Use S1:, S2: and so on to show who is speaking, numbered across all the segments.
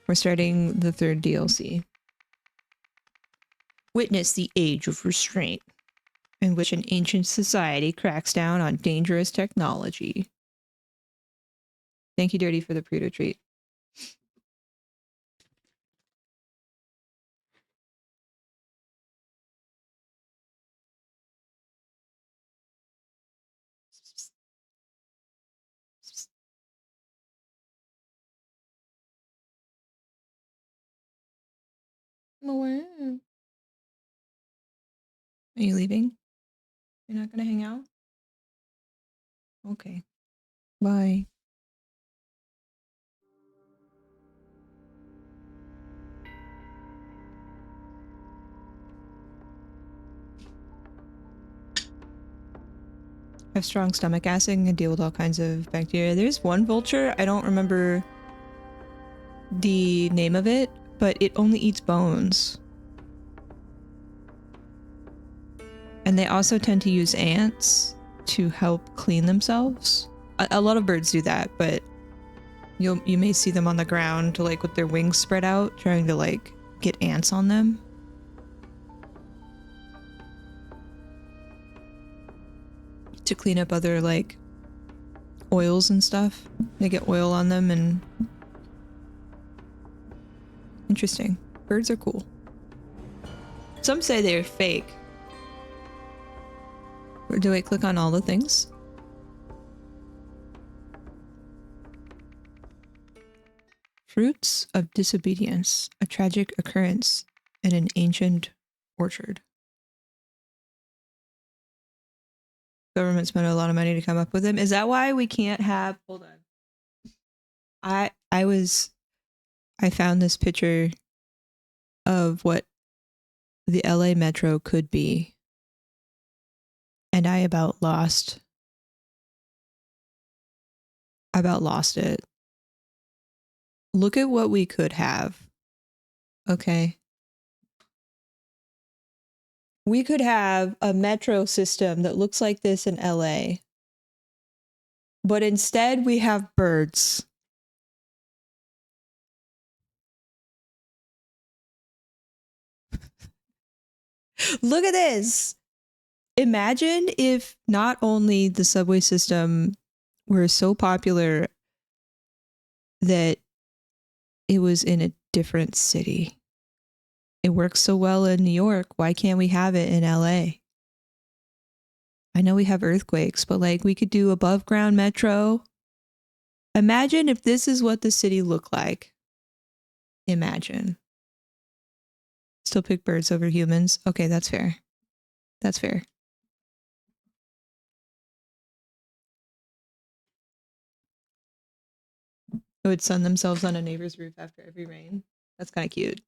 S1: We're starting the 3rd DLC. Witness the age of restraint, in which an ancient society cracks down on dangerous technology. Thank you, Dirty, for the Prudo treat. Are you leaving? You're not gonna hang out? Okay. Bye. I have strong stomach acid and can deal with all kinds of bacteria. There's one vulture, I don't remember the name of it, but it only eats bones. And they also tend to use ants to help clean themselves. A lot of birds do that, but you may see them on the ground to, like, with their wings spread out, trying to, like, get ants on them. To clean up other, like, oils and stuff. They get oil on them and... Interesting. Birds are cool. Some say they're fake. Or do I click on all the things? Fruits of disobedience, a tragic occurrence in an ancient orchard. Government spent a lot of money to come up with them. Is that why we can't have... Hold on. I found this picture of what the LA Metro could be. And I about lost it. Look at what we could have. Okay. We could have a metro system that looks like this in LA. But instead we have birds. Look at this. Imagine if not only the subway system were so popular that it was in a different city. It works so well in New York. Why can't we have it in LA? I know we have earthquakes, but like we could do above ground metro. Imagine if this is what the city looked like. Imagine. Still pick birds over humans. Okay, that's fair. That's fair. They would sun themselves on a neighbor's roof after every rain. That's kind of cute.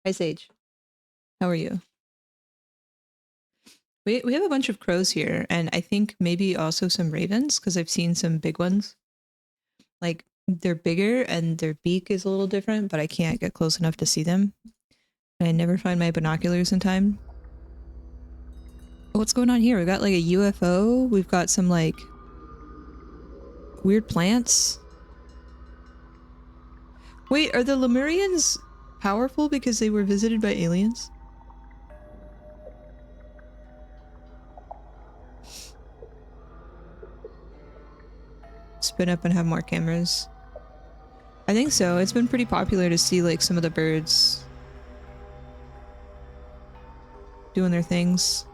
S1: Hi, Sage. How are you? We have a bunch of crows here, and I think maybe also some ravens, because I've seen some big ones. Like, they're bigger, and their beak is a little different, but I can't get close enough to see them. And I never find my binoculars in time. What's going on here? We've got, like, a UFO. We've got some, like, weird plants. Wait, are the Lemurians powerful because they were visited by aliens? Spin up and have more cameras. I think so. It's been pretty popular to see like some of the birds doing their things.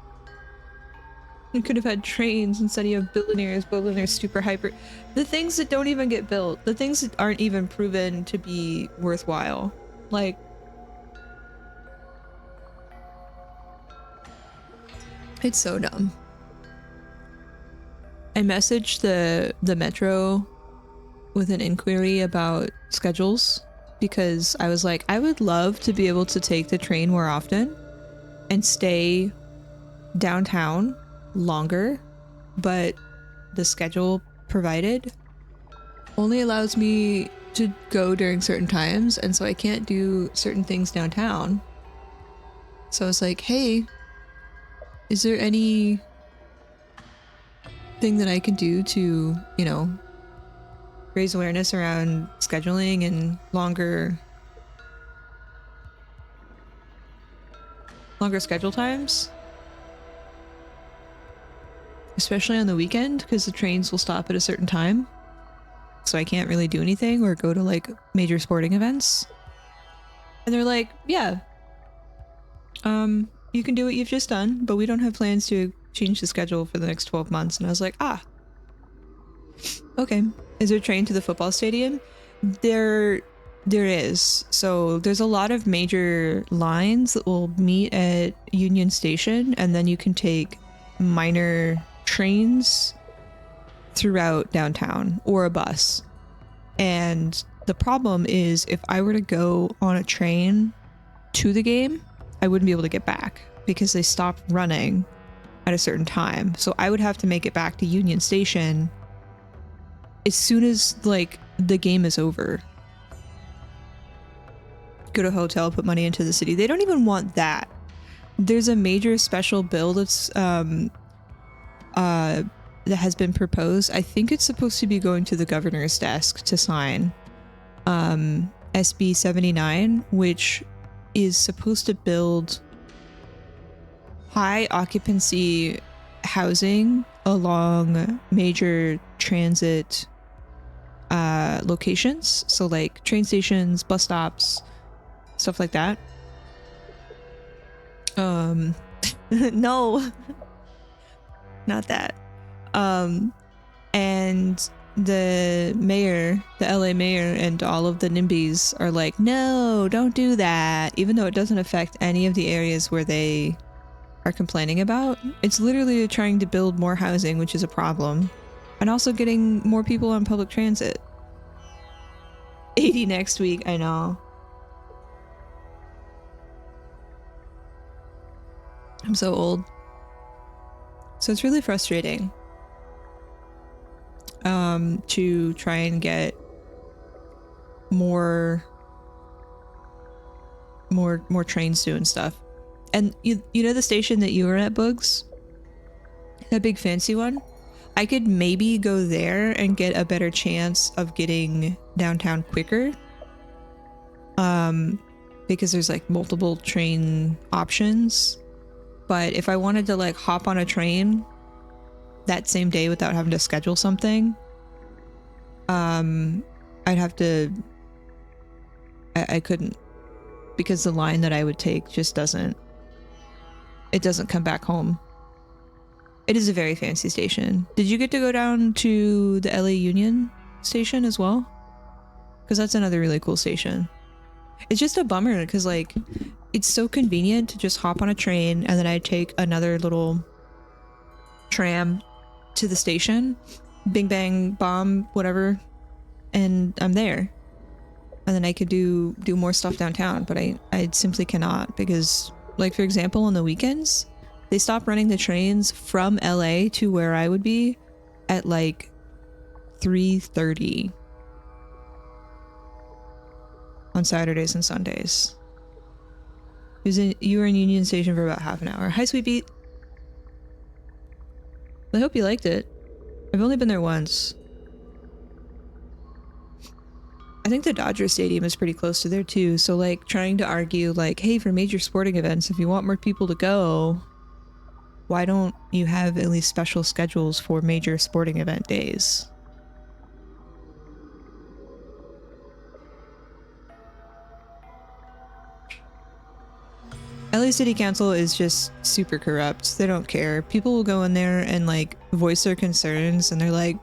S1: We could have had trains instead of billionaires building their super hyper... The things that don't even get built. The things that aren't even proven to be worthwhile. Like... It's so dumb. I messaged the Metro with an inquiry about schedules because I was like, I would love to be able to take the train more often and stay downtown longer, but the schedule provided only allows me to go during certain times, and so I can't do certain things downtown. So I was like, hey, is there any thing that I can do to, you know, raise awareness around scheduling and longer schedule times, especially on the weekend, because the trains will stop at a certain time, so I can't really do anything or go to like major sporting events. And they're like, yeah, you can do what you've just done, but we don't have plans to change the schedule for the next 12 months. And I was like, ah, okay. Is there a train to the football stadium? There is. So there's a lot of major lines that will meet at Union Station, and then you can take minor trains throughout downtown or a bus. And the problem is, if I were to go on a train to the game, I wouldn't be able to get back because they stopped running at a certain time. So I would have to make it back to Union Station as soon as like the game is over. Go to a hotel, put money into the city. They don't even want that. There's a major special bill that's that has been proposed. I think it's supposed to be going to the governor's desk to sign. SB 79, which is supposed to build high occupancy housing along major transit locations. So like train stations, bus stops, stuff like that. No, not that. And the mayor, the LA mayor, and all of the NIMBYs are like, no, don't do that, even though it doesn't affect any of the areas where they are complaining about. It's literally trying to build more housing, which is a problem, and also getting more people on public transit. 80 next week, I know. I'm so old. So it's really frustrating to try and get more trains doing stuff. And you know the station that you were at, Bugs? That big fancy one? I could maybe go there and get a better chance of getting downtown quicker. Because there's like multiple train options. But if I wanted to like hop on a train that same day without having to schedule something, I'd have to, I couldn't, because the line that I would take just doesn't come back home. It is a very fancy station. Did you get to go down to the LA Union station as well? Because that's another really cool station. It's just a bummer because like it's so convenient to just hop on a train and then I take another little tram to the station, bing bang bomb whatever, and I'm there. And then I could do more stuff downtown, but I simply cannot because, like, for example, on the weekends they stop running the trains from LA to where I would be at like 3:30 on Saturdays and Sundays. You were in Union Station for about half an hour. Hi, Sweet Beat. I hope you liked it. I've only been there once. I think the Dodger Stadium is pretty close to there too, so like trying to argue like, hey, for major sporting events, if you want more people to go, why don't you have at least special schedules for major sporting event days? LA City Council is just super corrupt. They don't care. People will go in there and like voice their concerns and they're like,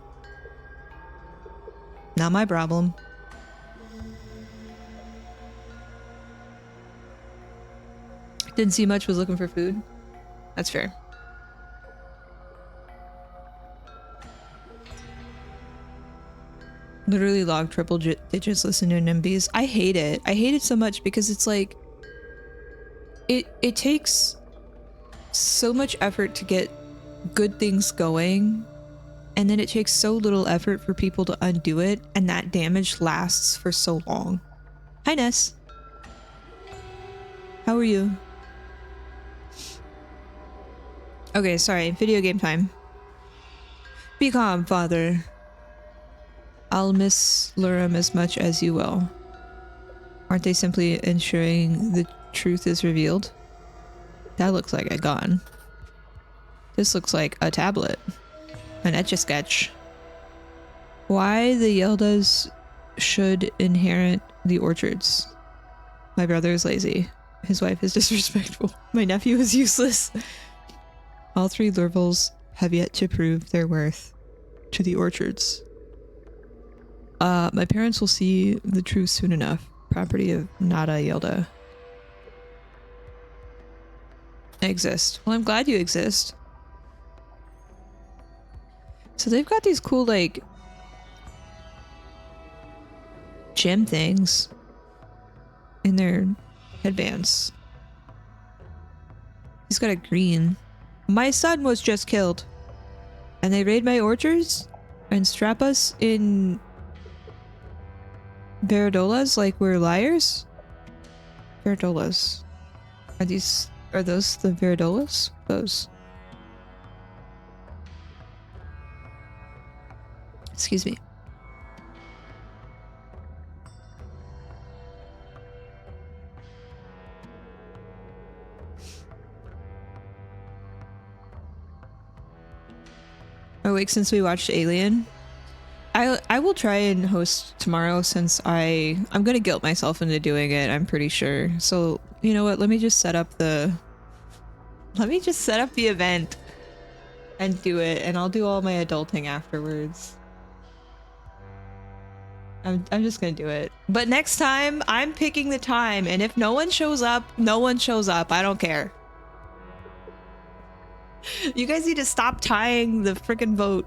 S1: not my problem. Didn't see much, was looking for food. That's fair. Literally log triple digits listening to NIMBYs. I hate it. I hate it so much because it's like it takes so much effort to get good things going, and then it takes so little effort for people to undo it, and that damage lasts for so long. Hi, Ness. How are you? Okay, sorry. Video game time. Be calm, father. I'll miss Lurum as much as you will. Aren't they simply ensuring the truth is revealed? That looks like a gun. This looks like a tablet. An Etch-a-Sketch. Why the Yeldas should inherit the orchards. My brother is lazy. His wife is disrespectful. My nephew is useless. All three Lurvels have yet to prove their worth to the orchards. My parents will see the truth soon enough. Property of Nada Yelda. I exist. Well, I'm glad you exist. So they've got these cool, like, gem things in their headbands. He's got a green. My son was just killed. And they raid my orchards and strap us in Veridolas like we're liars? Veridolas. Are those the Veridolas? Those. Excuse me. Awake since we watched Alien. I will try and host tomorrow since I'm gonna guilt myself into doing it, I'm pretty sure. So you know what, let me just set up the event and do it, and I'll do all my adulting afterwards. I'm just gonna do it. But next time I'm picking the time, and if no one shows up, no one shows up. I don't care. You guys need to stop tying the freaking vote.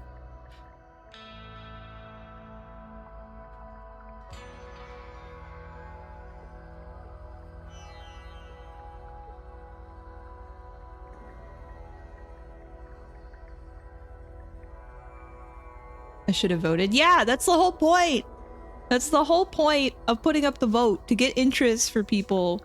S1: I should have voted. Yeah, that's the whole point. That's the whole point of putting up the vote, to get interest for people.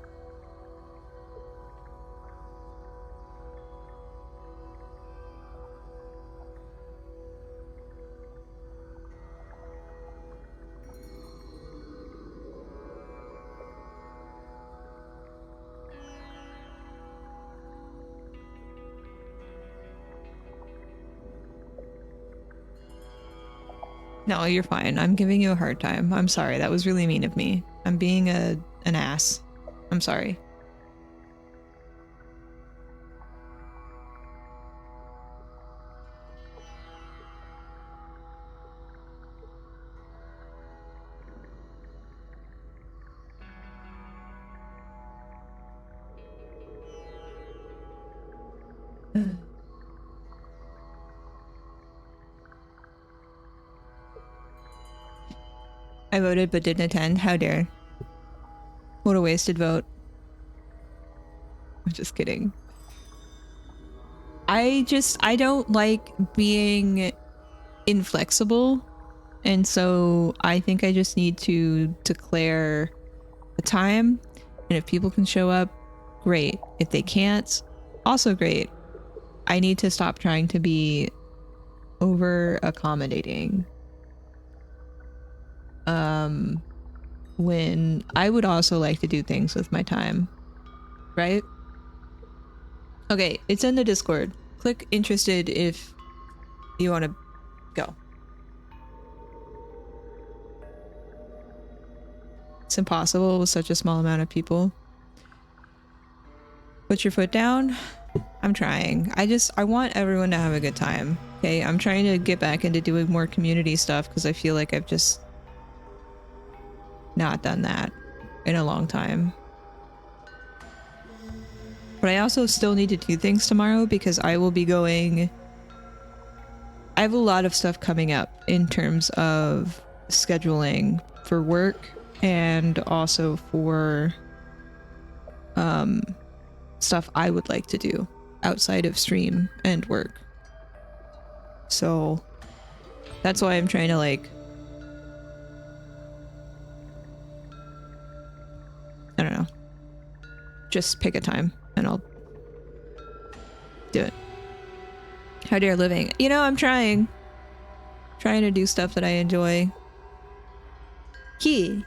S1: No, you're fine. I'm giving you a hard time. I'm sorry. That was really mean of me. I'm being an ass. I'm sorry. I voted but didn't attend. How dare. What a wasted vote. I'm just kidding. I don't like being inflexible, and so I think I just need to declare a time, and if people can show up, great. If they can't, also great. I need to stop trying to be over accommodating. When I would also like to do things with my time, right? Okay, it's in the Discord. Click interested if you want to go. It's impossible with such a small amount of people. Put your foot down. I'm trying. I want everyone to have a good time. Okay, I'm trying to get back into doing more community stuff because I feel like I've just not done that in a long time. But I also still need to do things tomorrow because I will be going... I have a lot of stuff coming up in terms of scheduling for work and also for stuff I would like to do outside of stream and work. So that's why I'm trying to like... I don't know. Just pick a time and I'll do it. How dare living. You know, I'm trying to do stuff that I enjoy. Key.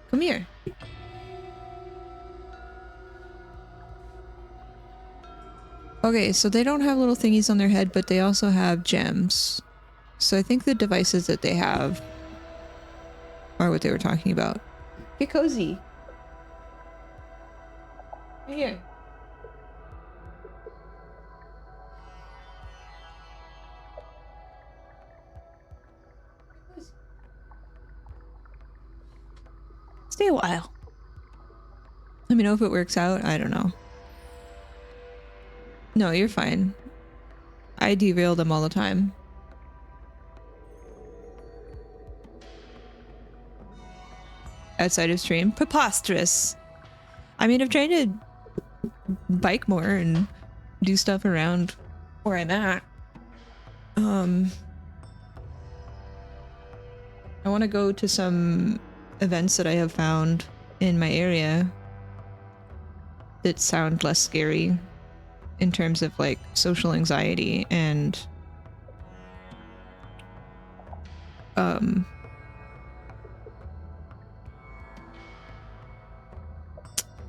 S1: Come here. Okay, so they don't have little thingies on their head, but they also have gems. So I think the devices that they have are what they were talking about. Get cozy. Right here. Stay a while. Let me know if it works out. I don't know. No, you're fine. I derail them all the time. Outside of stream. Preposterous. I mean, I'm trying to bike more and do stuff around where I'm at. I want to go to some events that I have found in my area that sound less scary in terms of like social anxiety and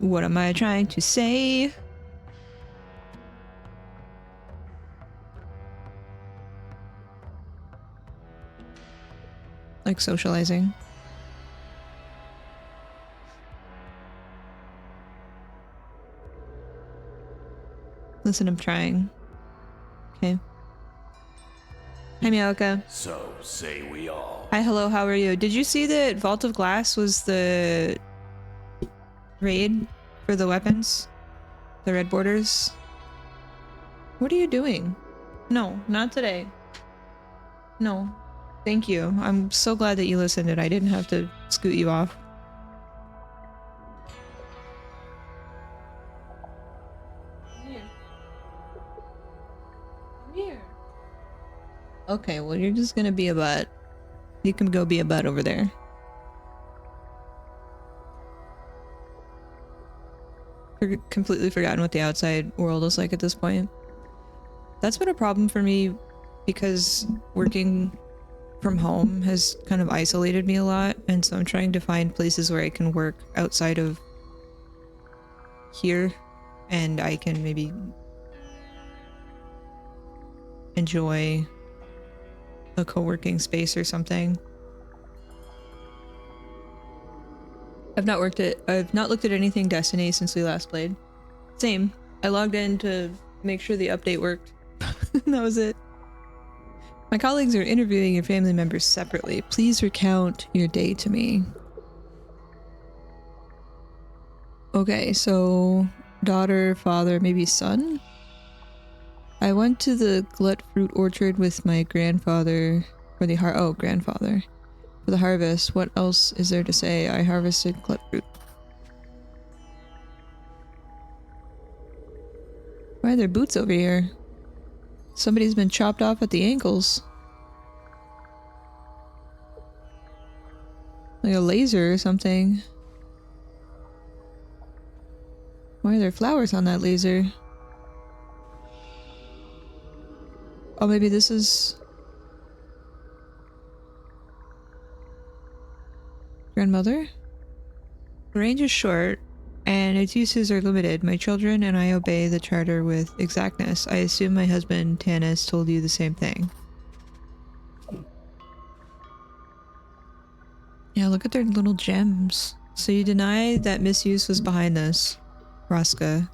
S1: what am I trying to say? Like socializing. Listen, I'm trying. Okay. Hi, Miyaka.
S2: So say we all.
S1: Hi, hello, how are you? Did you see that Vault of Glass was the raid for the weapons? The red borders? What are you doing? No, not today. No. Thank you. I'm so glad that you listened and I didn't have to scoot you off. Come here. Come here. Okay, well, you're just gonna be a butt. You can go be a butt over there. Completely forgotten what the outside world is like at this point. That's been a problem for me because working from home has kind of isolated me a lot, and so I'm trying to find places where I can work outside of here and I can maybe enjoy a co-working space or something. I've not looked at anything Destiny since we last played. Same. I logged in to make sure the update worked. That was it. My colleagues are interviewing your family members separately. Please recount your day to me. Okay, so daughter, father, maybe son? I went to the Glut Fruit Orchard with my grandfather for the grandfather. For the harvest. What else is there to say? I harvested Glut Fruit. Why are there boots over here? Somebody's been chopped off at the ankles. Like a laser or something. Why are there flowers on that laser? Oh, maybe this is... grandmother? The range is short, and its uses are limited. My children and I obey the charter with exactness. I assume my husband, Tanis, told you the same thing. Yeah, look at their little gems. So you deny that misuse was behind this, Raska.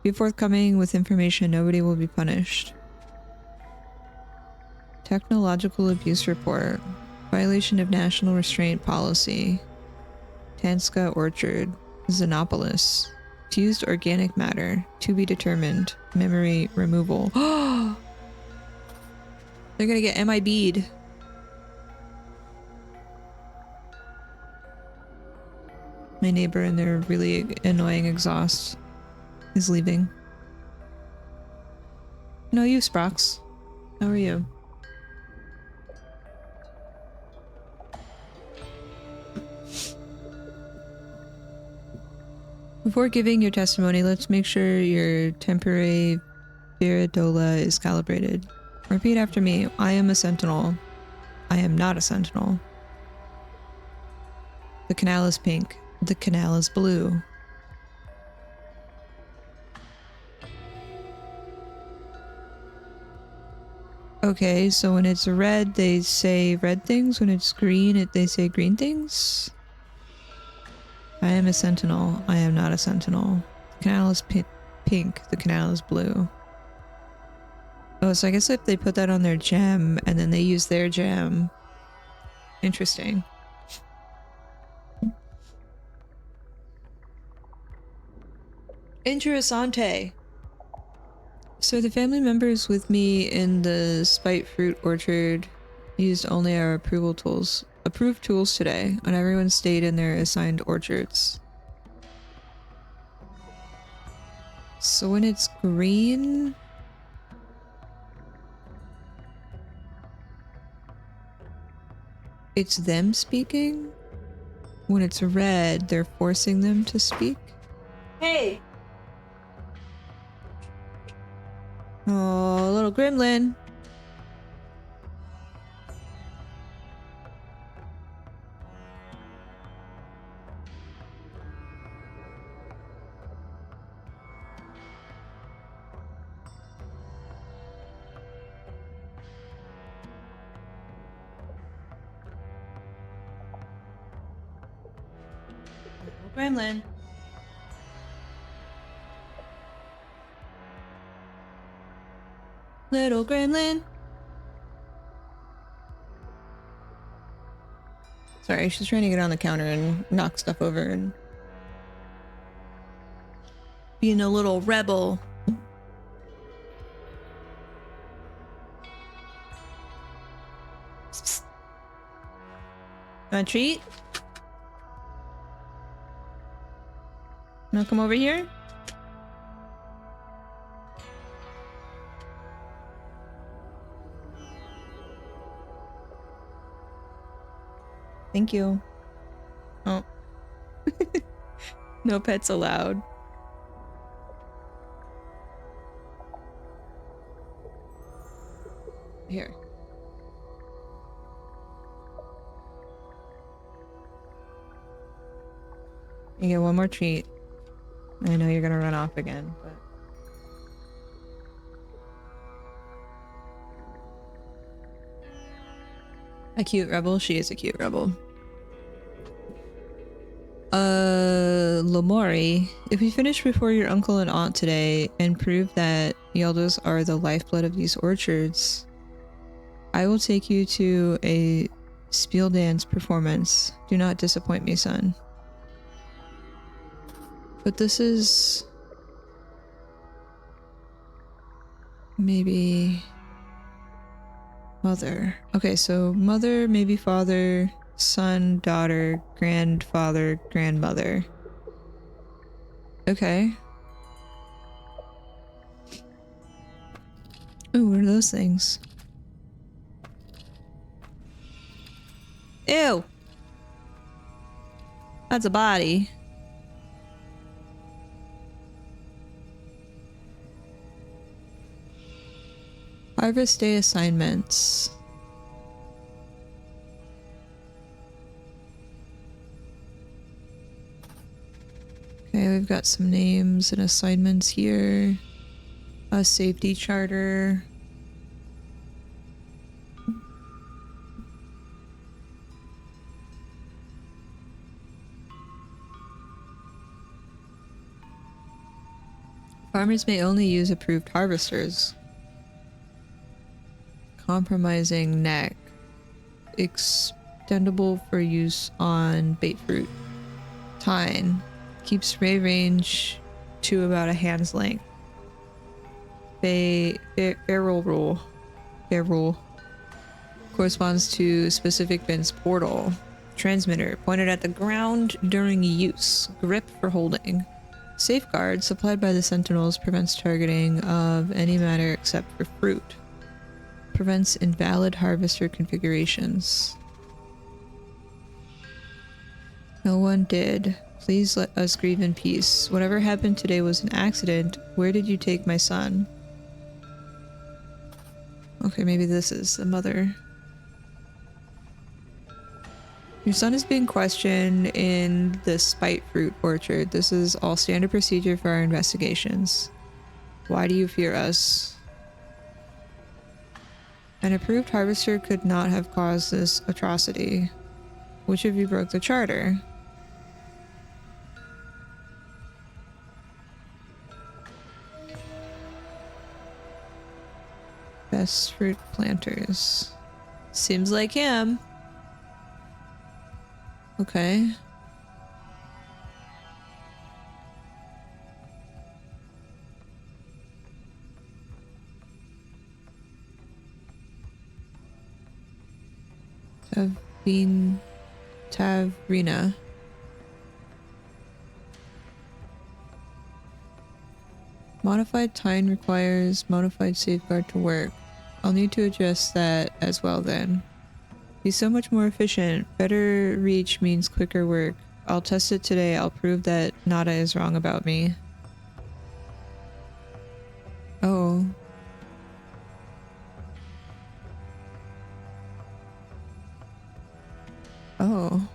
S1: Be forthcoming with information. Nobody will be punished. Technological abuse report. Violation of national restraint policy. Tanska Orchard. Xenopolis. Fused organic matter. To be determined. Memory removal. They're gonna get MIB'd. My neighbor and their really annoying exhaust is leaving. No, you, Sprox. How are you? Before giving your testimony, let's make sure your temporary viridola is calibrated. Repeat after me. I am a sentinel. I am not a sentinel. The canal is pink. The canal is blue. Okay, so when it's red, they say red things. When it's green, they say green things. I am a sentinel. I am not a sentinel. The canal is pink. The canal is blue. Oh, so I guess if they put that on their gem and then they use their gem. Interesting. Interessante. So the family members with me in the Spite Fruit Orchard used only our approved tools today, and everyone stayed in their assigned orchards. So when it's green, it's them speaking. When it's red, they're forcing them to speak. Hey! Oh, little gremlin. Little gremlin. Little gremlin. Sorry, she's trying to get on the counter and knock stuff over and being a little rebel. Psst, psst. Want a treat? Wanna come over here? Thank you. Oh. No pets allowed. Here. You get one more treat. I know you're gonna run off again, but... A cute rebel? She is a cute rebel. Lomori, if we finish before your uncle and aunt today and prove that Yeldos are the lifeblood of these orchards, I will take you to a spiel dance performance. Do not disappoint me, son. But this is... maybe... mother. Okay, so mother, maybe father, son, daughter, grandfather, grandmother. Okay. Ooh, what are those things? Ew! That's a body. Harvest day assignments. Okay, we've got some names and assignments here. A safety charter. Farmers may only use approved harvesters. Compromising neck. Extendable for use on bait fruit. Tine. Keeps spray range to about a hand's length. Barrel rule. Barrel. Corresponds to specific bin's portal. Transmitter. Pointed at the ground during use. Grip for holding. Safeguard. Supplied by the sentinels. Prevents targeting of any matter except for fruit. Prevents invalid harvester configurations. No one did. Please let us grieve in peace. Whatever happened today was an accident. Where did you take my son? Okay, maybe this is the mother. Your son is being questioned in the Spite Fruit Orchard. This is all standard procedure for our investigations. Why do you fear us? An approved harvester could not have caused this atrocity. Which of you broke the charter? Best fruit planters. Seems like him. Okay. Tavrina. Modified Tine requires modified safeguard to work. I'll need to adjust that as well then. He's so much more efficient. Better reach means quicker work. I'll test it today. I'll prove that Nada is wrong about me. Oh. Oh.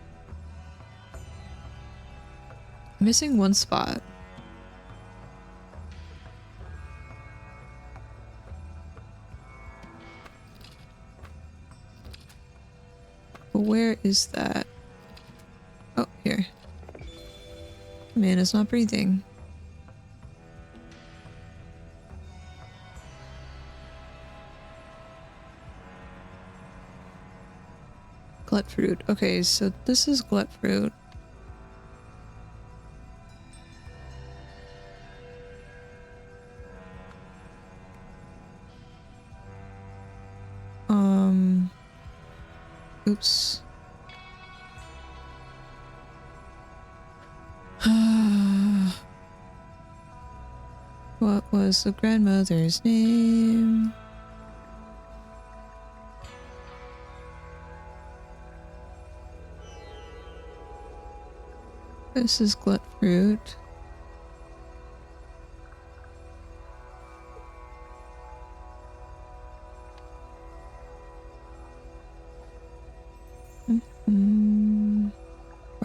S1: Missing one spot. But where is that? Oh, here. Man is not breathing. Glut fruit. Okay, so this is glut fruit. Oops. What was the grandmother's name? This is glut fruit.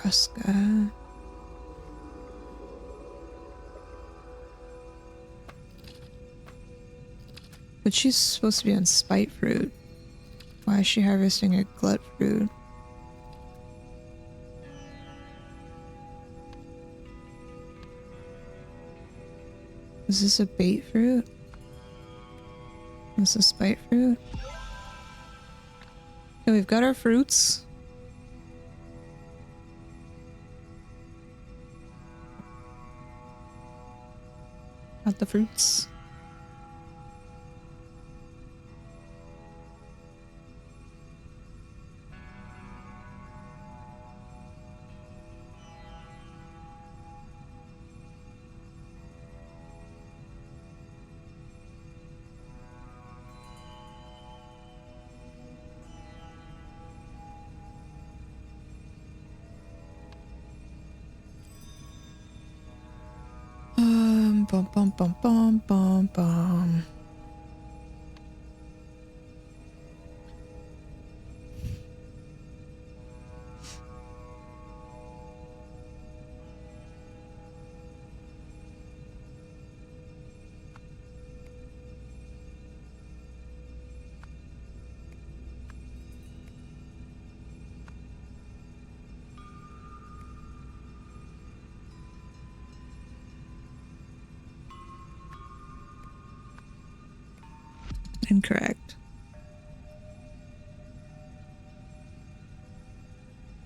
S1: Ruska. But she's supposed to be on spite fruit. Why is she harvesting a glut fruit? Is this a bait fruit? Is this a spite fruit? Okay, we've got our fruits. Not the fruits. Bum bum bum bum bum bum. Incorrect.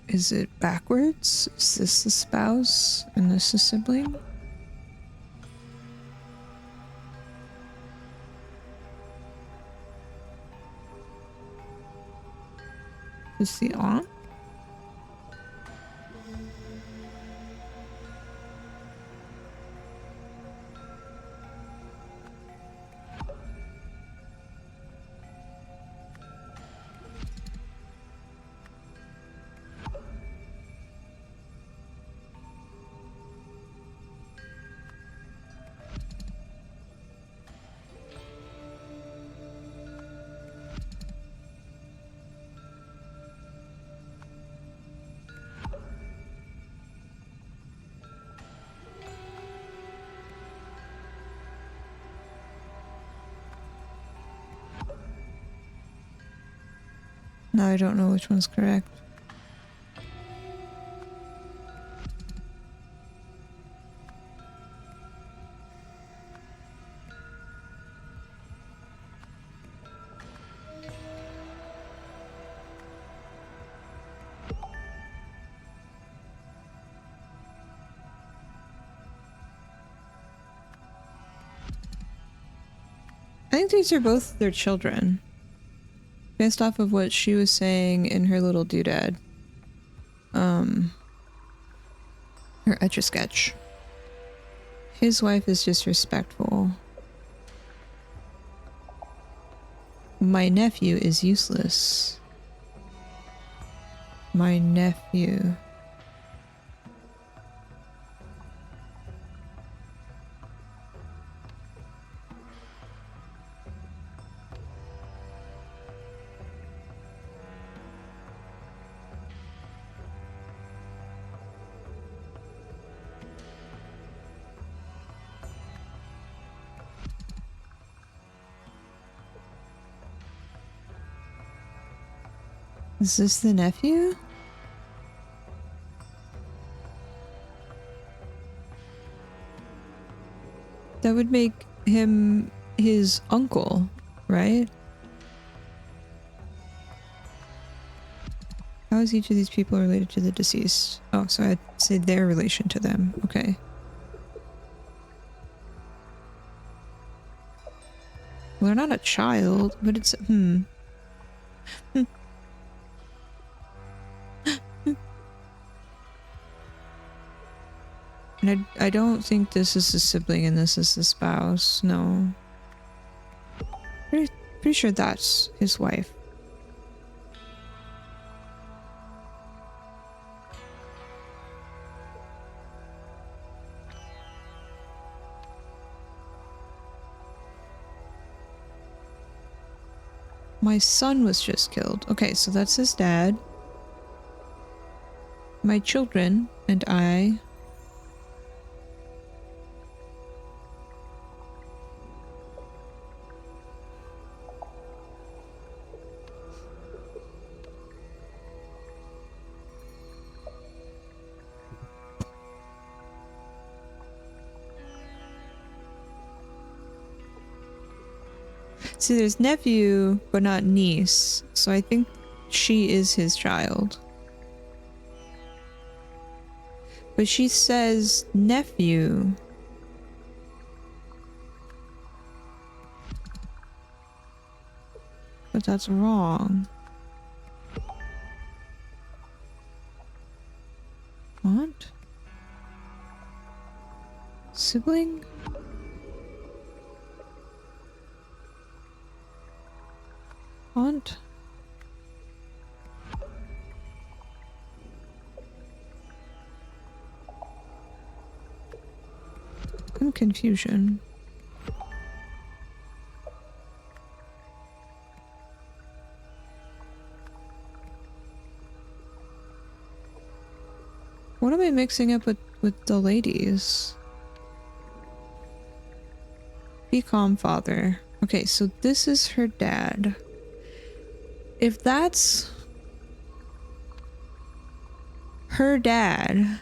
S1: Is it backwards? Is this the spouse and this the sibling? Is the aunt? Now I don't know which one's correct. I think these are both their children. Based off of what she was saying in her little doodad. Her Etch-a-Sketch. His wife is disrespectful. My nephew is useless. My nephew. Is this the nephew? That would make him his uncle, right? How is each of these people related to the deceased? Oh, so I'd say their relation to them. Okay. Well, they're not a child, but it's... And I don't think this is the sibling and this is the spouse. No. Pretty sure that's his wife. My son was just killed. Okay, so that's his dad. My children and I... See, there's nephew, but not niece. So I think she is his child. But she says nephew. But that's wrong. Aunt? Sibling? Aunt? I'm confusion. What am I mixing up with the ladies? Be calm, father. Okay, so this is her dad. If that's her dad,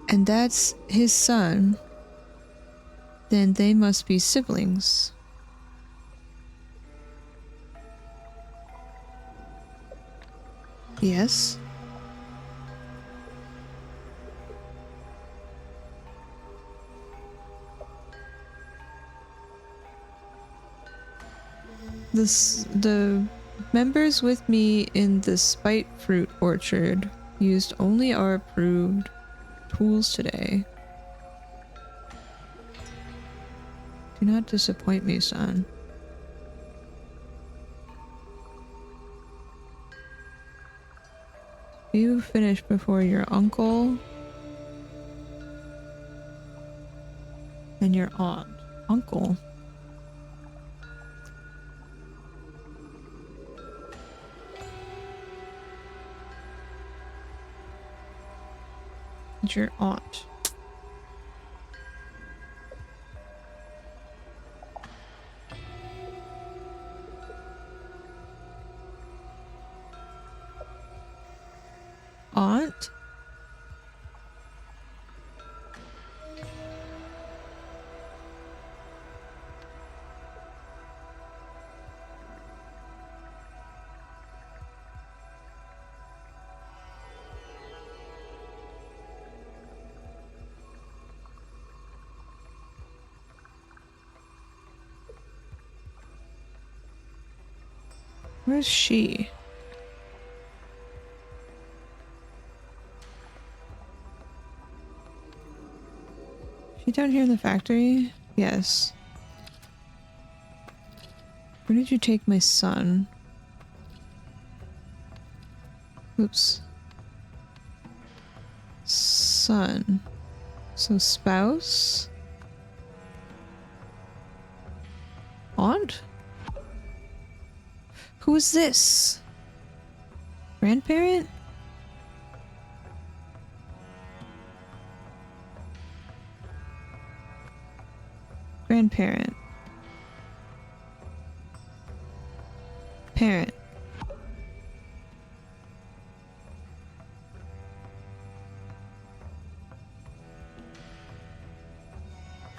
S1: and that's his son, then they must be siblings. Yes. The members with me in the Spite Fruit Orchard used only our approved tools today. Do not disappoint me, son. You finish before your uncle and your aunt. Uncle? It's your aunt. Aunt? Where's she? She down here in the factory? Yes. Where did you take my son? Oops. Son. So spouse? Aunt? Who is this? Grandparent? Grandparent. Parent.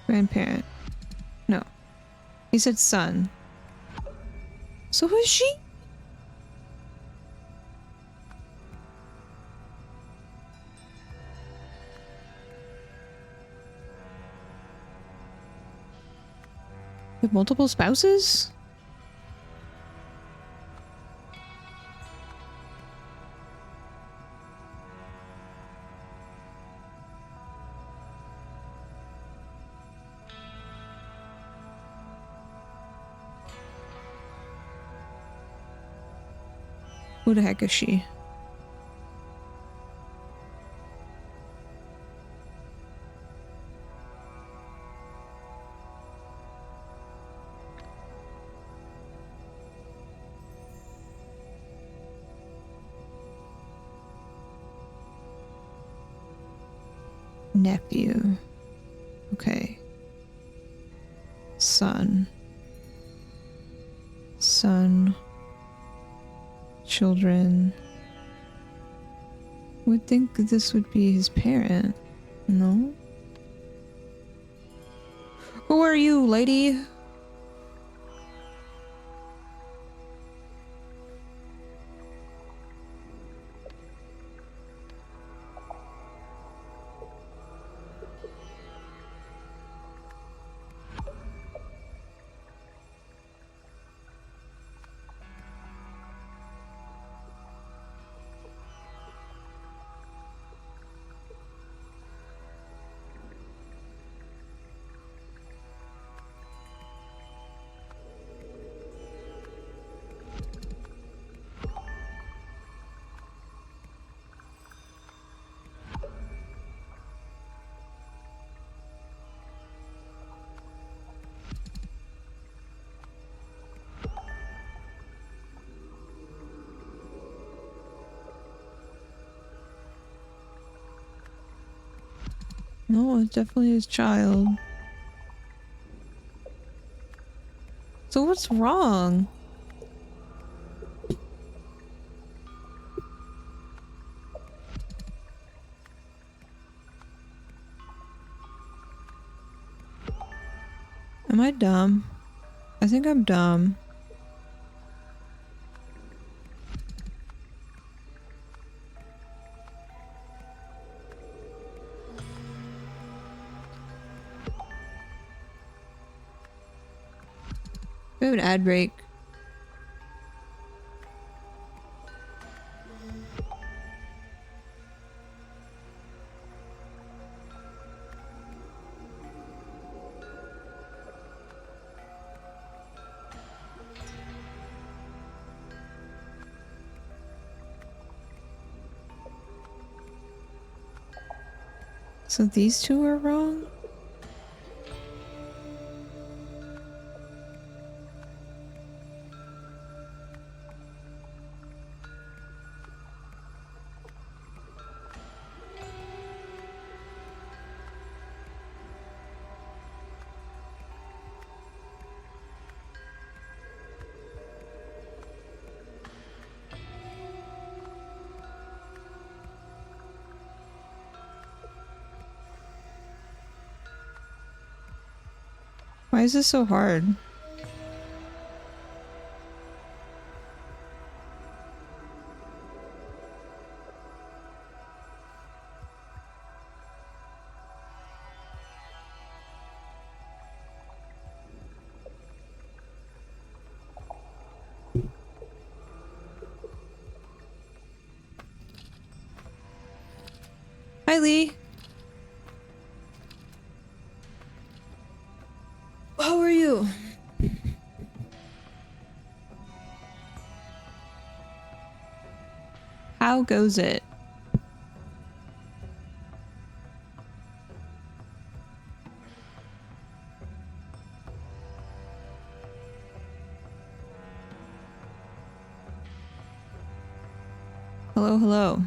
S1: Grandparent. No. He said son. So who is she? With multiple spouses? Who the heck is she? Nephew. Okay. Son. Son. Children. Would think this would be his parent. No? Who are you, lady? No, it's definitely his child. So what's wrong? Am I dumb? I think I'm dumb. We have an ad break. So these two are wrong? Why is this so hard? Hi, Lee. How are you? How goes it? Hello, hello.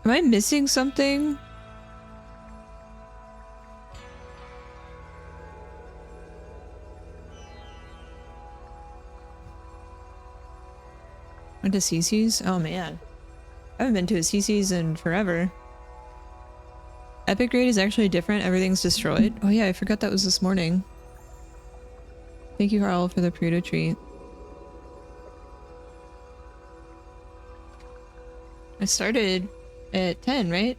S1: Am I missing something? Went to CC's? Oh man. I haven't been to a CC's in forever. Epic grade is actually different. Everything's destroyed. Oh yeah, I forgot that was this morning. Thank you, Carl, for the Prudo treat. I started at 10, right?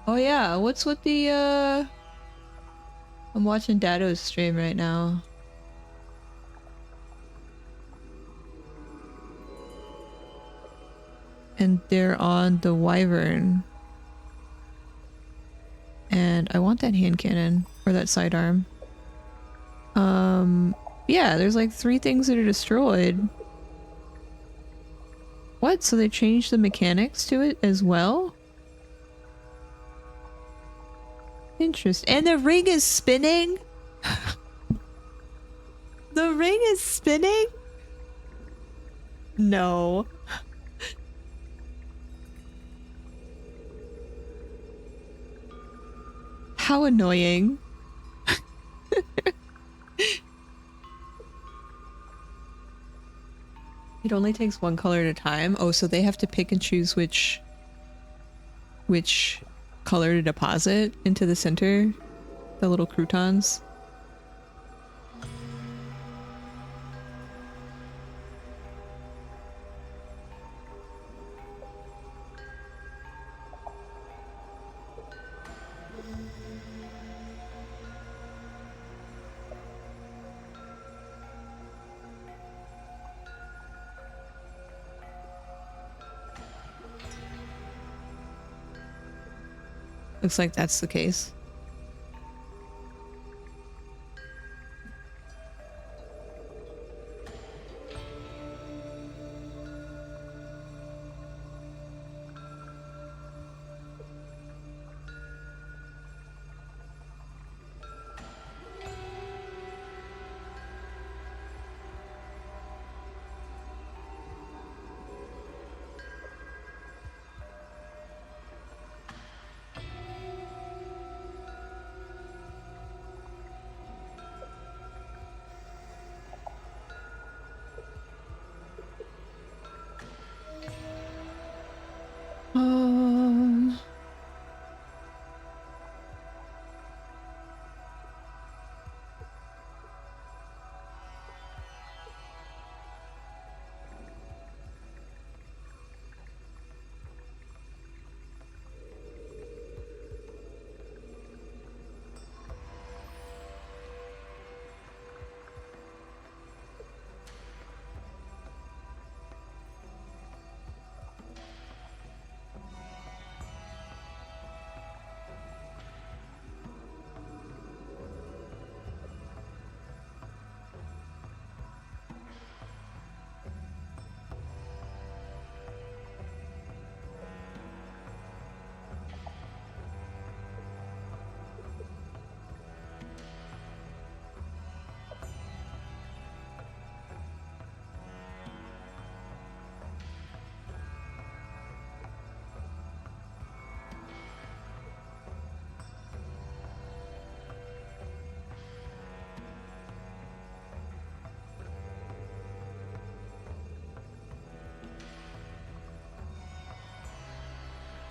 S1: Oh yeah, what's with the I'm watching Dado's stream right now. And they're on the Wyvern. And I want that hand cannon or that sidearm. Yeah, there's like 3 things that are destroyed. What? So they changed the mechanics to it as well? Interesting. And the ring is spinning? The ring is spinning? No. How annoying. It only takes one color at a time. Oh, so they have to pick and choose which color to deposit into the center. The little croutons. Looks like that's the case.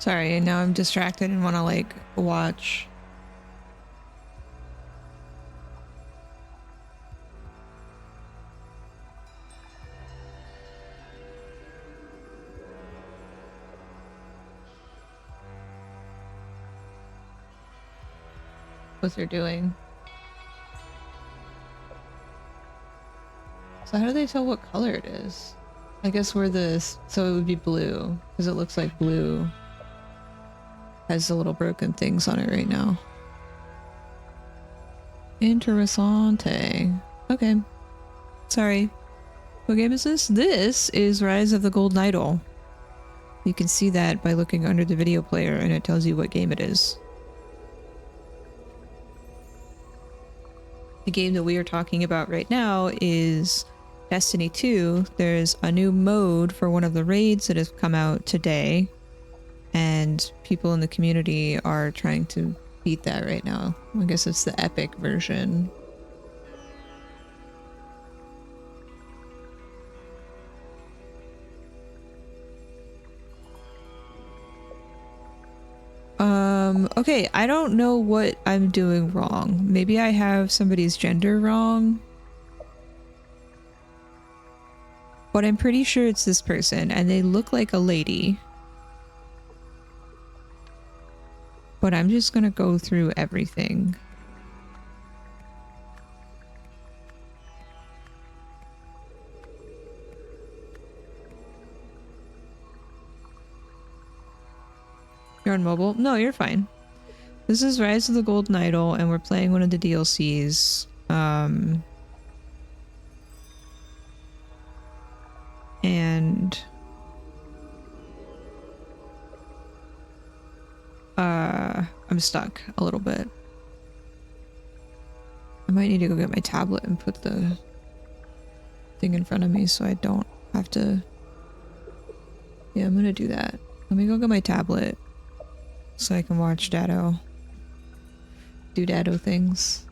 S1: Sorry, now I'm distracted and want to like watch. What they're doing. So how do they tell what color it is? I guess we're this, so it would be blue because it looks like blue has the little broken things on it right now. Interessante. Okay. Sorry. What game is this? This is Rise of the Golden Idol. You can see that by looking under the video player and it tells you what game it is. The game that we are talking about right now is Destiny 2. There's a new mode for one of the raids that has come out today, and people in the community are trying to beat that right now. I guess it's the epic version. Okay, I don't know what I'm doing wrong. Maybe I have somebody's gender wrong. But I'm pretty sure it's this person, and they look like a lady. But I'm just gonna go through everything. You're on mobile? No, you're fine. This is Rise of the Golden Idol, and we're playing one of the DLCs. And I'm stuck a little bit. I might need to go get my tablet and put the thing in front of me so I don't have to. Yeah, I'm gonna do that. Let me go get my tablet so I can watch Dado do Dado things.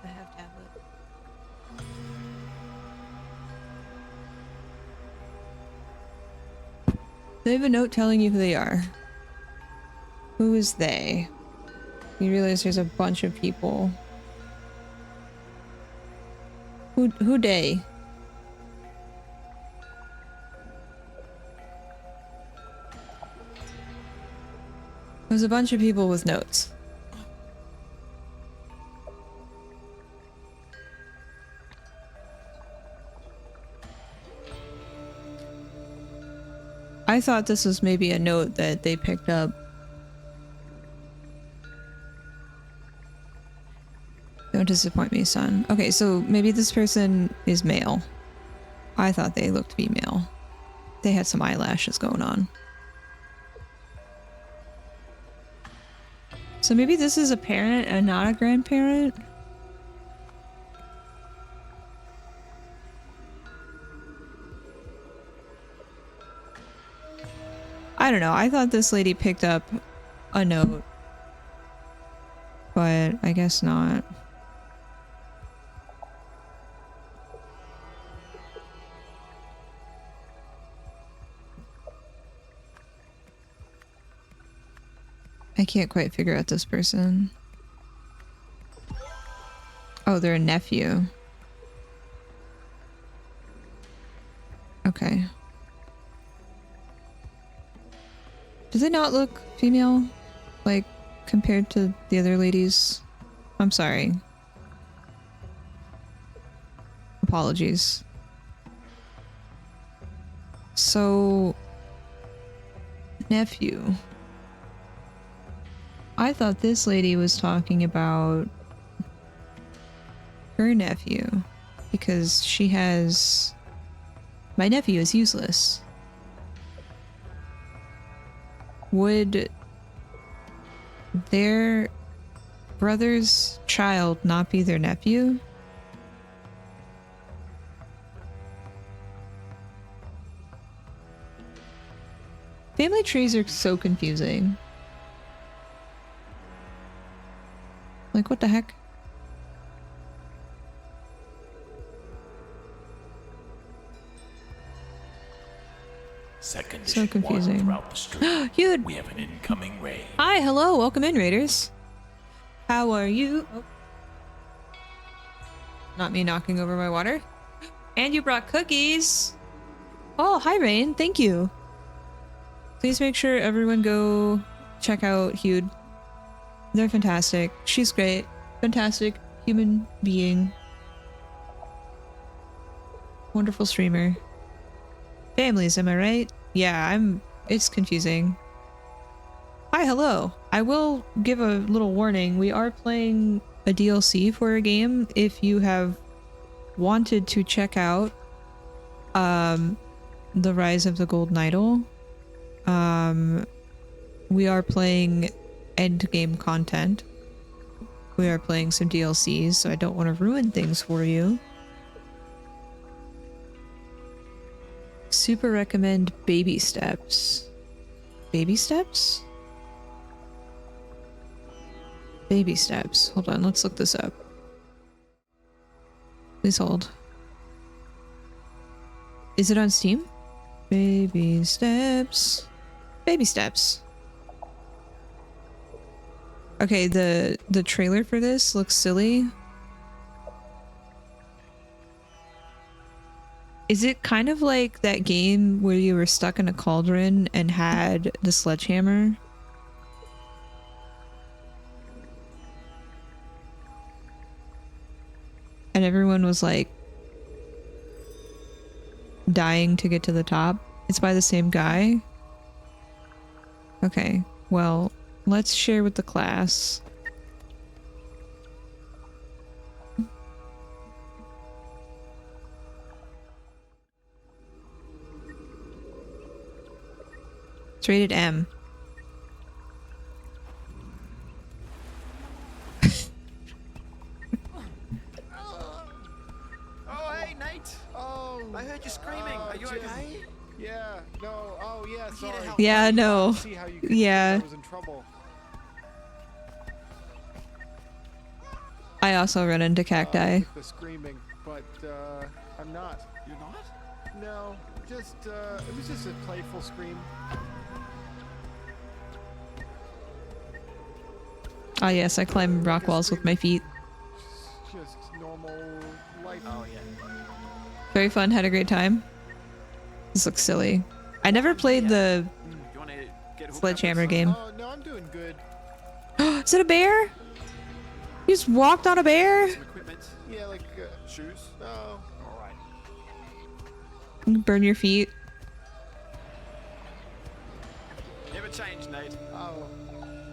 S1: I have tablet. They have a note telling you who they are. Who is they? You realize there's a bunch of people. Who they? There's a bunch of people with notes. I thought this was maybe a note that they picked up. Don't disappoint me, son. Okay, so maybe this person is male. I thought they looked female. They had some eyelashes going on. So maybe this is a parent and not a grandparent? I don't know. I thought this lady picked up a note. But I guess not. I can't quite figure out this person. Oh, they're a nephew. Okay. Do they not look female? Like, compared to the other ladies? I'm sorry. Apologies. So... nephew. I thought this lady was talking about her nephew because she has... My nephew is useless. Would their brother's child not be their nephew? trees are so confusing. Like, what the heck?
S2: Second
S1: So confusing.
S2: throughout the street.
S1: Dude!
S2: We have an incoming raid.
S1: Hi, hello, welcome in, Raiders. How are you? Oh. Not me knocking over my water. And you brought cookies. Oh, hi, Rain. Thank you. Please make sure everyone go check out Hude. They're fantastic. She's great. Fantastic human being. Wonderful streamer. Families, am I right? Yeah, it's confusing. Hi, hello. I will give a little warning. We are playing a DLC for a game. If you have wanted to check out The Rise of the Golden Idol, we are playing endgame content. We are playing some DLCs, so I don't want to ruin things for you. Super recommend Baby Steps. Baby Steps? Baby Steps. Hold on, let's look this up. Please hold. Is it on Steam? Baby Steps. Baby Steps. Okay, the trailer for this looks silly. Is it kind of like that game where you were stuck in a cauldron and had the sledgehammer? And everyone was like dying to get to the top? It's by the same guy? Okay, well, let's share with the class. It's rated M.
S3: Oh, hey, Nate!
S4: Oh,
S3: I heard you screaming. Are you
S4: Jim.
S3: okay?
S4: Yeah, no, oh yeah,
S3: I'm here to
S4: sorry.
S3: help.
S1: Yeah, no.
S4: See how you could
S1: Yeah.
S4: I was in trouble.
S1: I also run into cacti.
S4: With the screaming, but I'm not.
S3: You're not?
S4: No, just it was just a playful scream.
S1: Ah yes, I climb rock walls with my feet.
S4: Just normal life.
S3: Oh, yeah.
S1: Very fun, had a great time. This looks silly. I never played the
S3: You want to get hooked up
S1: sledgehammer
S3: with
S1: game.
S4: Oh no, I'm doing good.
S1: Is it a bear? You just walked on a bear?
S3: some equipment?
S4: Yeah, like
S3: Shoes?
S4: oh,
S3: All right.
S1: Burn your feet.
S3: Never change, Nate.
S4: oh,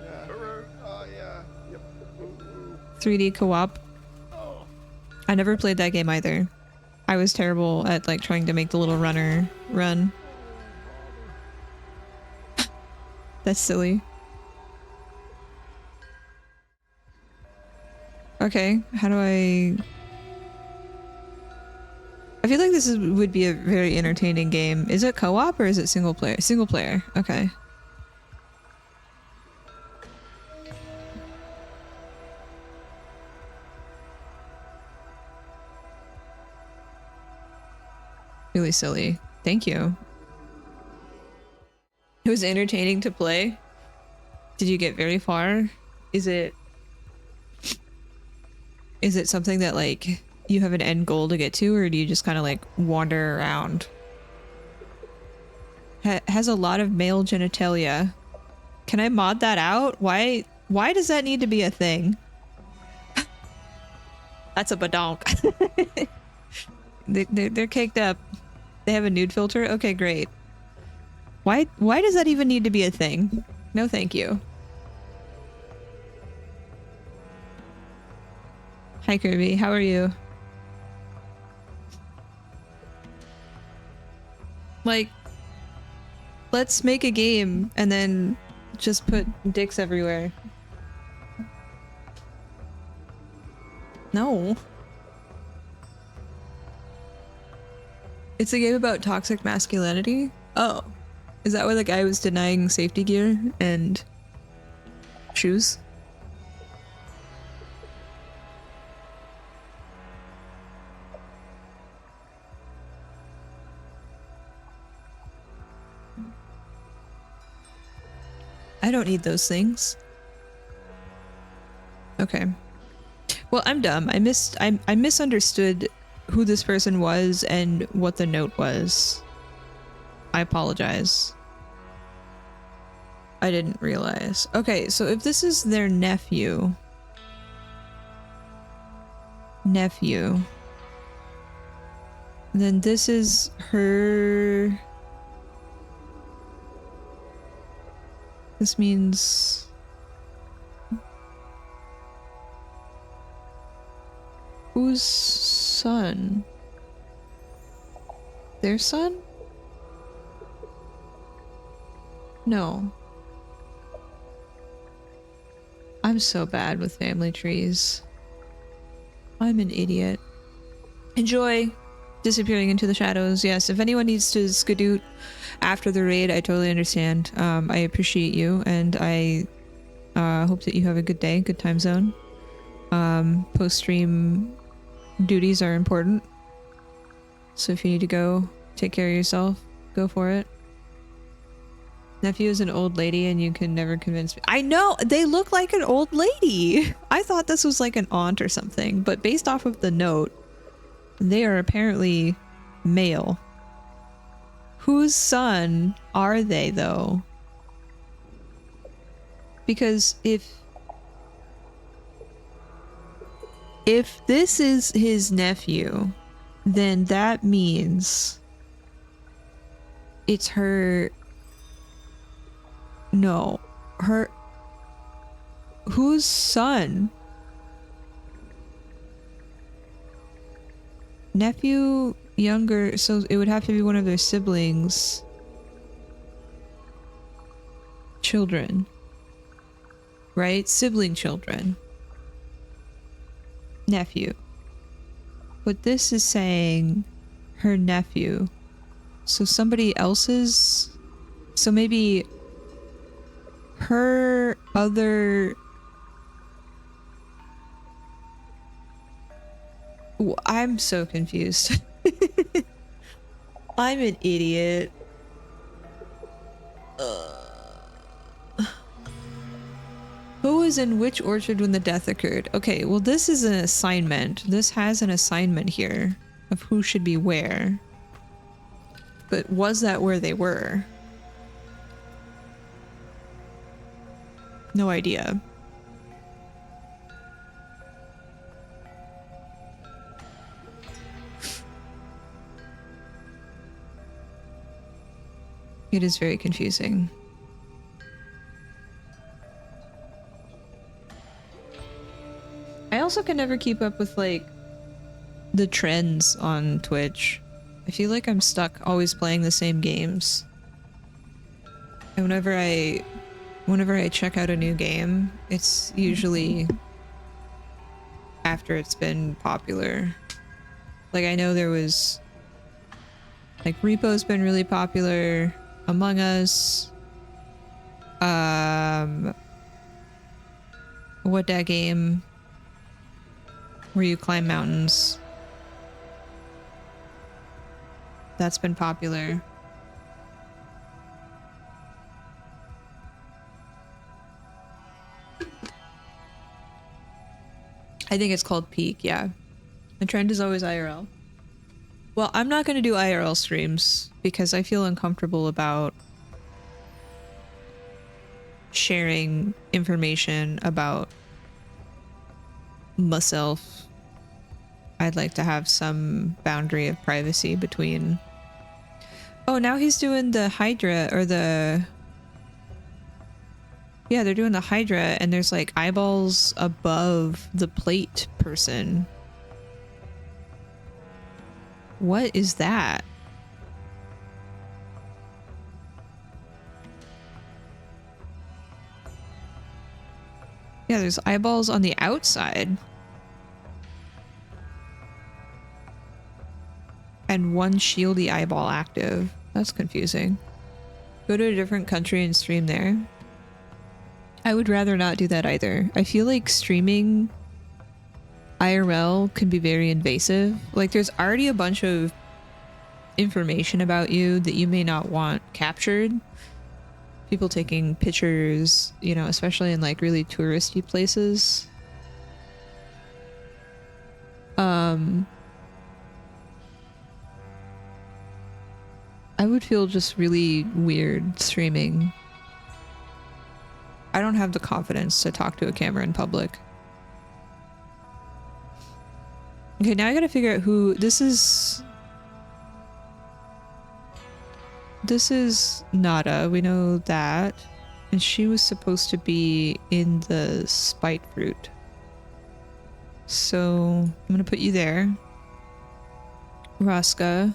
S4: yeah.
S3: Hooroo.
S4: Oh yeah. Yep. Ooh, ooh.
S1: 3D co-op.
S3: Oh.
S1: I never played that game either. I was terrible at like trying to make the little runner run. That's silly. Okay, how do I feel like this would be a very entertaining game. Is it co-op or is it single player? Single player. Okay. Really silly. Thank you. It was entertaining to play. Did you get very far? Is it something that like you have an end goal to get to, or do you just kind of like wander around? Has a lot of male genitalia. Can I mod that out? Why does that need to be a thing? That's a badonk. They're caked up. They have a nude filter? Okay, great. Why does that even need to be a thing? No thank you. Hi Kirby, how are you? Like, let's make a game and then just put dicks everywhere. No. It's a game about toxic masculinity? Oh. Is that why the guy was denying safety gear and shoes? I don't need those things. Okay. Well, I'm dumb. I misunderstood who this person was and what the note was. I apologize. I didn't realize. Okay, so if this is their nephew, then this is her. This means whose son? Their son? No. I'm so bad with family trees. I'm an idiot. Enjoy disappearing into the shadows. Yes, if anyone needs to skadoot after the raid, I totally understand. I appreciate you, and I hope that you have a good day, good time zone. Post-stream duties are important. So if you need to go take care of yourself, go for it. Nephew is an old lady and you can never convince me. I know! They look like an old lady! I thought this was like an aunt or something, but based off of the note, they are apparently male. Whose son are they, though? Because if this is his nephew, then that means it's her. No, her. Whose son? Nephew, younger, so it would have to be one of their siblings. Children. Right? Sibling children. Nephew. But this is saying her nephew. So somebody else's. So maybe her other. I'm so confused. I'm an idiot. Who was in which orchard when the death occurred? Okay, well this is an assignment. This has an assignment here of who should be where. But was that where they were? No idea. It is very confusing. I also can never keep up with like the trends on Twitch. I feel like I'm stuck always playing the same games. And whenever I check out a new game, it's usually after it's been popular. Like I know there was like Repo's been really popular, Among Us, what that game where you climb mountains? That's been popular. I think it's called Peak, yeah. The trend is always IRL. Well, I'm not going to do IRL streams because I feel uncomfortable about sharing information about myself. I'd like to have some boundary of privacy between... Oh, now he's doing the Hydra, or the... Yeah, they're doing the Hydra, and there's like eyeballs above the plate person. What is that? Yeah, there's eyeballs on the outside. And one shieldy eyeball active. That's confusing. Go to a different country and stream there. I would rather not do that either. I feel like streaming IRL can be very invasive. Like there's already a bunch of information about you that you may not want captured. People taking pictures, you know, especially in like really touristy places. I would feel just really weird streaming. I don't have the confidence to talk to a camera in public. Okay, now I gotta figure out who this is. This is Nada, we know that. And she was supposed to be in the spite fruit. So I'm gonna put you there. Raska.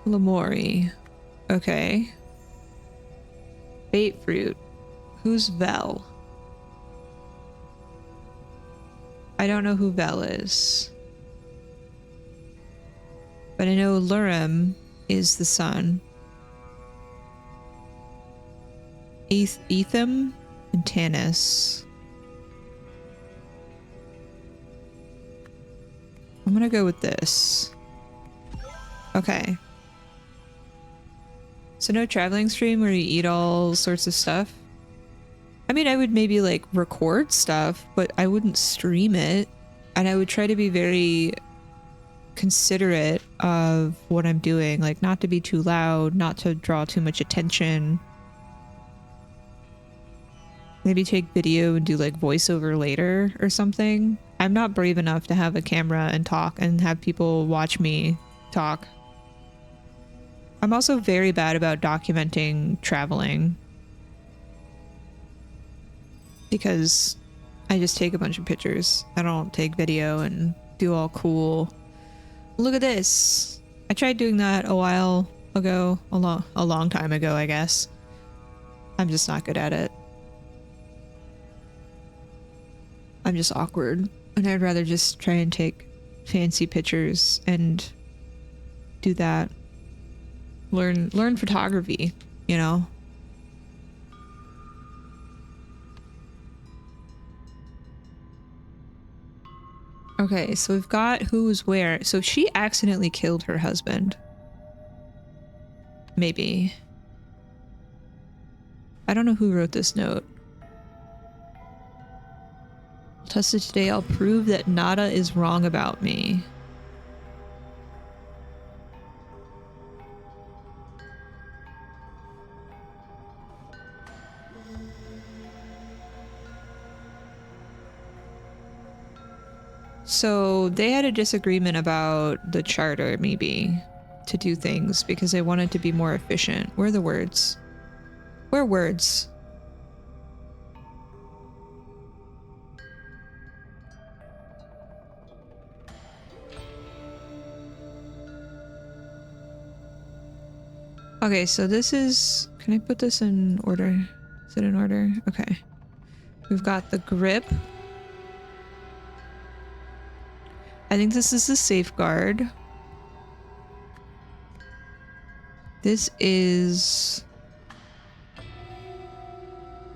S1: Lamori. Okay. Bait fruit. Who's Vel? I don't know who Vel is. But I know Lurem is the sun. Etham and Tanis. I'm gonna go with this. Okay. So no traveling stream where you eat all sorts of stuff? I mean, I would maybe like record stuff, but I wouldn't stream it. And I would try to be very considerate of what I'm doing, like not to be too loud, not to draw too much attention. Maybe take video and do like voiceover later or something. I'm not brave enough to have a camera and talk and have people watch me talk. I'm also very bad about documenting traveling because I just take a bunch of pictures. I don't take video and do all cool. Look at this. I tried doing that a while ago, a long time ago, I guess. I'm just not good at it. I'm just awkward, and I'd rather just try and take fancy pictures and do that. Learn photography, you know? Okay, so we've got who's where. So she accidentally killed her husband. Maybe. I don't know who wrote this note. I'll test it today. I'll prove that Nada is wrong about me. So they had a disagreement about the charter, maybe, to do things because they wanted to be more efficient. Where are the words? Where are words? Okay, so this is... Can I put this in order? Is it in order? Okay. We've got the grip. I think this is the safeguard. This is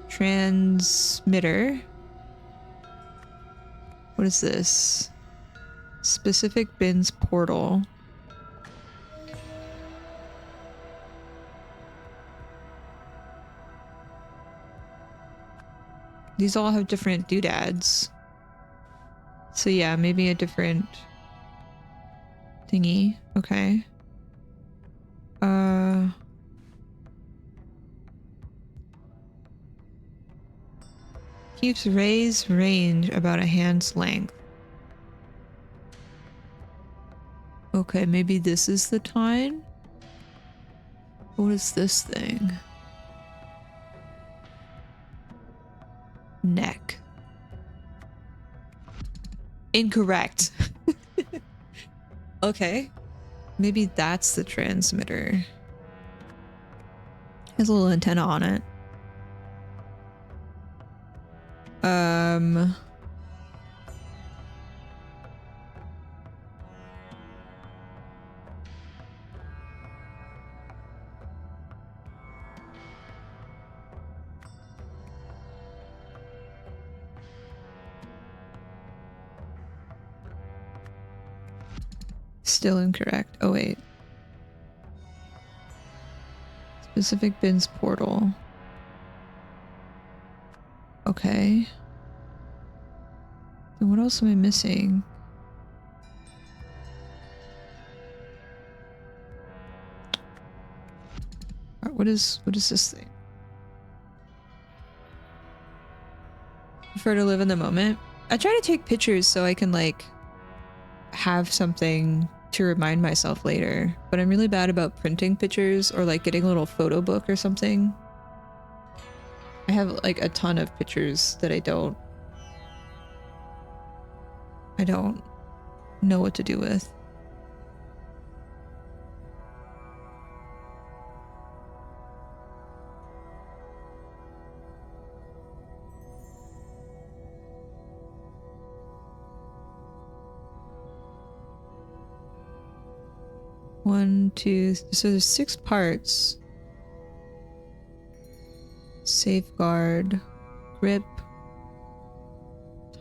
S1: transmitter. What is this? Specific bins portal. These all have different doodads. So yeah, maybe a different thingy. Okay. Keeps raised range about a hand's length. Okay, maybe this is the time? What is this thing? Neck. Incorrect. Okay. Maybe that's the transmitter. Has a little antenna on it. Still incorrect. Oh, wait. Specific bins portal. Okay. Then what else am I missing? Alright, what is this thing? Prefer to live in the moment. I try to take pictures so I can like have something to remind myself later, but I'm really bad about printing pictures or like getting a little photo book or something. I have like a ton of pictures that I don't know what to do with. One, two, so there's 6 parts. Safeguard, grip,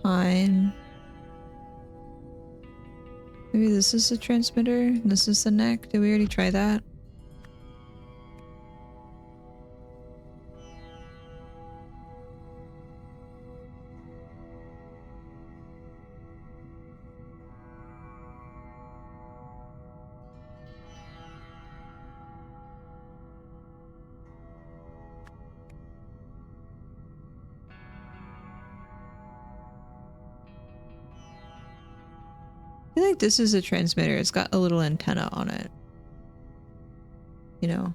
S1: time. Maybe this is the transmitter, this is the neck. Did we already try that? I feel like this is a transmitter. It's got a little antenna on it. You know,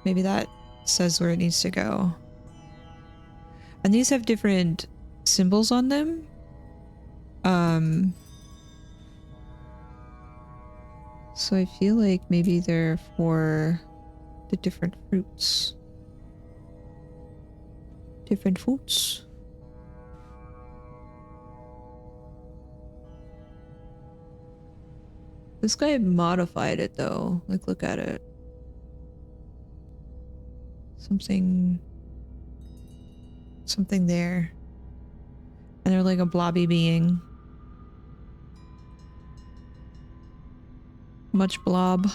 S1: maybe that says where it needs to go. And these have different symbols on them. So I feel like maybe they're for the different fruits. Different fruits. This guy modified it though. Like, look at it. Something there. And they're like a blobby being. Much blob.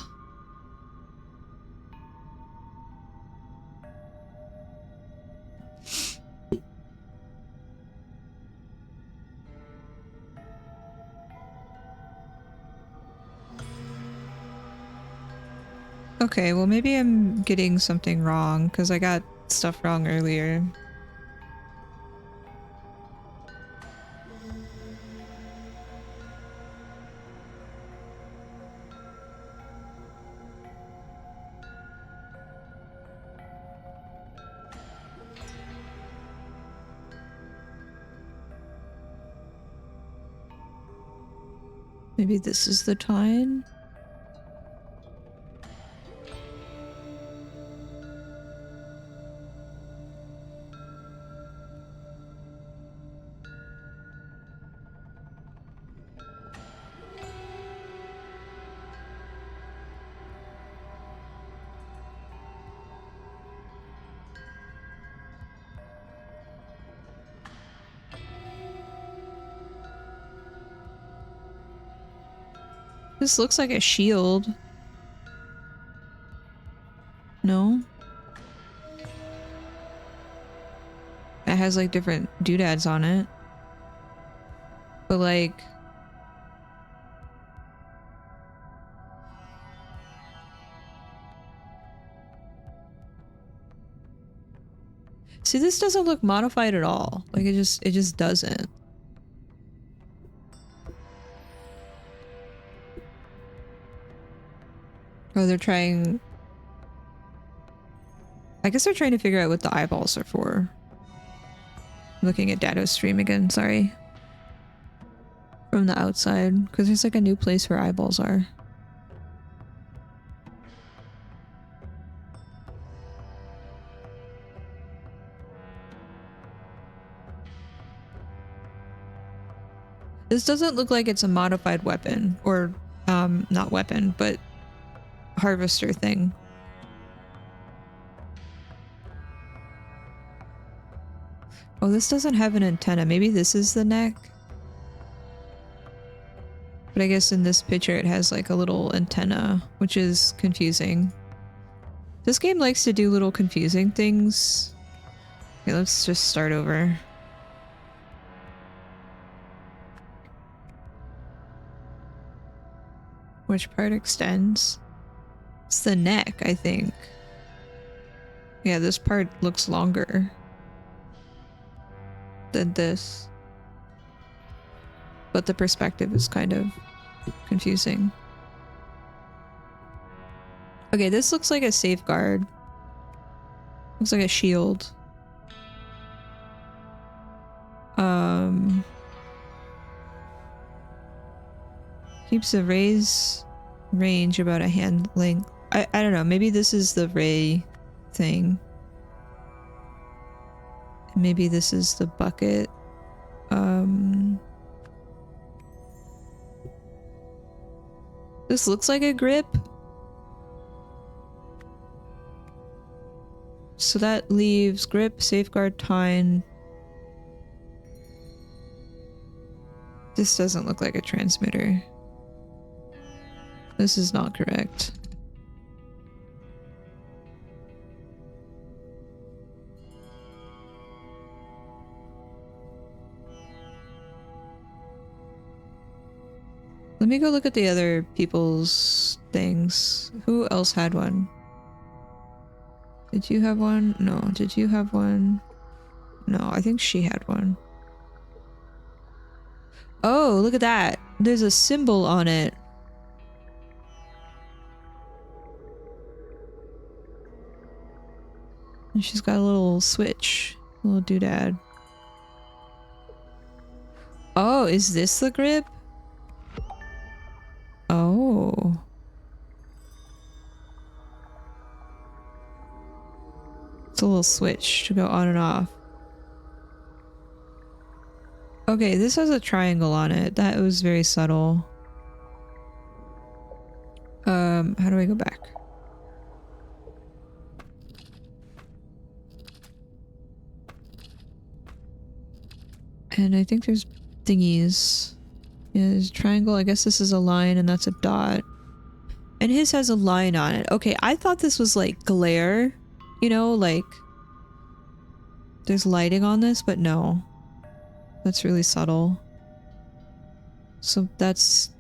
S1: Okay, well maybe I'm getting something wrong because I got stuff wrong earlier. Maybe this is the time? This looks like a shield. No? It has like different doodads on it. But like... See, this doesn't look modified at all. Like it just doesn't. Oh, they're trying... I guess they're trying to figure out what the eyeballs are for. I'm looking at Dado's stream again, sorry. From the outside, because there's like a new place where eyeballs are. This doesn't look like it's a modified weapon, or not weapon, but harvester thing. Oh, this doesn't have an antenna. Maybe this is the neck? But I guess in this picture it has like a little antenna, which is confusing. This game likes to do little confusing things. Okay, let's just start over. Which part extends? It's the neck, I think. Yeah, this part looks longer than this. But the perspective is kind of confusing. Okay, this looks like a safeguard. Looks like a shield. Keeps a range about a hand length. I don't know, maybe this is the ray thing. Maybe this is the bucket. This looks like a grip. So that leaves grip, safeguard, tine. This doesn't look like a transmitter. This is not correct. Let me go look at the other people's things. Who else had one? Did you have one? No. Did you have one? No, I think she had one. Oh, look at that. There's a symbol on it. And she's got a little switch. A little doodad. Oh, is this the grip? Oh. It's a little switch to go on and off. Okay, this has a triangle on it. That was very subtle. How do I go back? And I think there's thingies. Yeah, there's a triangle. I guess this is a line and that's a dot. And his has a line on it. Okay, I thought this was like glare. You know, like there's lighting on this, but no. That's really subtle. So that's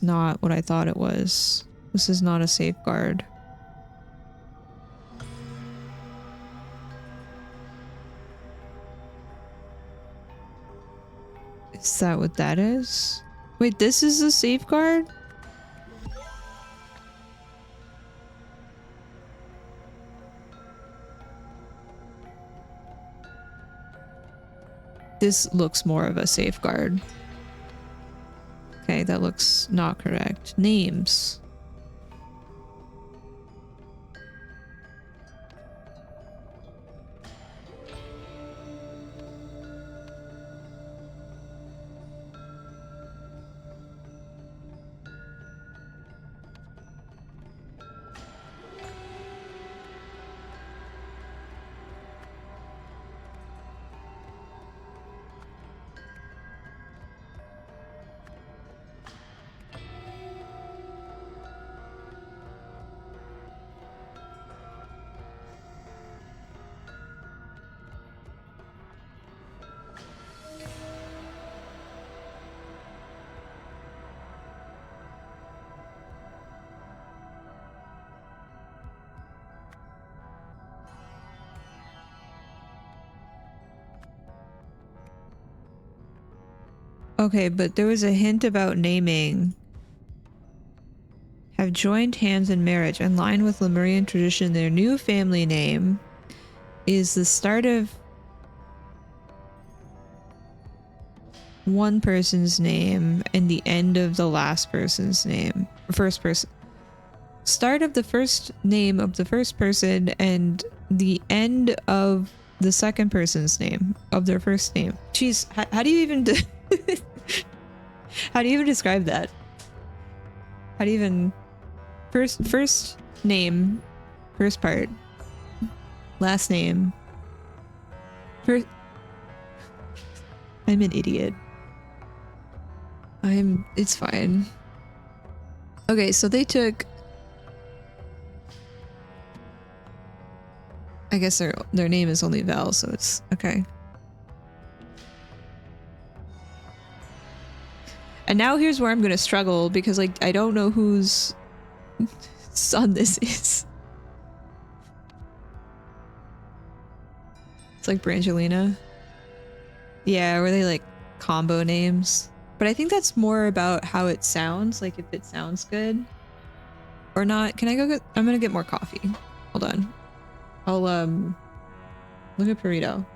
S1: not what I thought it was. This is not a safeguard. Is that what that is? Wait, this is a safeguard? This looks more of a safeguard. Okay, that looks not correct. Names. Okay, but there was a hint about naming. Have joined hands in marriage. In line with Lemurian tradition, their new family name is the start of one person's name and the end of the last person's name. First person. Start of the first name of the first person and the end of the second person's name, of their first name. Jeez, how do you even... How do you even describe that? How do you even... First name, first part, last name. First... I'm an idiot. It's fine. Okay, so they took. I guess their name is only Vel, so it's okay. And now here's where I'm gonna struggle because like I don't know whose son this is. It's like Brangelina. Yeah, were they like combo names? But I think that's more about how it sounds, like if it sounds good or not. Can I go get, I'm gonna get more coffee. Hold on. I'll look at Burrito.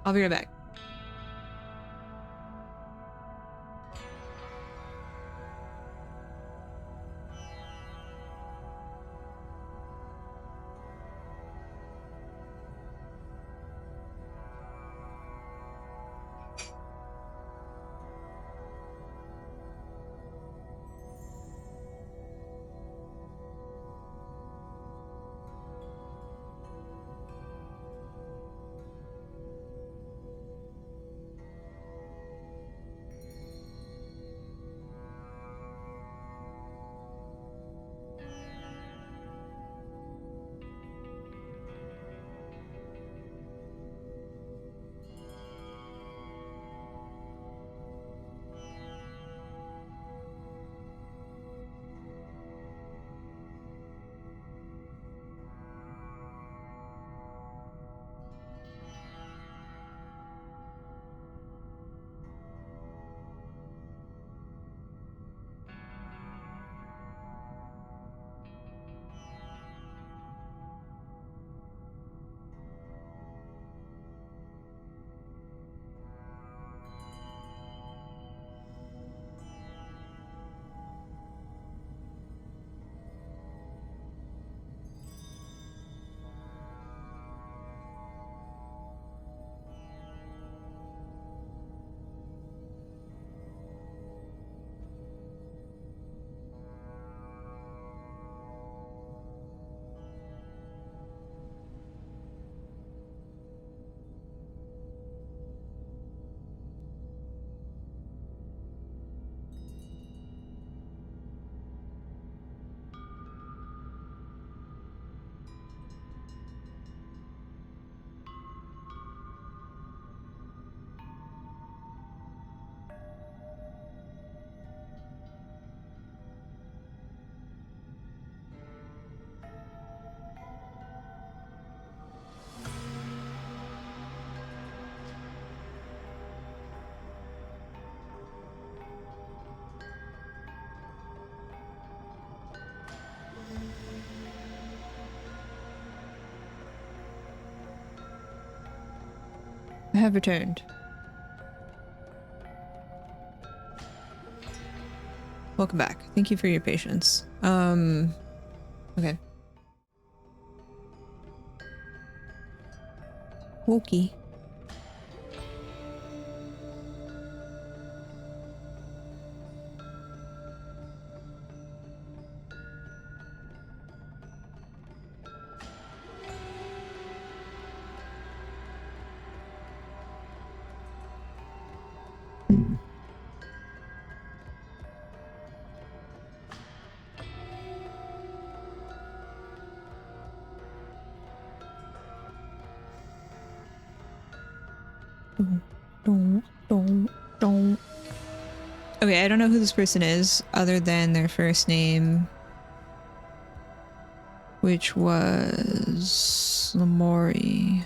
S1: I'll be right back. I have returned. Welcome back. Thank you for your patience. Okay. Wokey. Okay, I don't know who this person is other than their first name, which was Lamori.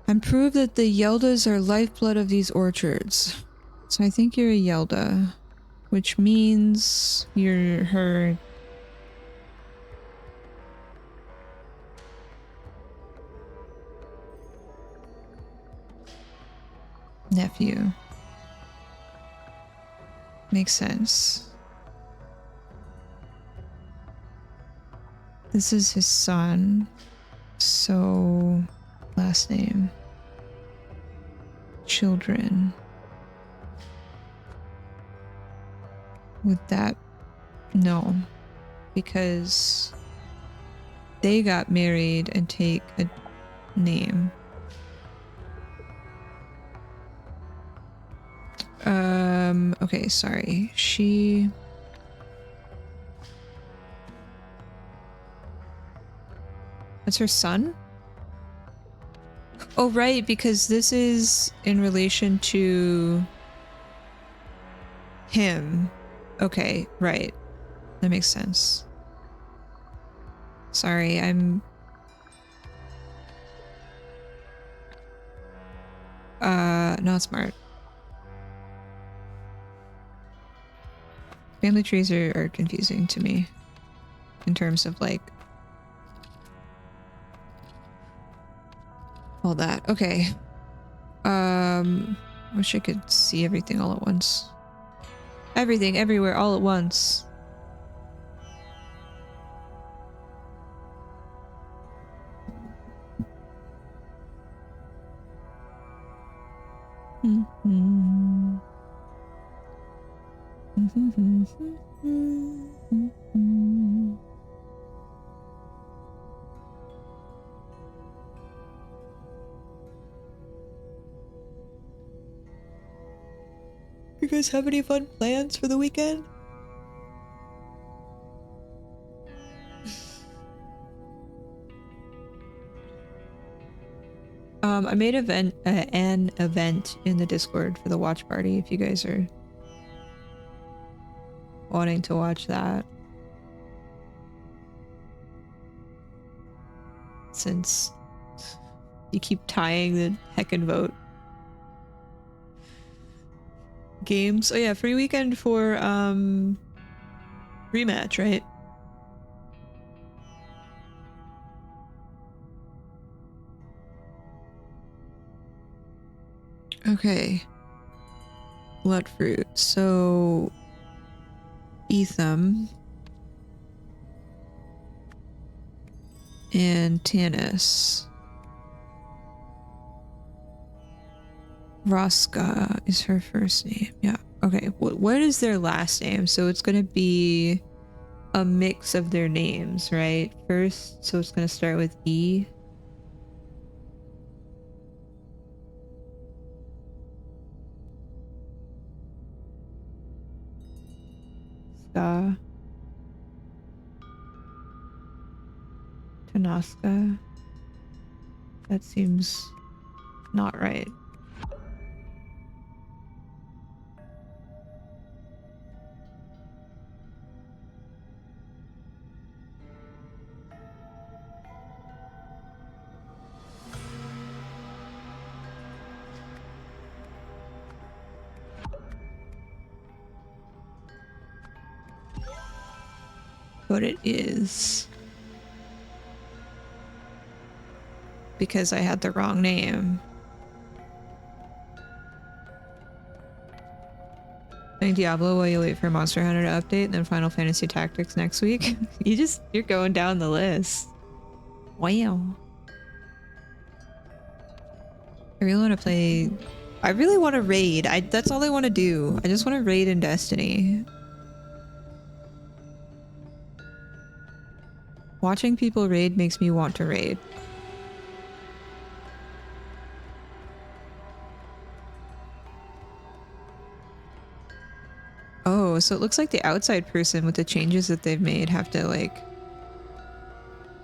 S1: I'm proved that the Yeldas are lifeblood of these orchards. So I think you're a Yelda, which means you're her nephew. Makes sense. This is his son. So, last name. Children. Would that... No. Because they got married and take a name. Okay, sorry. That's her son? Oh, right, because this is in relation to him. Okay, right. That makes sense. Sorry, I'm... not smart. Family trees are confusing to me. In terms of, like... all that. Okay. Wish I could see everything all at once. Everything, everywhere, all at once. You guys have any fun plans for the weekend? I made an event in the Discord for the watch party if you guys are wanting to watch that. Since you keep tying the heckin' vote. Games. Oh yeah, free weekend for rematch, right? Okay. Bloodfruit. So Etham and Tanis. Roska is her first name. Yeah. Okay. What is their last name? So it's gonna be a mix of their names, right? First, so it's gonna start with E. Ska. Tanaska. That seems not right. But it is because I had the wrong name. Playing Diablo while you wait for Monster Hunter to update, and then Final Fantasy Tactics next week. You're going down the list. Wow. I really want to play. I really want to raid. That's all I want to do. I just want to raid in Destiny. Watching people raid makes me want to raid. Oh, so it looks like the outside person with the changes that they've made have to like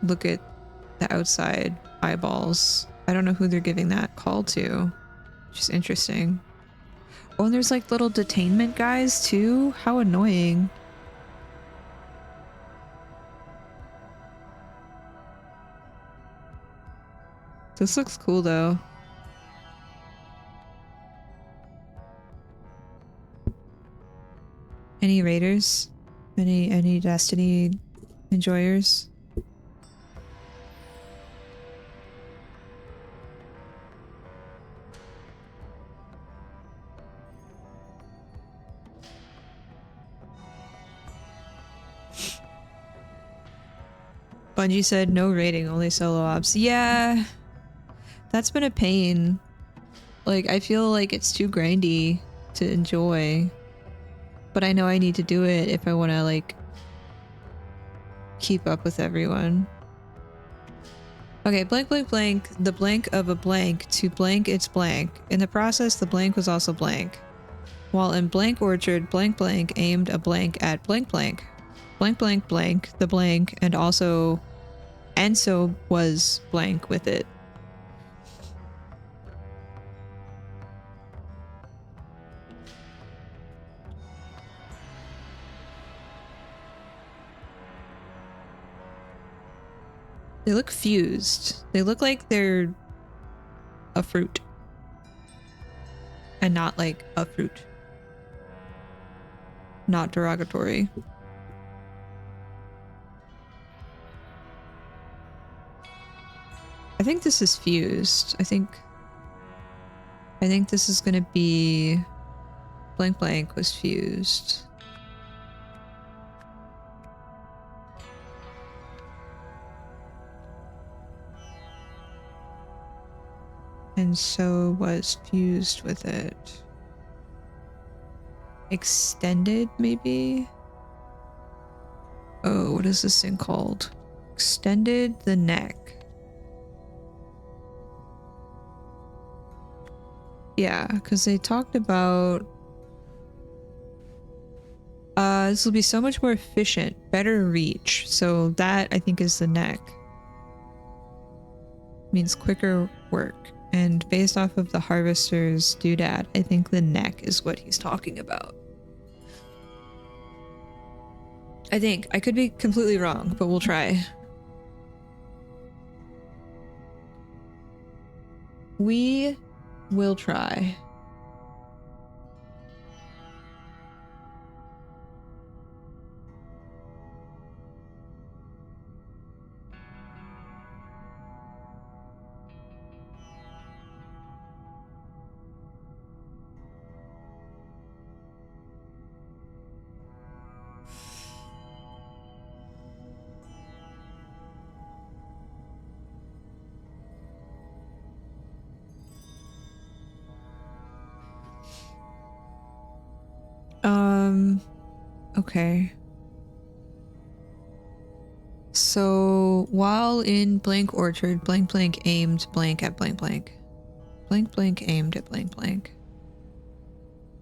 S1: look at the outside eyeballs. I don't know who they're giving that call to, which is interesting. Oh, and there's like little detainment guys too. How annoying. This looks cool though. Any raiders? Any Destiny enjoyers? Bungie said no raiding, only solo ops. Yeah, that's been a pain. Like, I feel like it's too grindy to enjoy. But I know I need to do it if I want to, like, keep up with everyone. Okay, blank, blank, blank. The blank of a blank to blank, it's blank. In the process, the blank was also blank. while in blank orchard, blank blank aimed a blank at blank blank. Blank blank blank, the blank, and so was blank with it. They look fused. They look like they're a fruit. And not like a fruit. Not derogatory. I think this is fused. I think this is gonna be blank blank was fused. And so was fused with it. Extended, maybe? Oh, what is this thing called? Extended the neck. Yeah, because they talked about this will be so much more efficient, better reach. So that I think is the neck. Means quicker work. And based off of the harvester's doodad, I think the neck is what he's talking about. I think. I could be completely wrong, but we'll try. We will try. Okay. So while in blank orchard, blank blank aimed blank at blank blank. Blank blank aimed at blank blank.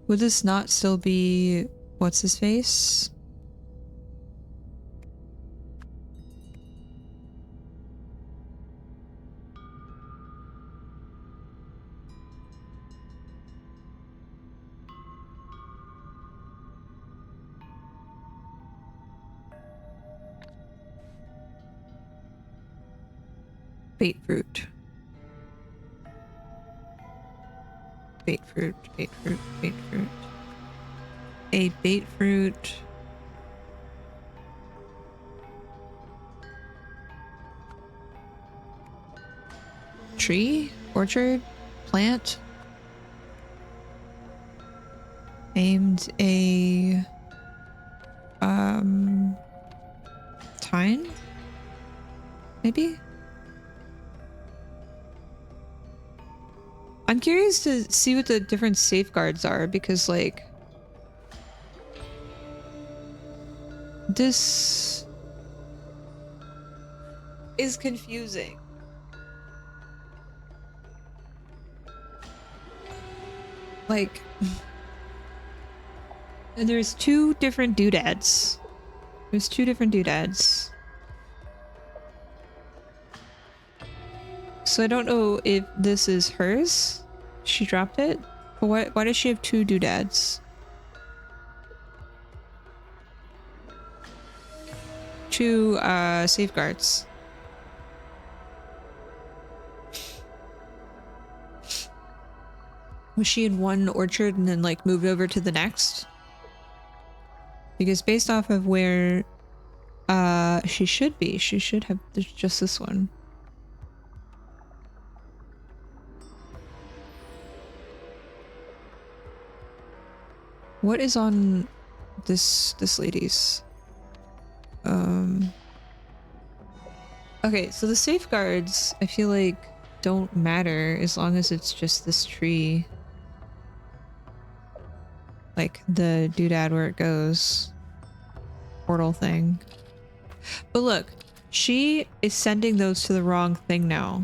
S1: Would this not still be what's his face? Bait fruit. Bait fruit, bait fruit, bait fruit. A bait fruit. Tree? Orchard? Plant? Aimed a tine? Maybe? I'm curious to see what the different safeguards are because, like, this is confusing. Like, and there's two different doodads. There's two different doodads. So I don't know if this is hers. She dropped it. But why does she have two doodads? Two safeguards. Was she in one orchard and then like moved over to the next? Because based off of where she should be, she should have just this one. What is on this lady's? Okay, so the safeguards I feel like don't matter as long as it's just this tree. Like the doodad where it goes. Portal thing. But look, she is sending those to the wrong thing now.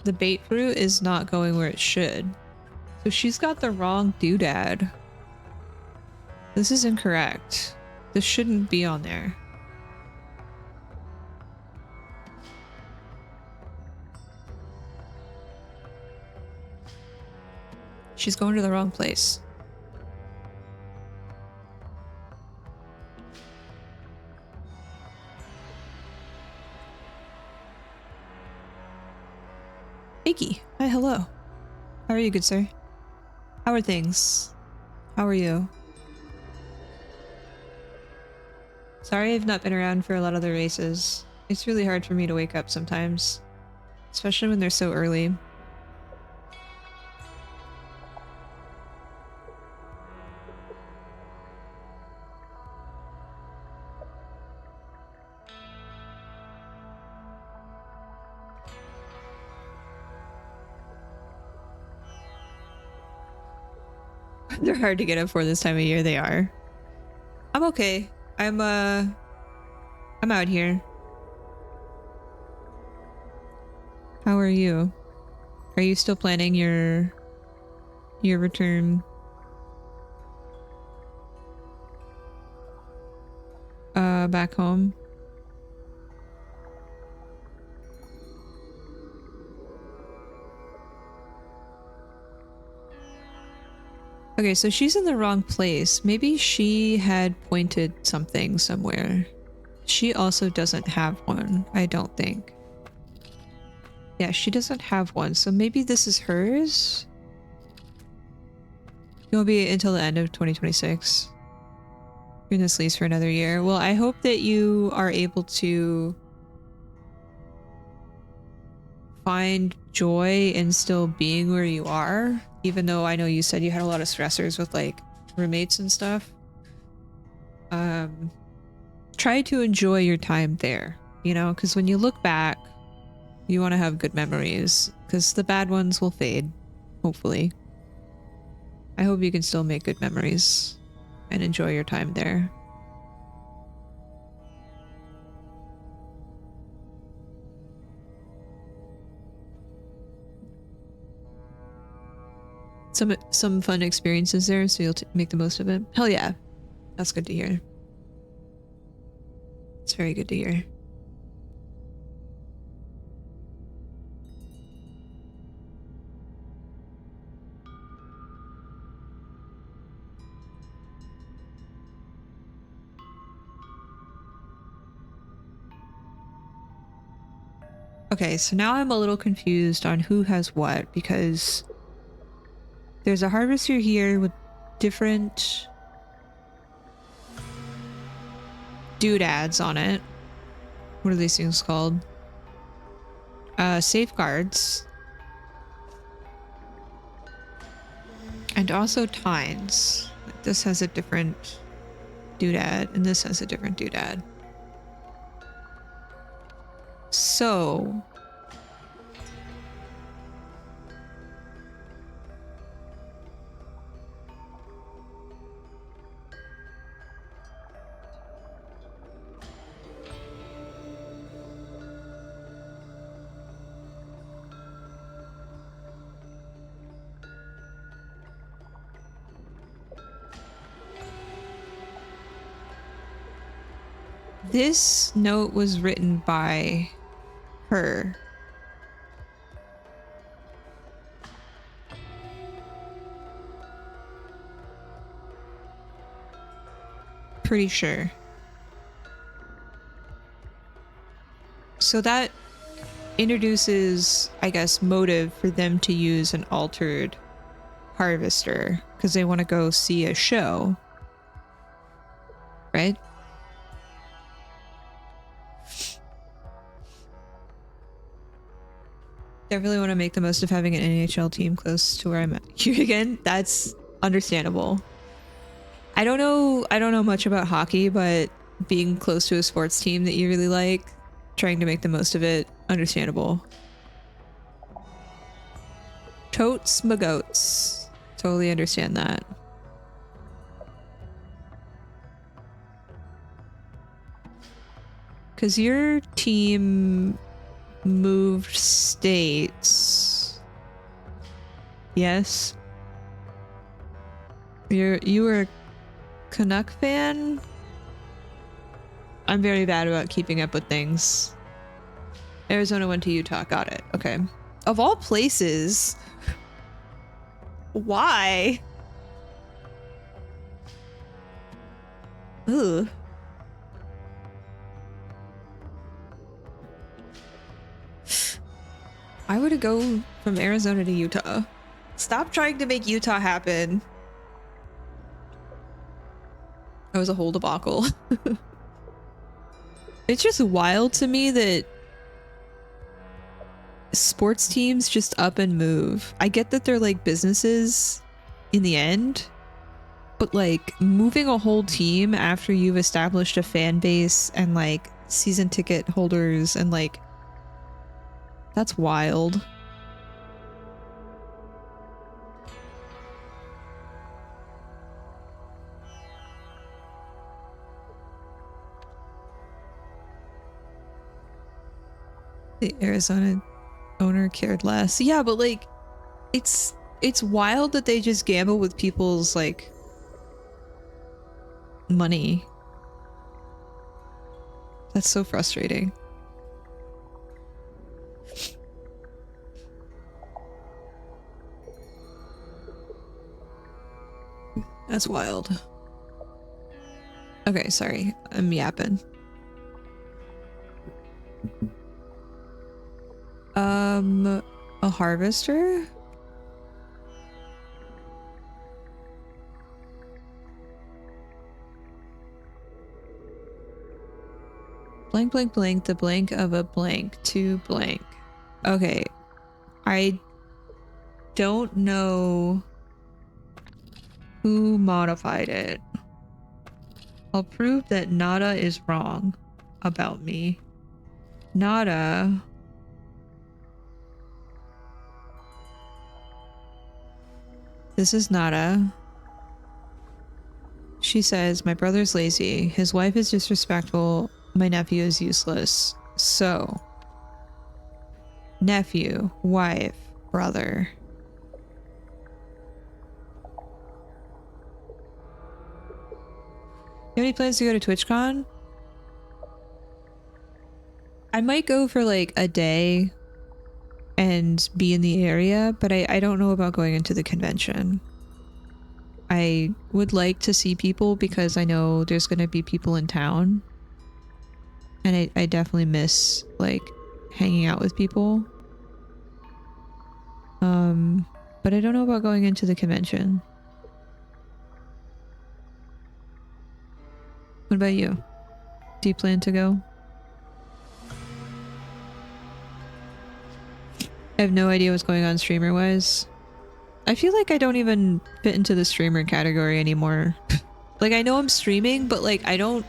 S1: The bait fruit is not going where it should. So she's got the wrong doodad. This is incorrect. This shouldn't be on there. She's going to the wrong place. Iggy, hi, hello. How are you, good sir? How are things? How are you? Sorry I've not been around for a lot of the races. It's really hard for me to wake up sometimes, especially when they're so early. They're hard to get up for this time of year. They are. I'm okay. I'm out here. How are you? Are you still planning your return back home? Okay, so she's in the wrong place. Maybe she had pointed something somewhere. She also doesn't have one, I don't think. Yeah, she doesn't have one, so maybe this is hers? It won't be until the end of 2026. You're in this lease for another year. Well, I hope that you are able to find joy in still being where you are, even though I know you said you had a lot of stressors with like roommates and stuff. Try to enjoy your time there, you know, because when you look back, you want to have good memories, because the bad ones will fade, hopefully. I hope you can still make good memories and enjoy your time there. Some fun experiences there, so you'll make the most of it. Hell yeah. That's good to hear. It's very good to hear. Okay, so now I'm a little confused on who has what, because there's a harvester here with different doodads on it. What are these things called? Safeguards. And also tines. Like this has a different doodad, and this has a different doodad. So this note was written by her. Pretty sure. So that introduces, I guess, motive for them to use an altered harvester because they want to go see a show, right? I really want to make the most of having an NHL team close to where I'm at here again. That's understandable. I don't know much about hockey, but being close to a sports team that you really like, trying to make the most of it, understandable. Totes my goats. Totally understand that. Because your team moved states. Yes. You were a Canuck fan? I'm very bad about keeping up with things. Arizona went to Utah. Got it. Okay. Of all places, why? Ugh. I would go from Arizona to Utah. Stop trying to make Utah happen. That was a whole debacle. It's just wild to me that sports teams just up and move. I get that they're like businesses in the end, but like moving a whole team after you've established a fan base and like season ticket holders and like that's wild. The Arizona owner cared less. Yeah, but like it's wild that they just gamble with people's like money. That's so frustrating. That's wild. Okay, sorry. I'm yapping. A harvester? Blank, blank, blank, the blank of a blank to blank. Okay. I don't know who modified it. I'll prove that Nada is wrong about me. Nada. This is Nada. She says, my brother's lazy. His wife is disrespectful. My nephew is useless. So, nephew, wife, brother. You have any plans to go to TwitchCon? I might go for like a day and be in the area, but I don't know about going into the convention. I would like to see people because I know there's going to be people in town. And I definitely miss like hanging out with people. But I don't know about going into the convention. What about you? Do you plan to go? I have no idea what's going on streamer-wise. I feel like I don't even fit into the streamer category anymore. Like, I know I'm streaming, but like, I don't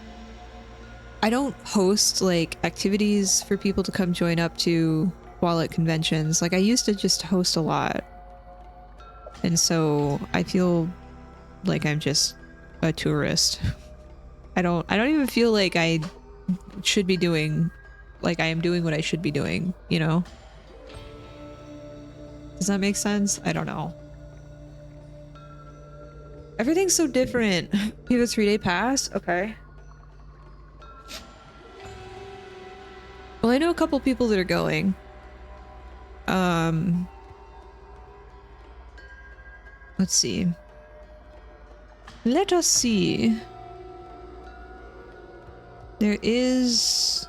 S1: host like activities for people to come join up to while at conventions. Like, I used to just host a lot. And so I feel like I'm just a tourist. I don't even feel like I should be doing, like I am doing what I should be doing, you know? Does that make sense? I don't know. Everything's so different. You have a 3-day pass? Okay. Well, I know a couple people that are going. Let's see. Let us see. There is...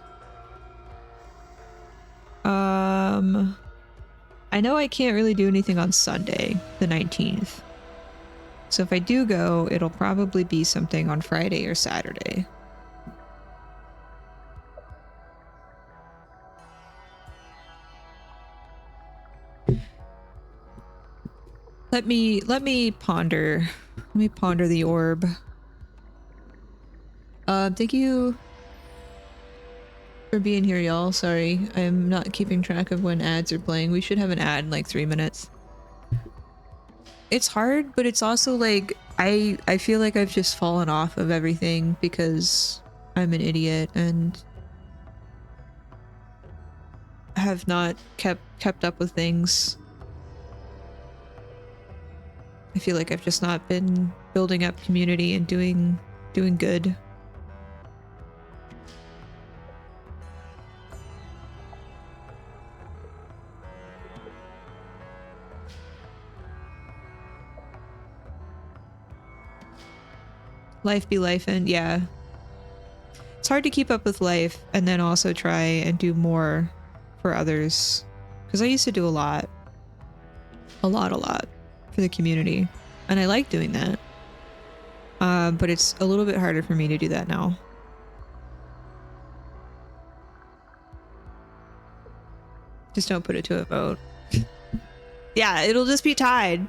S1: I know I can't really do anything on Sunday, the 19th. So if I do go, it'll probably be something on Friday or Saturday. Let me ponder. Let me ponder the orb. Thank you for being here, y'all. Sorry, I'm not keeping track of when ads are playing. We should have an ad in like 3 minutes. It's hard, but it's also like I feel like I've just fallen off of everything because I'm an idiot and have not kept up with things. I feel like I've just not been building up community and doing good. Life be life, and yeah. It's hard to keep up with life and then also try and do more for others. Because I used to do a lot for the community. And I like doing that. But it's a little bit harder for me to do that now. Just don't put it to a vote. Yeah, it'll just be tied.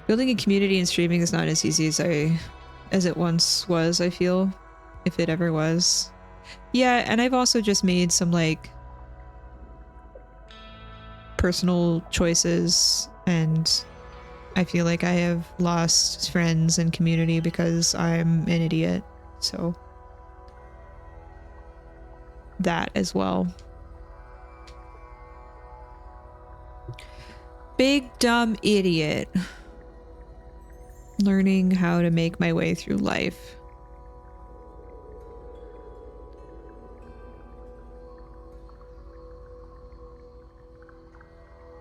S1: Building a community and streaming is not as easy as it once was, I feel. If it ever was. Yeah, and I've also just made some like personal choices, and I feel like I have lost friends and community because I'm an idiot. So that as well. Big dumb idiot. Learning how to make my way through life.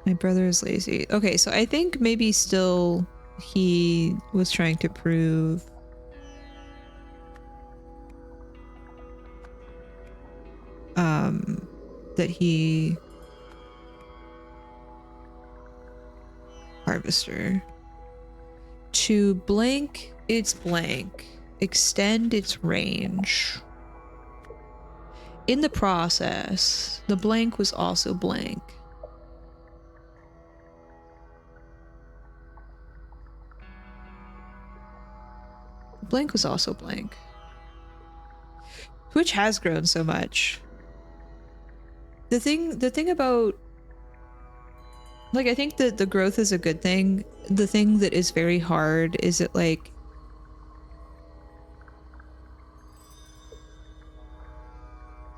S1: My brother is lazy. Okay, so I think maybe still he was trying to prove that he harvester. To blank its blank, extend its range. In the process, the blank was also blank. Blank was also blank. Twitch has grown so much. The thing about, like, I think that the growth is a good thing. The thing that is very hard is that, like,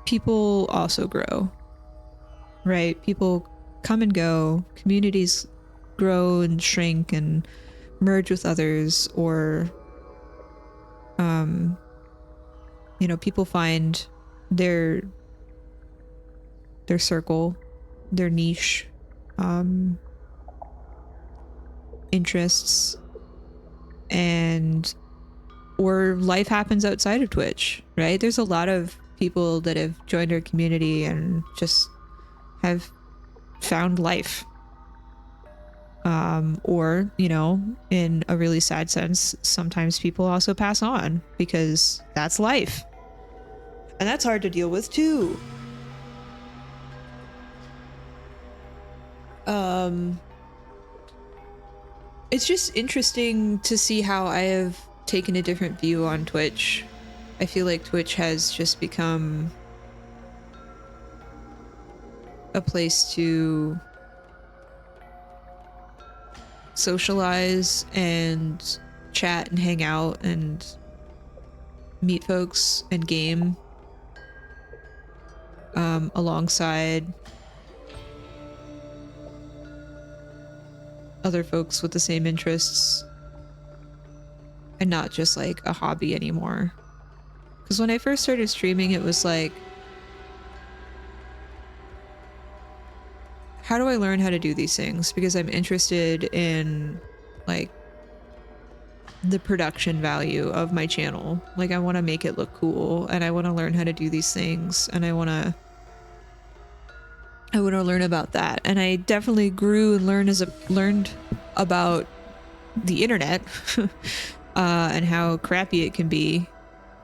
S1: people also grow, right? People come and go, communities grow and shrink and merge with others, or you know, people find their circle, their niche, interests, and or life happens outside of Twitch, right? There's a lot of people that have joined our community and just have found life, or, you know, in a really sad sense, sometimes people also pass on because that's life, and that's hard to deal with too. It's just interesting to see how I have taken a different view on Twitch. I feel like Twitch has just become a place to socialize and chat and hang out and meet folks and game, alongside other folks with the same interests, and not just like a hobby anymore. Because when I first started streaming, it was like, how do I learn how to do these things? Because I'm interested in like the production value of my channel. Like, I want to make it look cool, and I want to learn how to do these things, and I want to learn about that. And I definitely grew and learned about the internet and how crappy it can be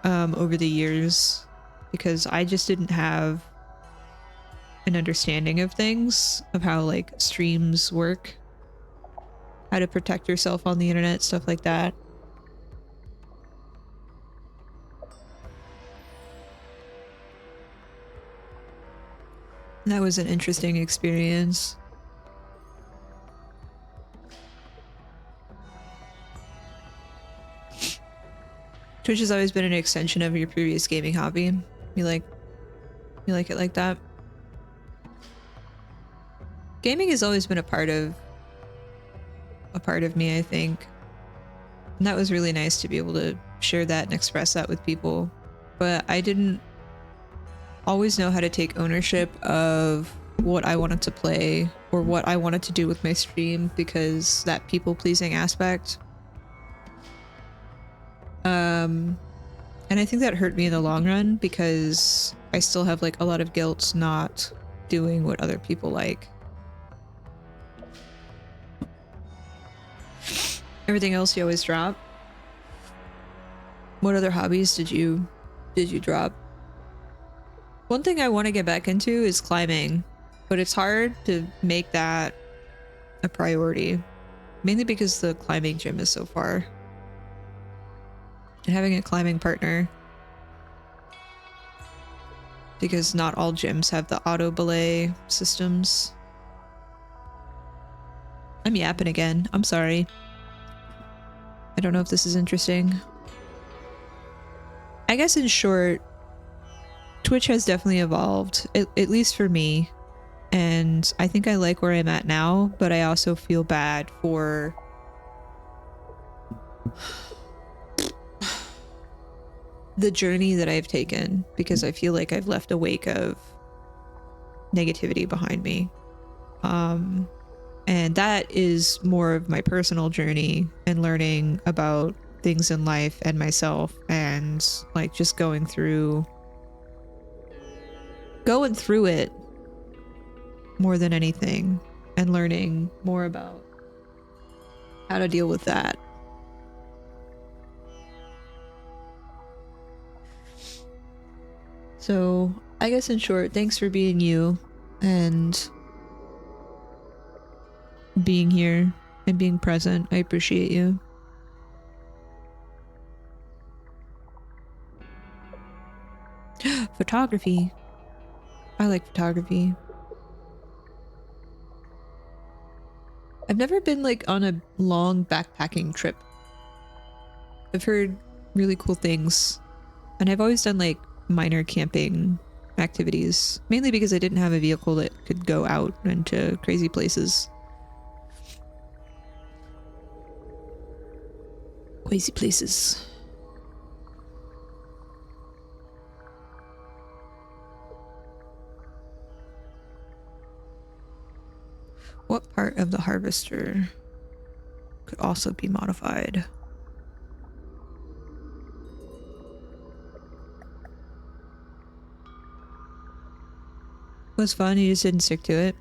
S1: over the years, because I just didn't have an understanding of things, of how like streams work, how to protect yourself on the internet, stuff like that. That was an interesting experience. Twitch has always been an extension of your previous gaming hobby. You like it like that? Gaming has always been a part of me, I think. And that was really nice to be able to share that and express that with people. But I didn't always know how to take ownership of what I wanted to play or what I wanted to do with my stream, because that people-pleasing aspect. And I think that hurt me in the long run, because I still have like a lot of guilt not doing what other people like. Everything else you always drop. What other hobbies did you drop? One thing I want to get back into is climbing, but it's hard to make that a priority, mainly because the climbing gym is so far. And having a climbing partner, because not all gyms have the auto belay systems. I'm yapping again. I'm sorry. I don't know if this is interesting. I guess in short, Twitch has definitely evolved, at least for me. And I think I like where I'm at now, but I also feel bad for the journey that I've taken, because I feel like I've left a wake of negativity behind me. And that is more of my personal journey and learning about things in life and myself, and like just going through it more than anything, and learning more about how to deal with that. So I guess in short, thanks for being you and being here and being present. I appreciate you. Photography. I like photography. I've never been like on a long backpacking trip. I've heard really cool things, and I've always done like minor camping activities, mainly because I didn't have a vehicle that could go out into crazy places. Crazy places. What part of the harvester could also be modified? It was fun, you just didn't stick to it.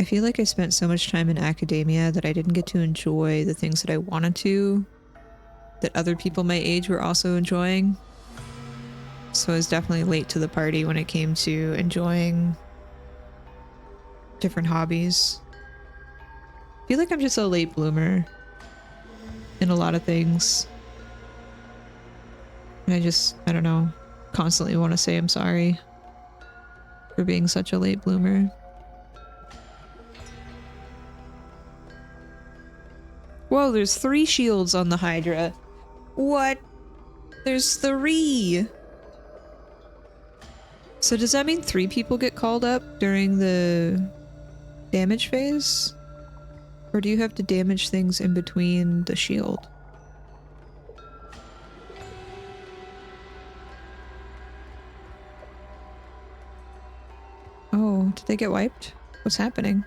S1: I feel like I spent so much time in academia that I didn't get to enjoy the things that I wanted to, that other people my age were also enjoying. So I was definitely late to the party when it came to enjoying different hobbies. I feel like I'm just a late bloomer in a lot of things. And I don't know, constantly want to say I'm sorry for being such a late bloomer. Whoa, there's 3 shields on the Hydra. What? There's 3! So does that mean 3 people get called up during the damage phase? Or do you have to damage things in between the shield? Oh, did they get wiped? What's happening?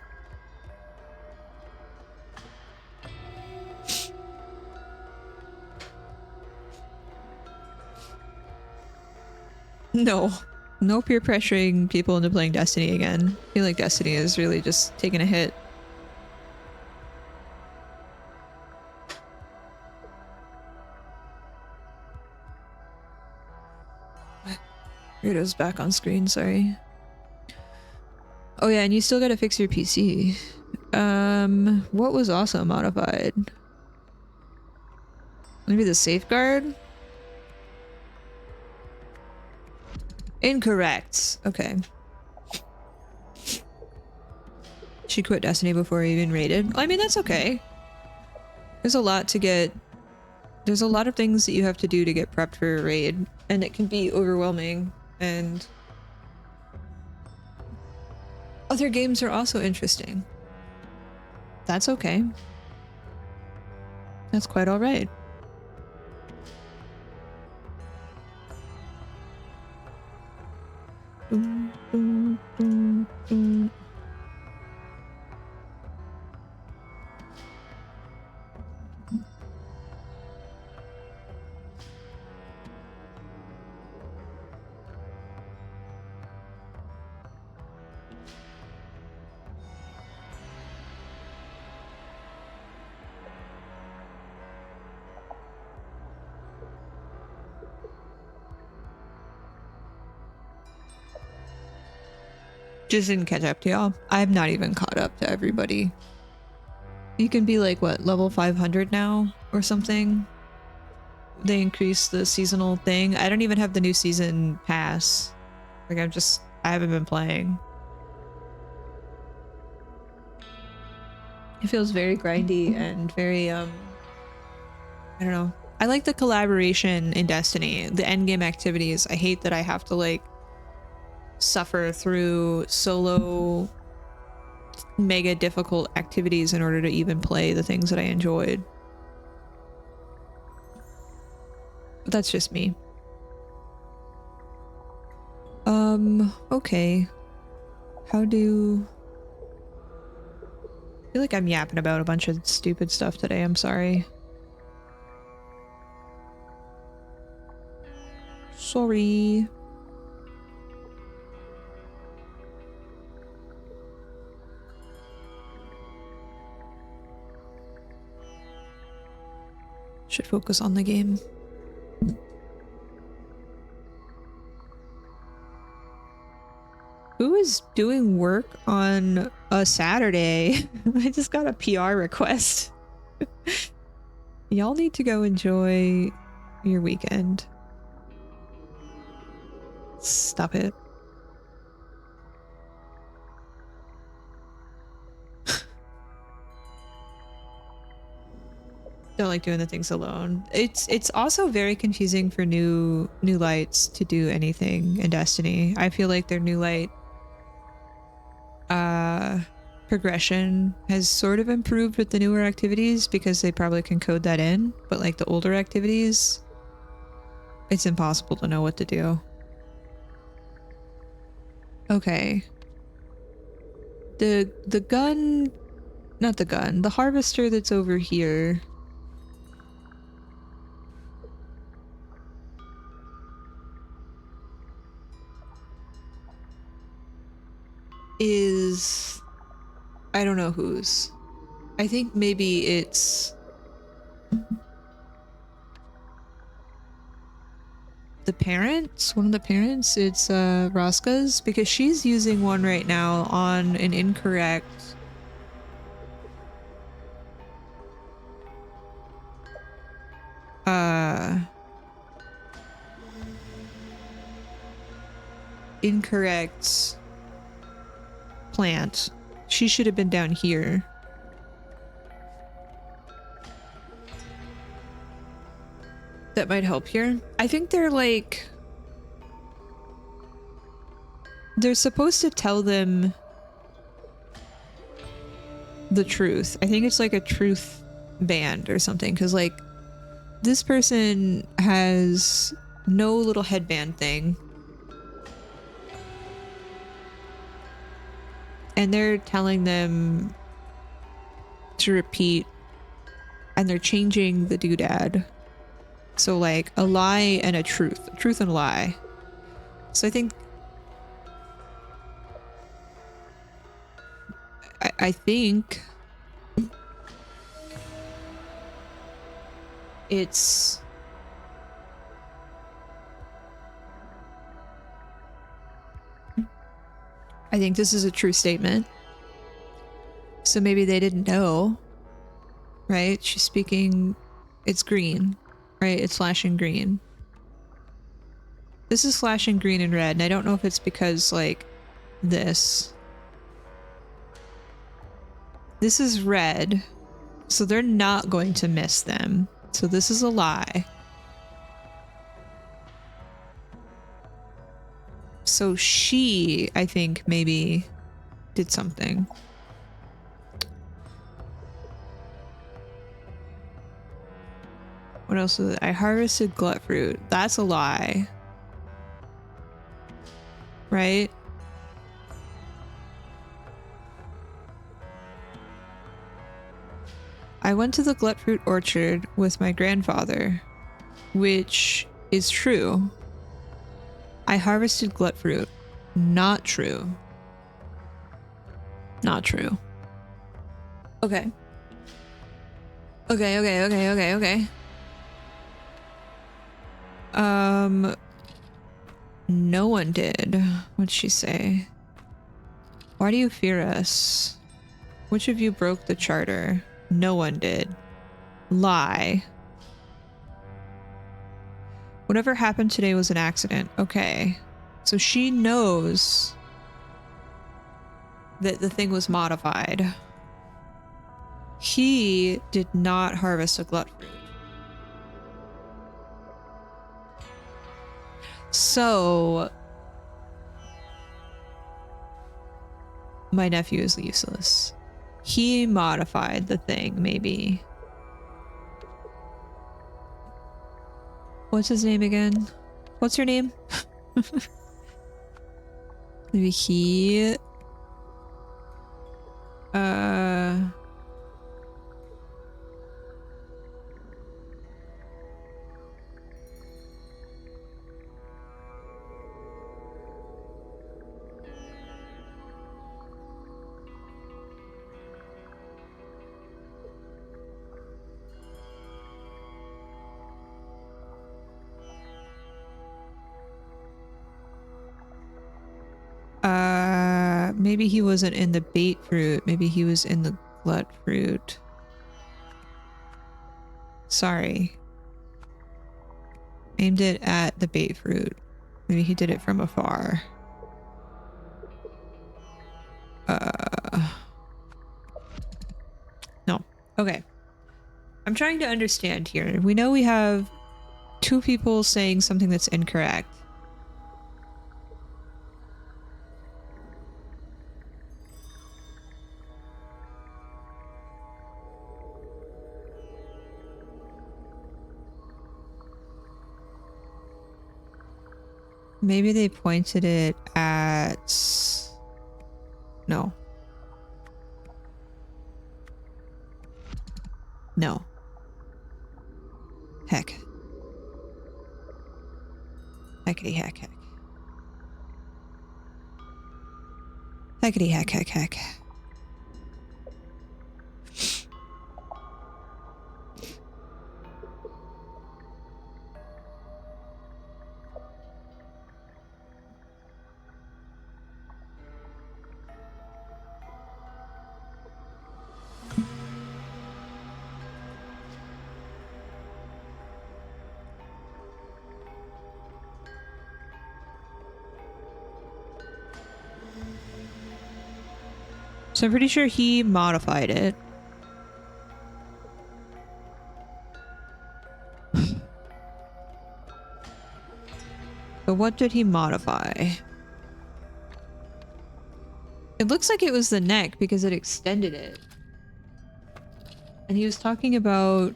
S1: No. No peer pressuring people into playing Destiny again. I feel like Destiny is really just taking a hit. Weirdo's back on screen, sorry. Oh yeah, and you still gotta fix your PC. What was also modified? Maybe the safeguard? Incorrect. Okay. She quit Destiny before even raided. I mean, that's okay. There's a lot to get there's a lot of things that you have to do to get prepped for a raid, and it can be overwhelming, and other games are also interesting. That's okay. That's quite all right. Dun, dun, dun, dun. Just didn't catch up to y'all. I'm not even caught up to everybody. You can be like, what, level 500 now or something? They increased the seasonal thing. I don't even have the new season pass. Like, I haven't been playing. It feels very grindy and very, I don't know. I like the collaboration in Destiny, the endgame activities. I hate that I have to, like, suffer through solo mega difficult activities in order to even play the things that I enjoyed. But that's just me. Okay. I feel like I'm yapping about a bunch of stupid stuff today. I'm sorry. Sorry. Should focus on the game. Who is doing work on a Saturday? I just got a PR request. Y'all need to go enjoy your weekend. Stop it. Don't like doing the things alone. It's also very confusing for new lights to do anything in Destiny. I feel like their new light progression has sort of improved with the newer activities because they probably can code that in, but like the older activities, it's impossible to know what to do. Okay. The gun, not the gun, the harvester that's over here is, I don't know whose. I think maybe it's the parents, one of the parents. It's Roska's, because she's using one right now on an incorrect incorrect plant. She should have been down here. That might help here. I think they're like, they're supposed to tell them the truth. I think it's like a truth band or something, because like this person has no little headband thing. And they're telling them to repeat, and they're changing the doodad. So like a lie and a truth and a lie. So I think I think it's I think this is a true statement. So maybe they didn't know, right? She's speaking, it's green, right? It's flashing green. This is flashing green and red, and I don't know if it's because like this is red, so they're not going to miss them. So this is a lie. So she, I think, maybe did something. What else is it? I harvested glut fruit. That's a lie. Right? I went to the glut fruit orchard with my grandfather, which is true. I harvested glut fruit. Not true. Not true. Okay. Okay. No one did. What'd she say? Why do you fear us? Which of you broke the charter? No one did. Lie. Whatever happened today was an accident. Okay. So she knows that the thing was modified. He did not harvest a glut fruit. So my nephew is useless. He modified the thing, maybe. What's his name again? What's your name? Maybe he... maybe he wasn't in the bait fruit. Maybe he was in the glut fruit. Sorry. Aimed it at the bait fruit. Maybe he did it from afar. No. Okay. I'm trying to understand here. We know we have two people saying something that's incorrect. Maybe they pointed it at... No. No. Heck. Heckity heck heck. Heckity heck heck heck. So I'm pretty sure he modified it. But what did he modify? It looks like it was the neck because it extended it. And he was talking about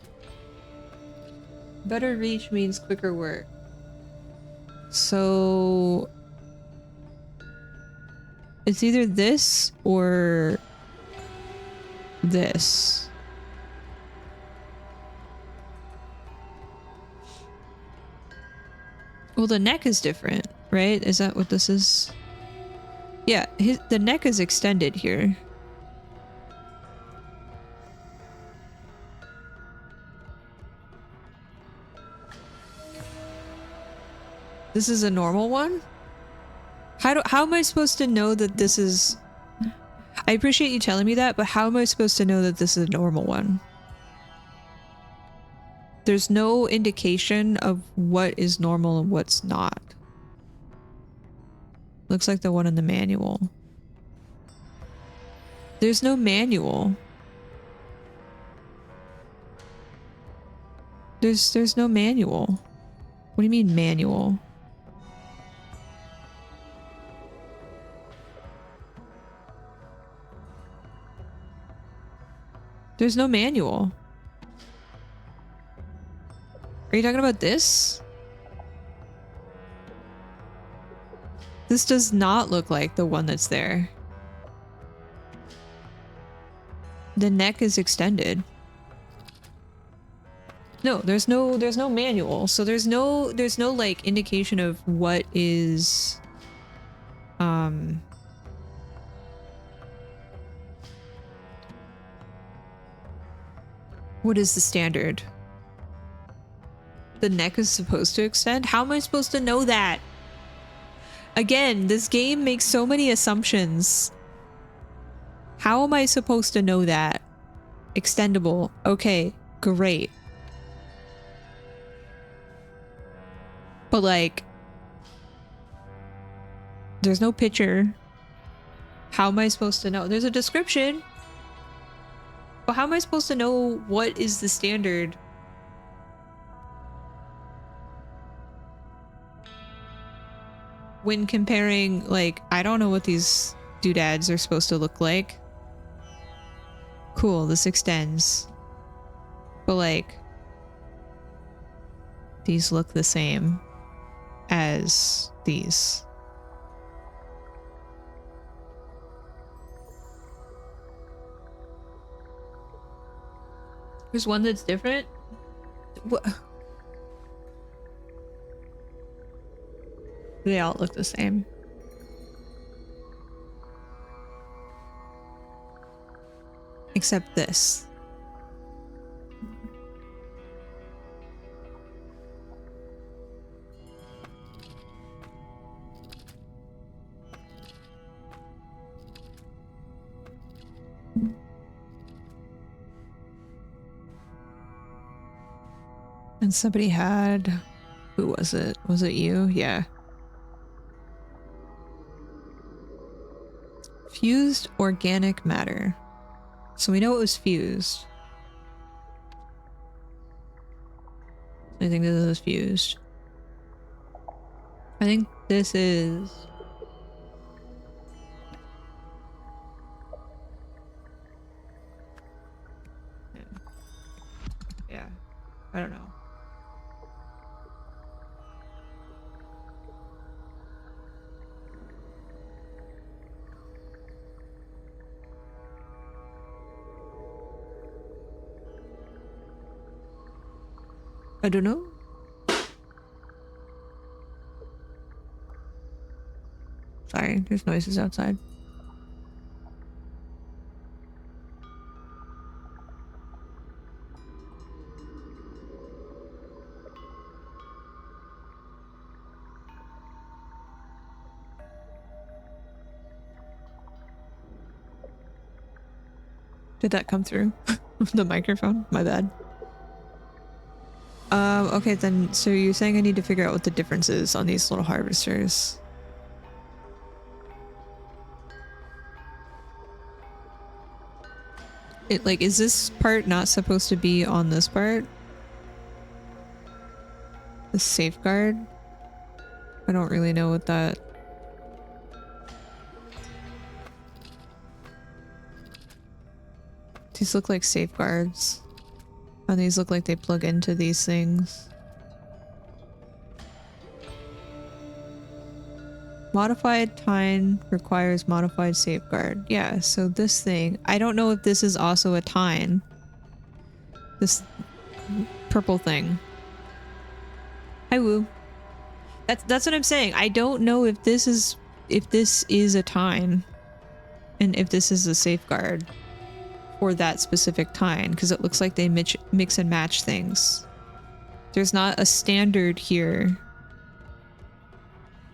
S1: better reach means quicker work. So it's either this or this. Well, the neck is different, right? Is that what this is? Yeah, the neck is extended here. This is a normal one? How am I supposed to know that this is... I appreciate you telling me that, but how am I supposed to know that this is a normal one? There's no indication of what is normal and what's not. Looks like the one in the manual. There's no manual. There's no manual. What do you mean manual? There's no manual. Are you talking about this? This does not look like the one that's there. The neck is extended. No, there's no manual. So there's no like indication of what is what is the standard? The neck is supposed to extend? How am I supposed to know that? Again, this game makes so many assumptions. How am I supposed to know that? Extendable. Okay, great. But like, there's no picture. How am I supposed to know? There's a description. But how am I supposed to know what is the standard? When comparing, like, I don't know what these doodads are supposed to look like. Cool, this extends. But like, these look the same as these. There's one that's different? What? They all look the same. Except this. And somebody had... Who was it? Was it you? Yeah. Fused organic matter. So we know it was fused. I think this is fused. I think this is... Yeah. I don't know. I don't know. Sorry, there's noises outside. Did that come through? The microphone? My bad. Okay then, so you're saying I need to figure out what the difference is on these little harvesters. It, like, is this part not supposed to be on this part? The safeguard? I don't really know what that... These look like safeguards. And these look like they plug into these things. Modified tine requires modified safeguard. Yeah, so this thing, I don't know if this is also a tine. This purple thing. Hi, Woo. That's what I'm saying. I don't know if this is a tine and if this is a safeguard for that specific tine, because it looks like they mix and match things. There's not a standard here.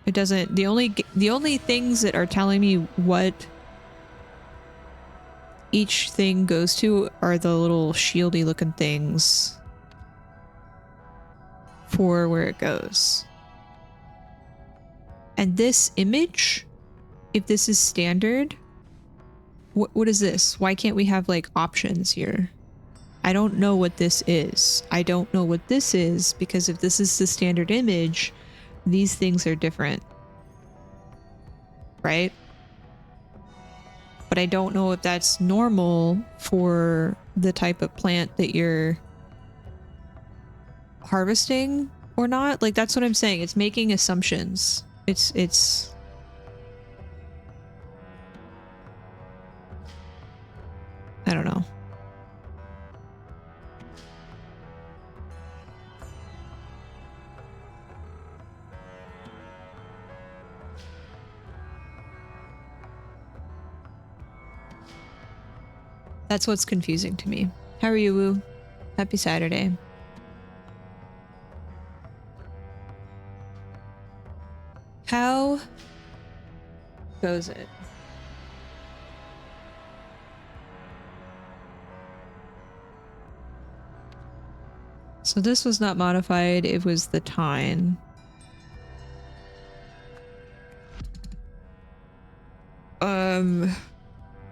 S1: It doesn't... The only things that are telling me what each thing goes to are the little shieldy looking things for where it goes. And this image, if this is standard... What is this? Why can't we have like options here? I don't know what this is. I don't know what this is because if this is the standard image, these things are different. Right? But I don't know if that's normal for the type of plant that you're harvesting or not. Like, that's what I'm saying. It's making assumptions. It's I don't know. That's what's confusing to me. How are you, Woo? Happy Saturday. How goes it? So this was not modified, it was the tine.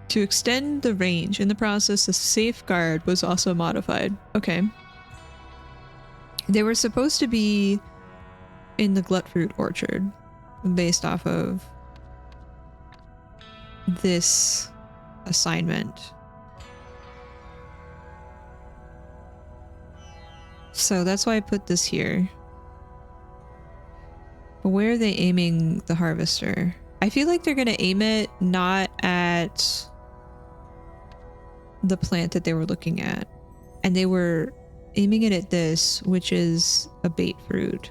S1: To extend the range. In the process, the safeguard was also modified. Okay. They were supposed to be in the Glutfruit orchard based off of this assignment. So that's why I put this here. But where are they aiming the harvester? I feel like they're going to aim it not at the plant that they were looking at. And they were aiming it at this, which is a bait fruit.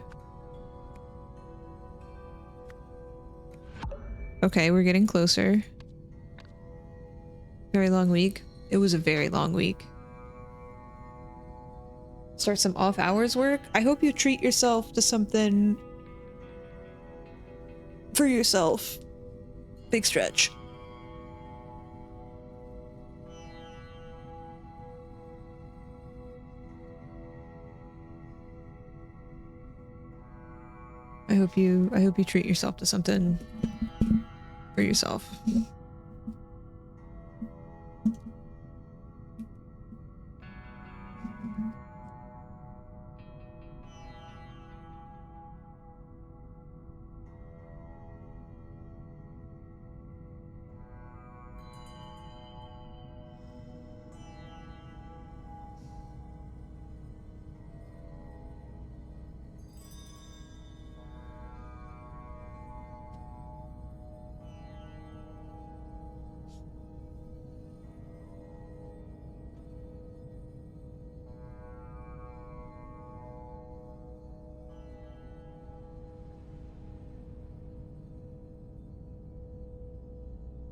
S1: Okay, we're getting closer. Very long week. It was a very long week. Start some off hours work. I hope you treat yourself to something for yourself. Big stretch. I hope you treat yourself to something for yourself.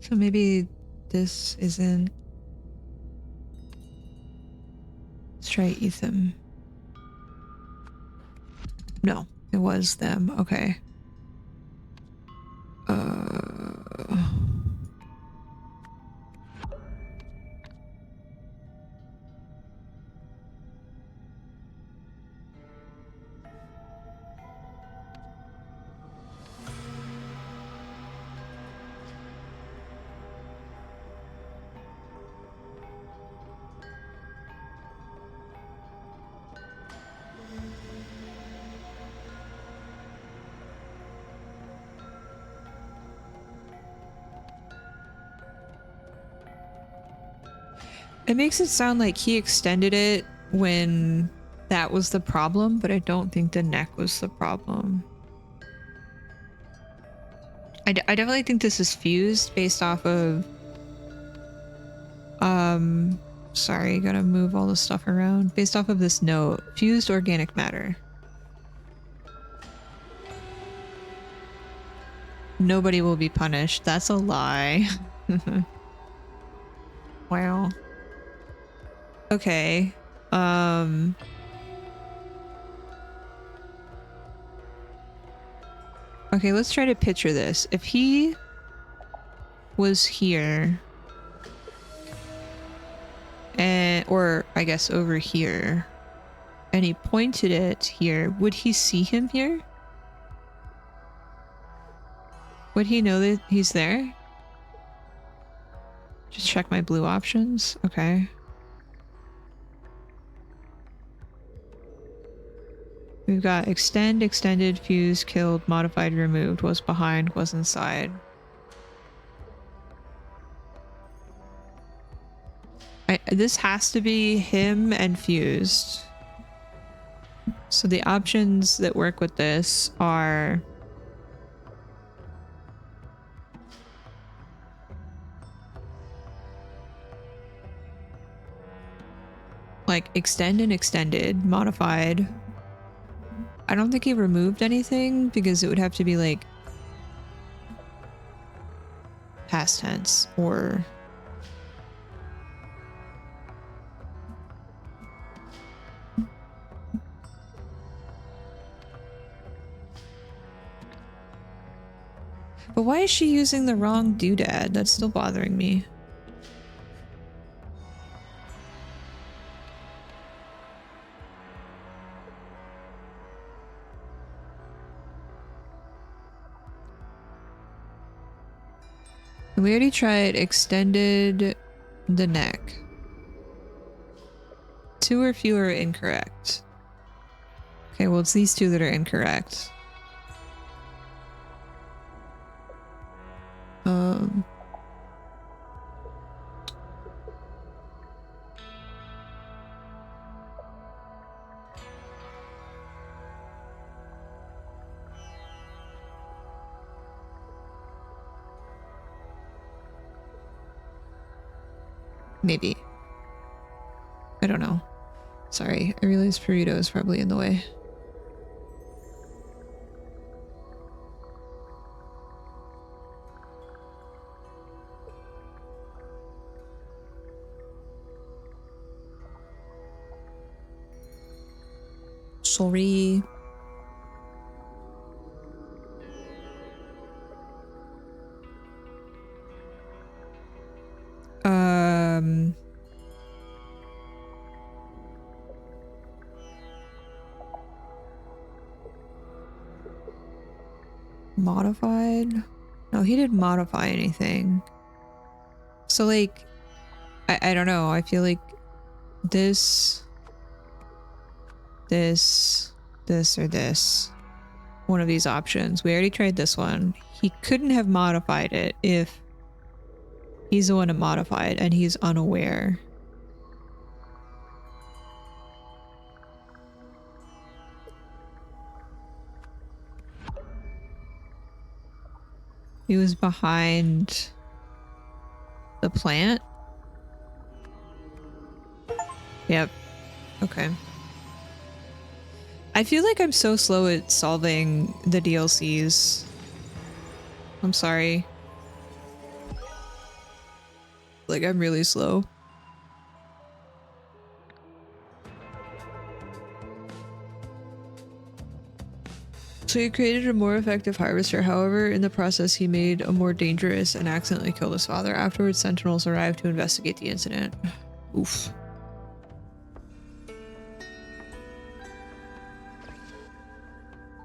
S1: So maybe this isn't... Let's try Ethan. No, it was them. Okay. It makes it sound like he extended it when that was the problem, but I don't think the neck was the problem. I definitely think this is fused based off of... Sorry, gotta move all the stuff around. Based off of this note, fused organic matter. Nobody will be punished. That's a lie. Wow. Okay. Okay, let's try to picture this. If he was here, and or I guess over here, and he pointed it here, would he see him here? Would he know that he's there? Just check my blue options. Okay. We've got extend, extended, fused, killed, modified, removed, was behind, was inside. This has to be him and fused. So the options that work with this are like extend and extended, modified. I don't think he removed anything because it would have to be like past tense or but why is she using the wrong doodad? That's still bothering me. We already tried extended the neck. 2 or fewer are incorrect. Okay, well it's these 2 that are incorrect. Maybe. I don't know. Sorry, I realize Burrito is probably in the way. Sorry. Modified? No, he didn't modify anything. So like, I don't know. I feel like this, or this. One of these options. We already tried this one. He couldn't have modified it if he's the one to modify it and he's unaware. He was behind the plant? Yep. Okay. I feel like I'm so slow at solving the DLCs. I'm sorry. Like, I'm really slow. So he created a more effective harvester. However, in the process, he made a more dangerous and accidentally killed his father. Afterwards, Sentinels arrived to investigate the incident. Oof.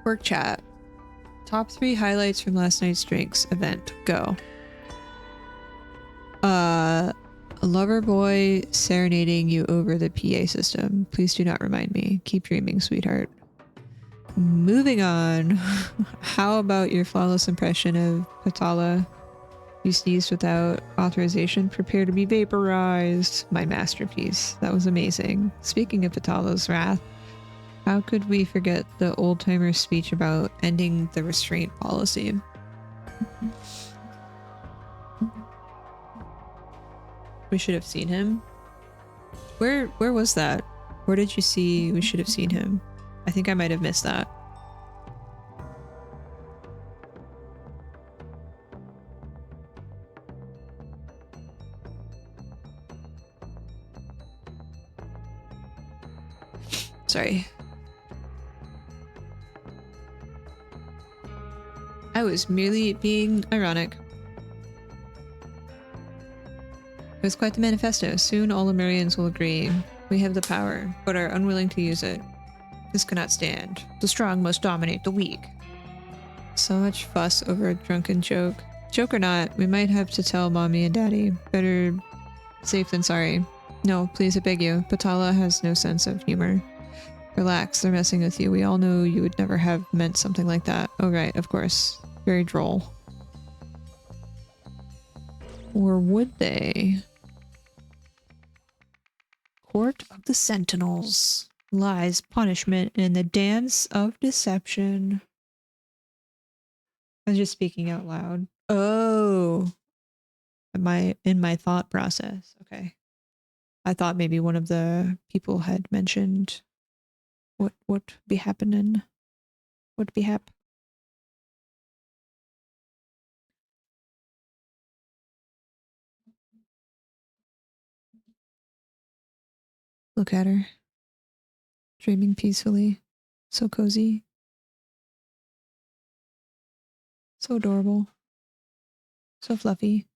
S1: Work chat. Top 3 highlights from last night's drinks event. Go. A lover boy serenading you over the PA system. Please do not remind me. Keep dreaming, sweetheart. Moving on. How about your flawless impression of Patala? You sneezed without authorization. Prepare to be vaporized. My masterpiece. That was amazing. Speaking of Patala's wrath, how could we forget the old-timer speech about ending the restraint policy? We should have seen him. Where was that? Where did you see we should have seen him? I think I might have missed that. Sorry. I was merely being ironic. It was quite the manifesto. Soon all Lemurians will agree. We have the power, but are unwilling to use it. This cannot stand. The strong must dominate the weak. So much fuss over a drunken joke. Joke or not, we might have to tell mommy and daddy. Better safe than sorry. No, please, I beg you. Patala has no sense of humor. Relax, they're messing with you. We all know you would never have meant something like that. Oh right, of course. Very droll. Or would they? Court of the Sentinels. Lies, punishment, and the dance of deception. I was just speaking out loud. Oh. In my thought process. Okay. I thought maybe one of the people had mentioned what be happening. What be hap. Look at her. Dreaming peacefully. So cozy. So adorable. So fluffy.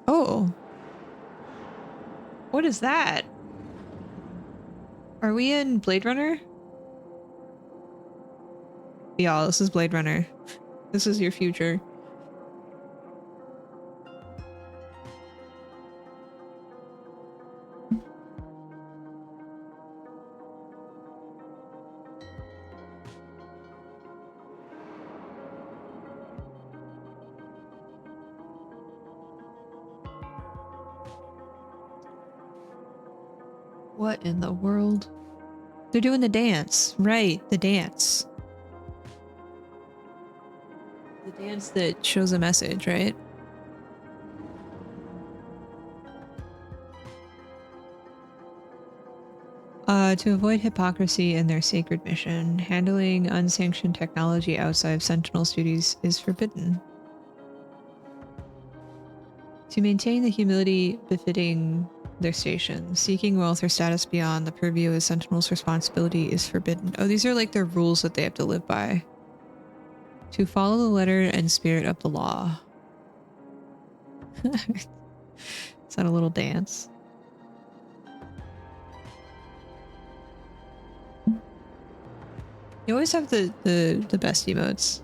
S1: Oh. What is that? Are we in Blade Runner? Y'all, this is Blade Runner. This is your future. What in the world? They're doing the dance. Right, the dance. The dance that shows a message, right? To avoid hypocrisy in their sacred mission, handling unsanctioned technology outside of Sentinel's duties is forbidden. To maintain the humility befitting their station, seeking wealth or status beyond the purview of Sentinel's responsibility is forbidden. Oh, these are like their rules that they have to live by. To follow the letter and spirit of the law. Is that a little dance? You always have the best emotes.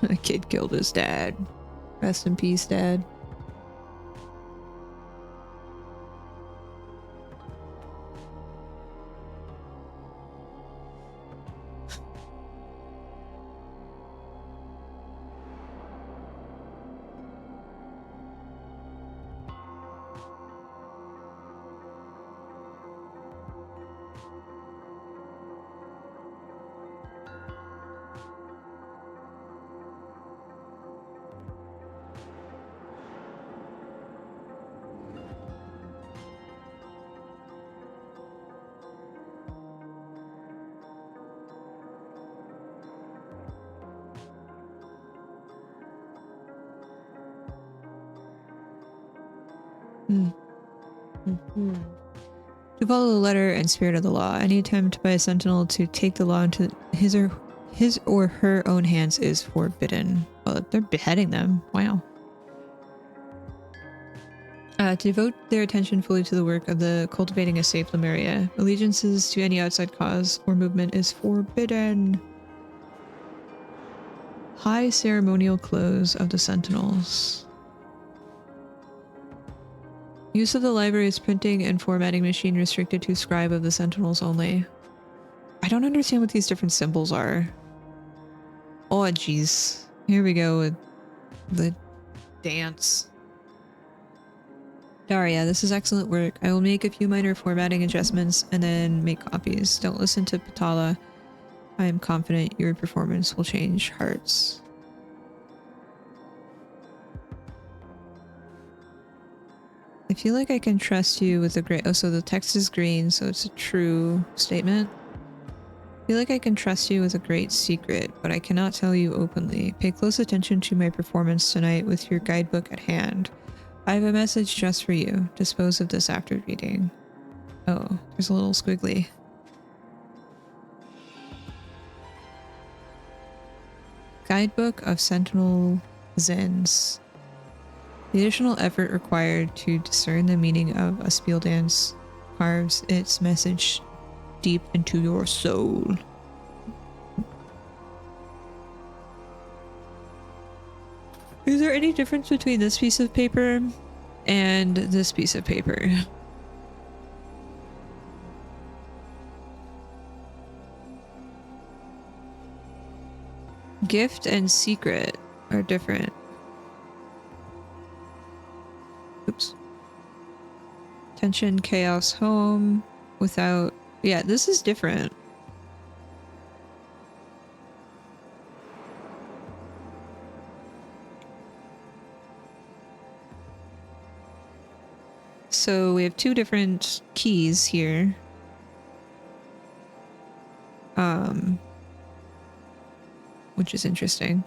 S1: A kid killed his dad. Rest in peace, Dad. To follow the letter and spirit of the law, any attempt by a sentinel to take the law into his or her own hands is forbidden. Well, they're beheading them. Wow. To devote their attention fully to the work of the cultivating a safe Lemuria. Allegiances to any outside cause or movement is forbidden. High ceremonial clothes of the Sentinels. Use of the library's printing and formatting machine restricted to scribe of the Sentinels only. I don't understand what these different symbols are. Oh, jeez. Here we go with the dance. Daria, this is excellent work. I will make a few minor formatting adjustments and then make copies. Don't listen to Patala. I am confident your performance will change hearts. I feel like I can trust you with a great... Oh, so the text is green, so it's a true statement. I feel like I can trust you with a great secret, but I cannot tell you openly. Pay close attention to my performance tonight with your guidebook at hand. I have a message just for you. Dispose of this after reading. Oh, there's a little squiggly. Guidebook of Sentinel Zens. The additional effort required to discern the meaning of a spiel dance carves its message deep into your soul. Is there any difference between this piece of paper and this piece of paper? Gift and secret are different. Oops. Tension, chaos, home, without... Yeah, this is different. So we have two different keys here. Which is interesting.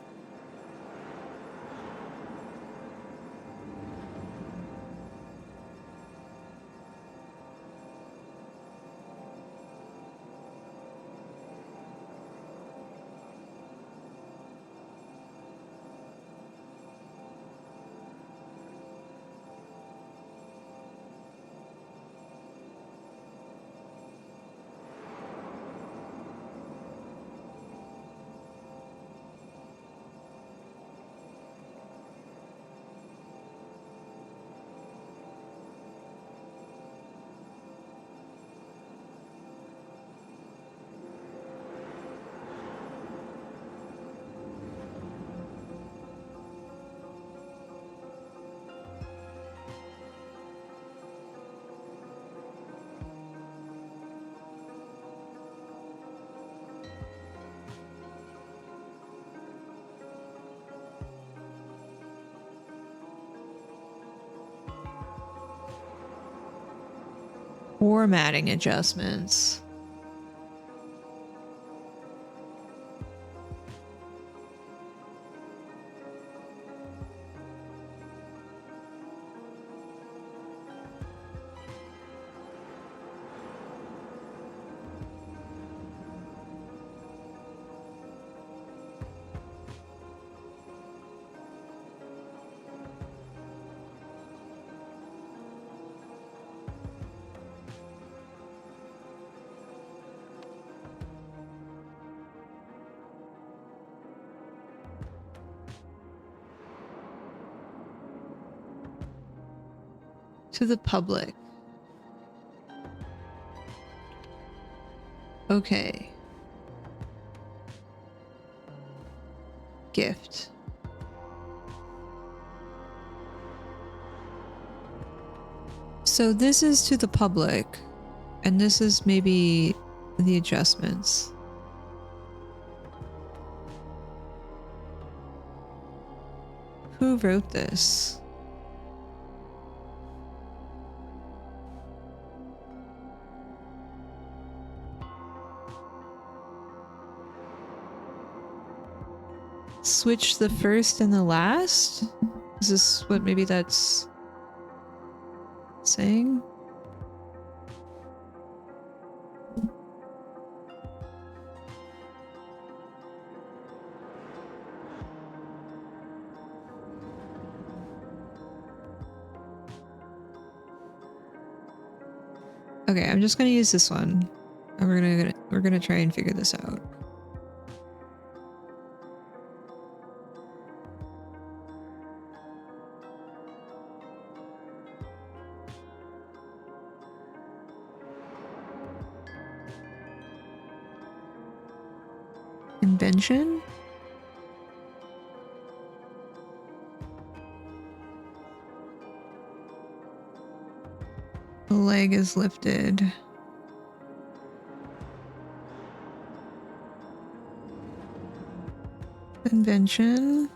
S1: Formatting adjustments. To the public. Okay. Gift. So this is to the public, and this is maybe the adjustments. Who wrote this? Switch the first and the last? Is this what maybe that's saying? Okay, I'm just gonna use this one, and we're gonna try and figure this out. Invention? The leg is lifted. Invention.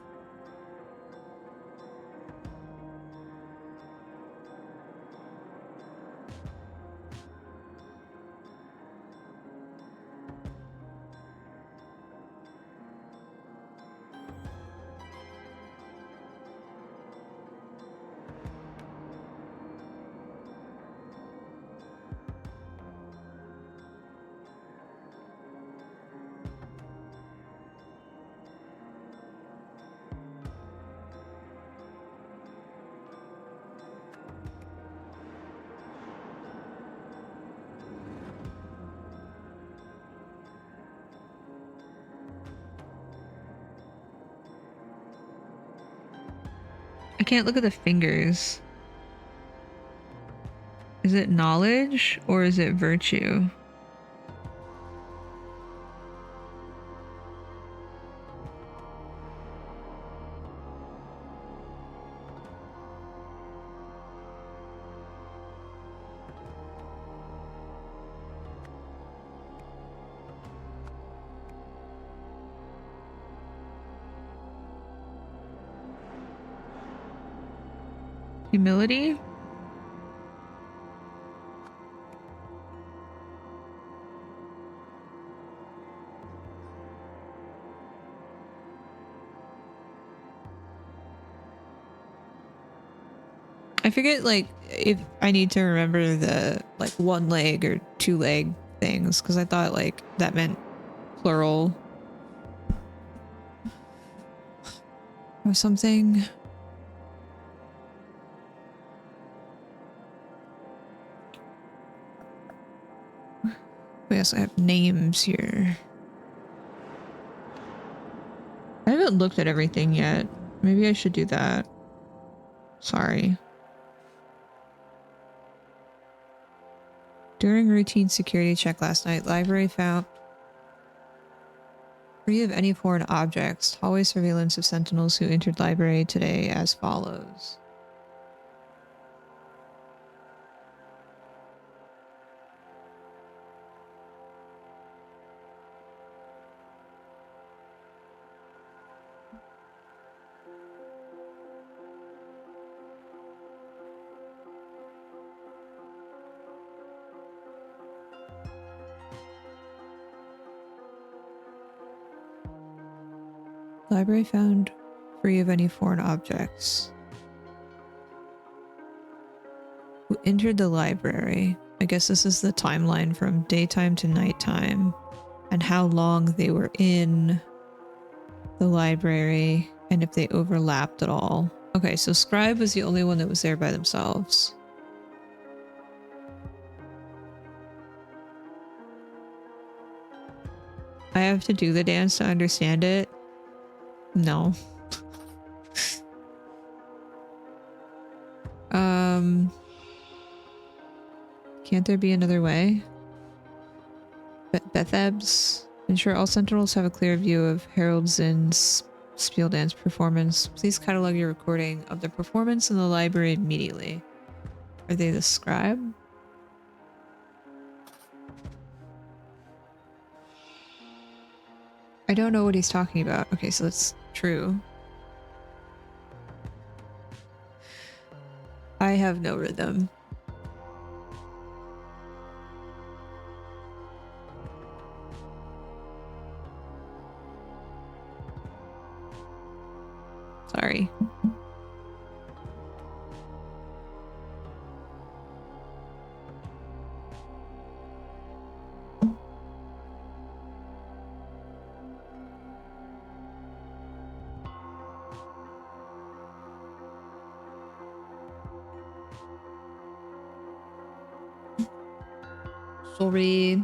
S1: I can't look at the fingers. Is it knowledge or is it virtue? Humility? I forget, like, if I need to remember the, like, one leg or two leg things, because I thought, like, that meant plural. Or something. We also have names here. I haven't looked at everything yet. Maybe I should do that. Sorry. During routine security check last night, library found free of any foreign objects. Hallway surveillance of sentinels who entered library today as follows. Library found free of any foreign objects. Who entered the library? I guess this is the timeline from daytime to nighttime and how long they were in the library and if they overlapped at all. Okay, so Scribe was the only one that was there by themselves. I have to do the dance to understand it. No. Can't there be another way? Bethebs. Ensure all sentinels have a clear view of Harold Zinn's spiel dance performance. Please catalog your recording of the performance in the library immediately. Are they the scribe? I don't know what he's talking about. Okay, so that's true. I have no rhythm. Sorry. Sorry.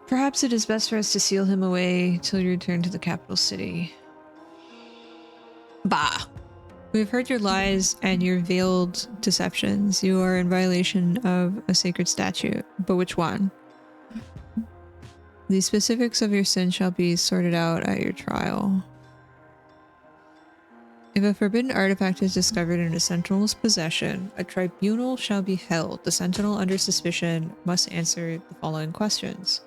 S1: Perhaps it is best for us to seal him away till you return to the capital city. Bah! We have heard your lies and your veiled deceptions. You are in violation of a sacred statute. But which one? The specifics of your sin shall be sorted out at your trial. If a forbidden artifact is discovered in a sentinel's possession, a tribunal shall be held. The sentinel under suspicion must answer the following questions.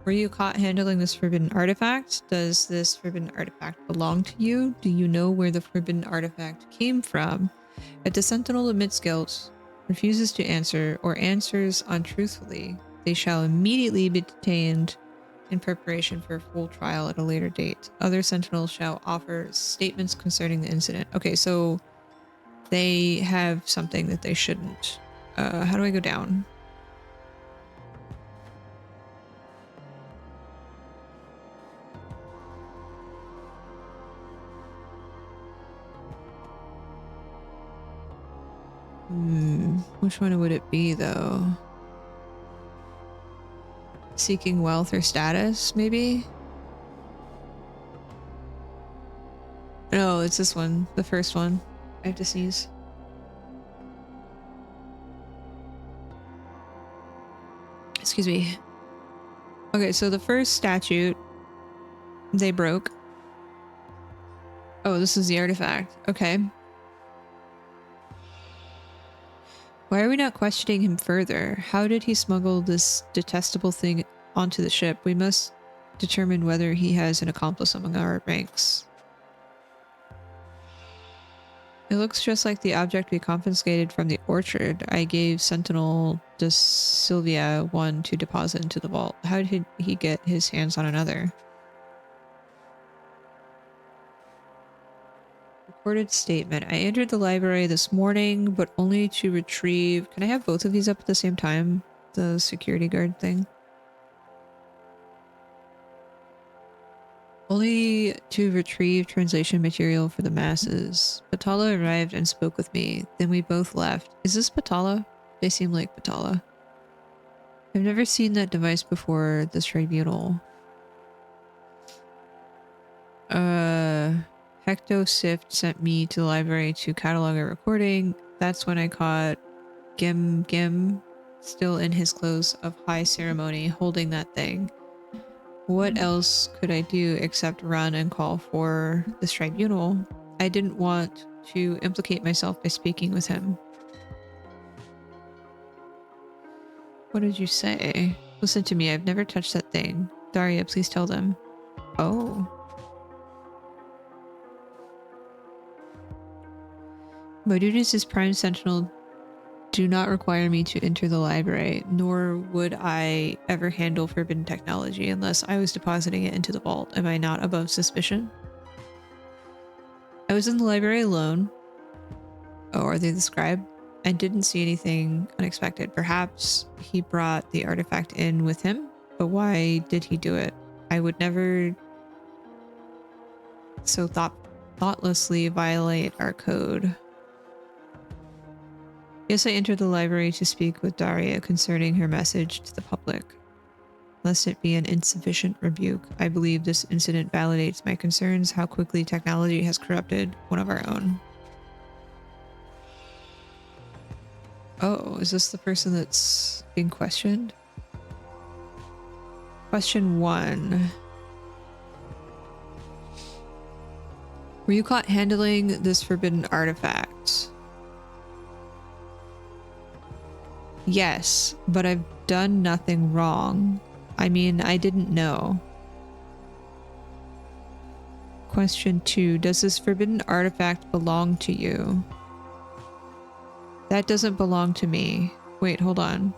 S1: Were you caught handling this forbidden artifact? Does this forbidden artifact belong to you? Do you know where the forbidden artifact came from? If the Sentinel admits guilt, refuses to answer, or answers untruthfully, they shall immediately be detained in preparation for a full trial at a later date. Other Sentinels shall offer statements concerning the incident. Okay, so they have something that they shouldn't. How do I go down? Which one would it be though? Seeking wealth or status, maybe? No, it's this one, the first one. I have to sneeze. Excuse me. Okay, so the first statute they broke. Oh, this is the artifact. Okay. Why are we not questioning him further? How did he smuggle this detestable thing onto the ship? We must determine whether he has an accomplice among our ranks. It looks just like the object we confiscated from the orchard. I gave Sentinel de Silvia one to deposit into the vault. How did he get his hands on another? Recorded statement. I entered the library this morning, but only to retrieve... Can I have both of these up at the same time? The security guard thing. Only to retrieve translation material for the masses. Patala arrived and spoke with me. Then we both left. Is this Patala? They seem like Patala. I've never seen that device before this tribunal. Hecto Sift sent me to the library to catalog a recording. That's when I caught Gim still in his clothes of high ceremony holding that thing. What else could I do except run and call for this tribunal? I didn't want to implicate myself by speaking with him. What did you say? Listen to me, I've never touched that thing. Daria, please tell them. Oh. My duties as Prime Sentinel do not require me to enter the library, nor would I ever handle forbidden technology unless I was depositing it into the vault. Am I not above suspicion? I was in the library alone. Oh, are they the scribe? I didn't see anything unexpected. Perhaps he brought the artifact in with him, but why did he do it? I would never so thoughtlessly violate our code. Yes, I entered the library to speak with Daria concerning her message to the public. Lest it be an insufficient rebuke, I believe this incident validates my concerns how quickly technology has corrupted one of our own. Oh, is this the person that's being questioned? Question 1. Were you caught handling this forbidden artifact? Yes, but I've done nothing wrong. I mean, I didn't know. Question 2. Does this forbidden artifact belong to you? That doesn't belong to me. Wait, hold on.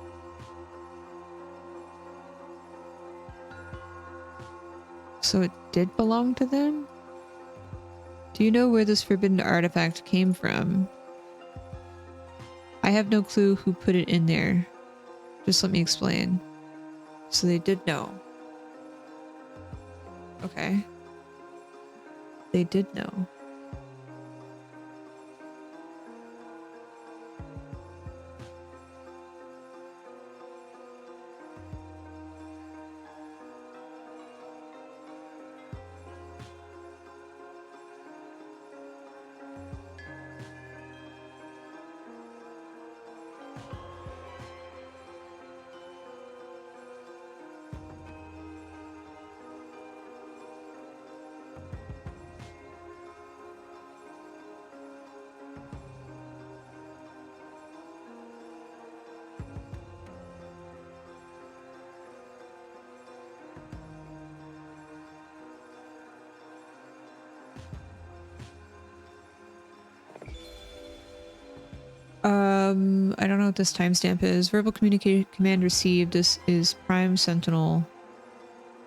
S1: So it did belong to them? Do you know where this forbidden artifact came from? I have no clue who put it in there. Just let me explain. So they did know. Okay. They did know. I don't know what this timestamp is. Verbal communication command received. This is Prime Sentinel.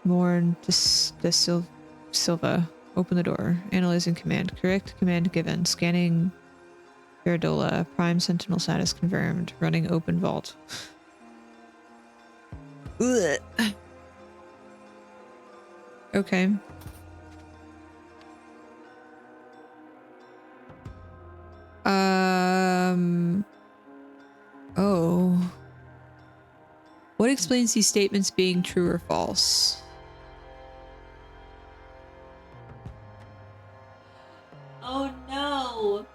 S1: Morn Silva. Open the door. Analyzing command. Correct command given. Scanning Paradola. Prime Sentinel status confirmed. Running open vault. Ugh. Okay. Oh. What explains these statements being true or false? Oh no.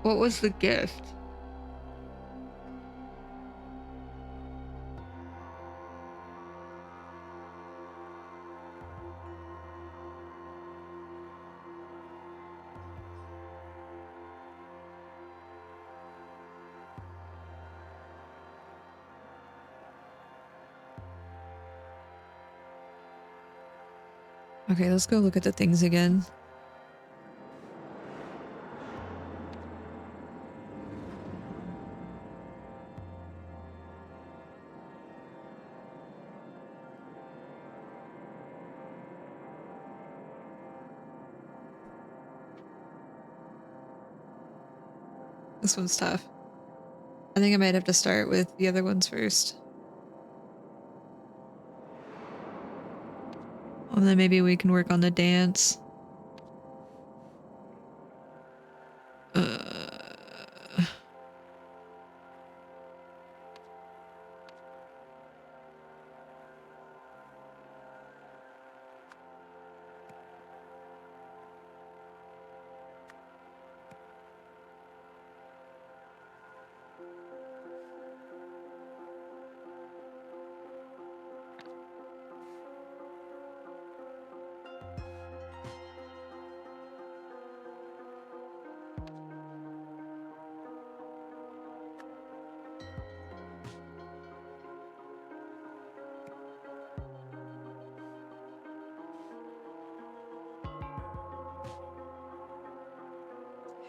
S1: What was the gift? Okay, let's go look at the things again. This one's tough. I think I might have to start with the other ones first. And then maybe we can work on the dance.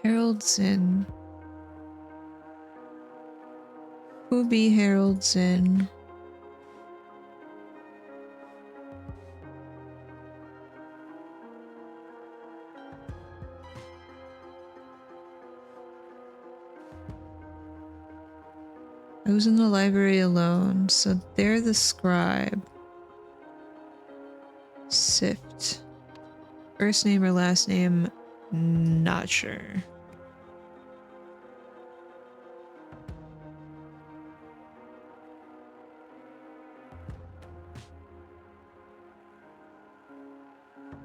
S1: Harold Zinn. Who be Harold Zinn? I was in the library alone, so they're the scribe. Sift. First name or last name? Not sure.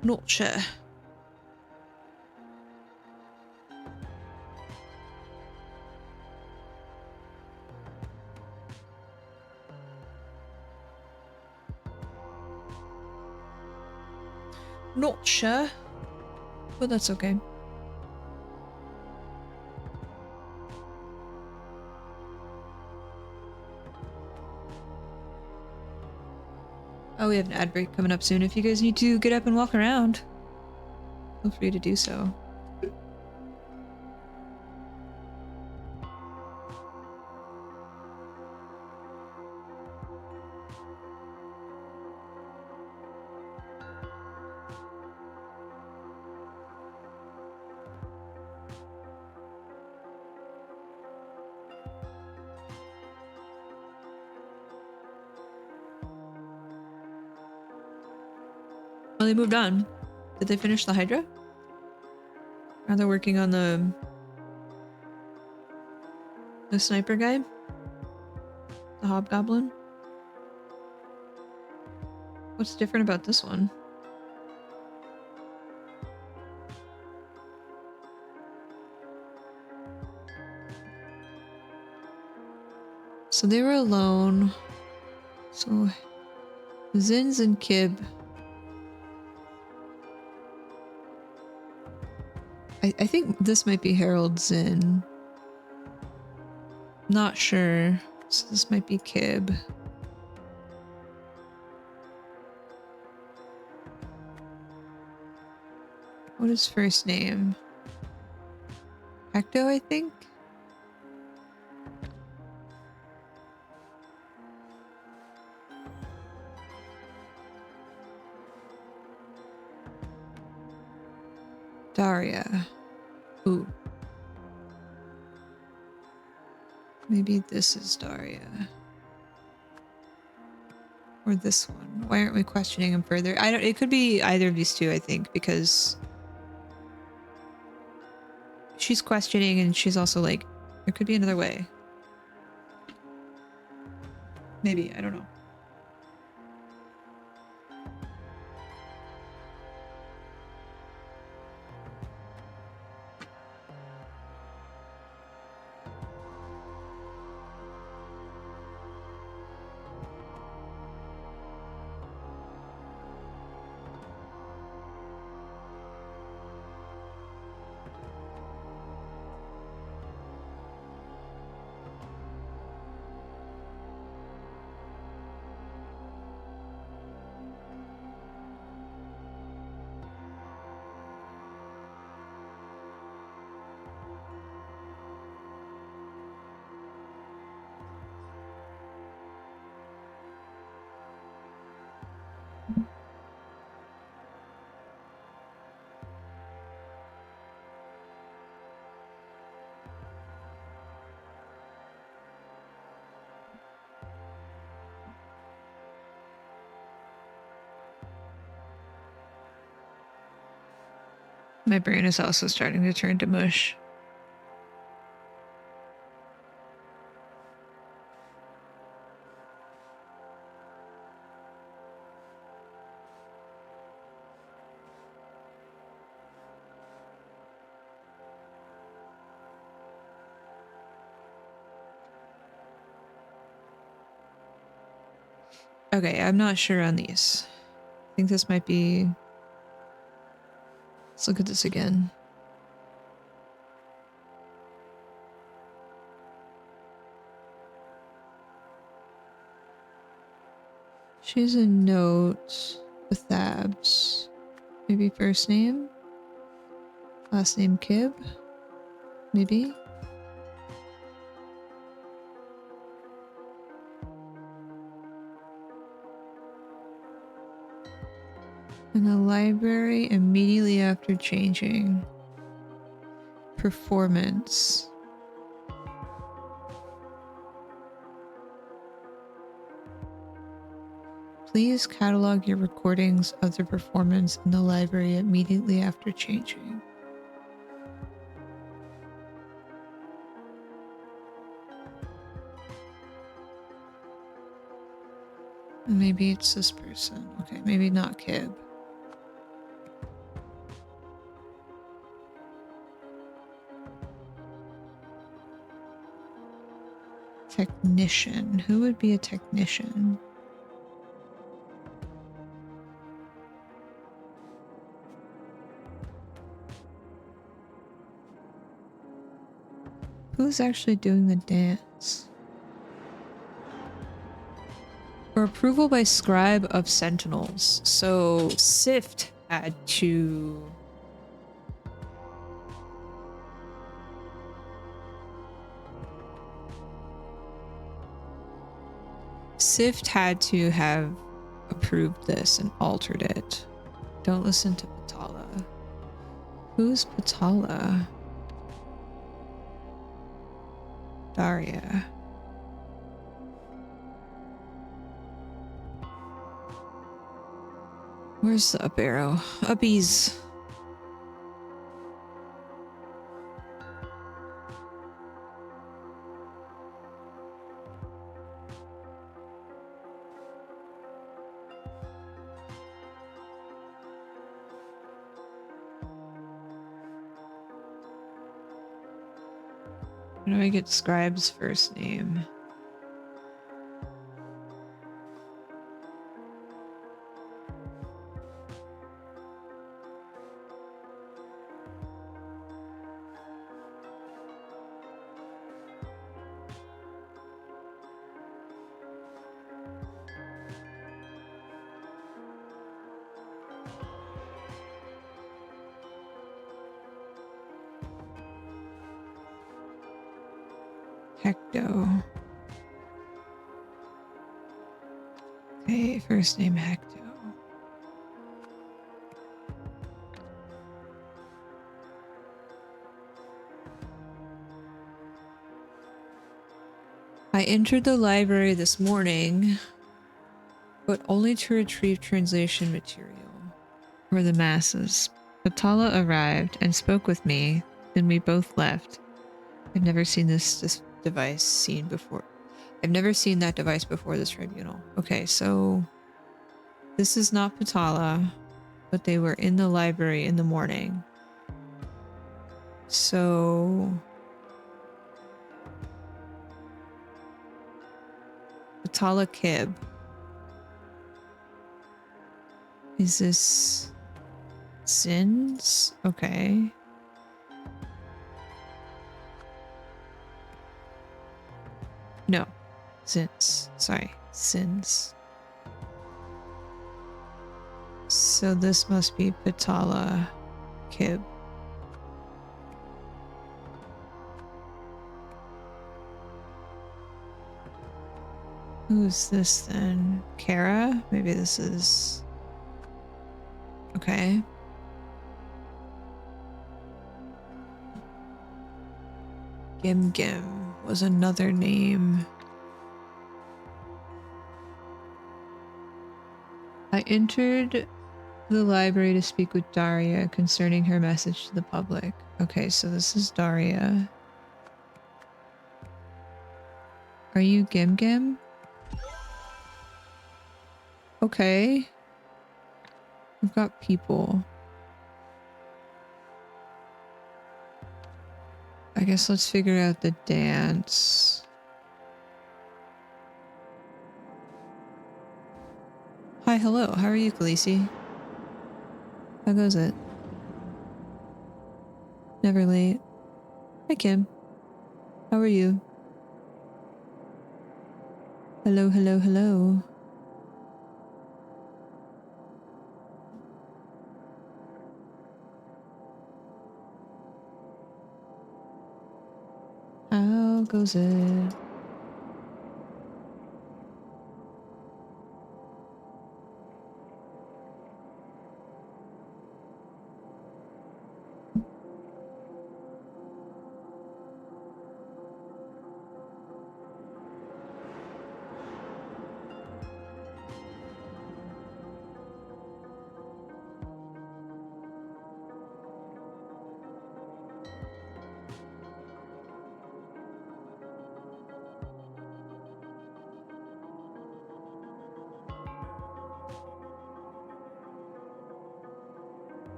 S1: Not sure. Not sure. But that's okay. Oh, we have an ad break coming up soon. If you guys need to get up and walk around, feel free to do so. Oh, they moved on. Did they finish the Hydra? Are they working on the sniper guy? The Hobgoblin? What's different about this one? So they were alone. So Zins and Kib. I I think this might be Harold Zinn. Not sure. So this might be Kib. What is first name? Hecto, I think? Daria. Ooh. Maybe this is Daria. Or this one. Why aren't we questioning him further? I don't. It could be either of these two, I think, because she's questioning and she's also like, there could be another way. Maybe, I don't know. My brain is also starting to turn to mush. Okay, I'm not sure on these. I think this might be... Let's look at this again. She's a note with Thabs. Maybe first name? Last name Kib? Maybe? In the library immediately after changing. Performance. Please catalog your recordings of the performance in the library immediately after changing. Maybe it's this person. Okay, maybe not Kib. Technician. Who would be a technician? Who's actually doing the dance? For approval by scribe of sentinels. So Sift had to... Sift had to have approved this and altered it. Don't listen to Patala. Who's Patala? Daria. Where's the up arrow? Uppies. How do I get Scribe's first name? Hecto. Okay, first name Hecto. I entered the library this morning, but only to retrieve translation material for the masses. Patala arrived and spoke with me, then we both left. I've never seen this device seen before. I've never seen that device before this tribunal. Okay, so this is not Patala, but they were in the library in the morning. So Patala Kib. Is this Sins? Okay. No. Sins. Sorry. Sins. So this must be Patala Kib. Who's this then? Kara? Maybe this is... Okay. Gim Gim was another name. I entered the library to speak with Daria concerning her message to the public. Okay, so this is Daria. Are you Gim Gim? Okay. We've got people. I guess let's figure out the dance. Hi, hello. How are you, Khaleesi? How goes it? Never late. Hi, Kim. How are you? Hello, hello, hello. How goes it?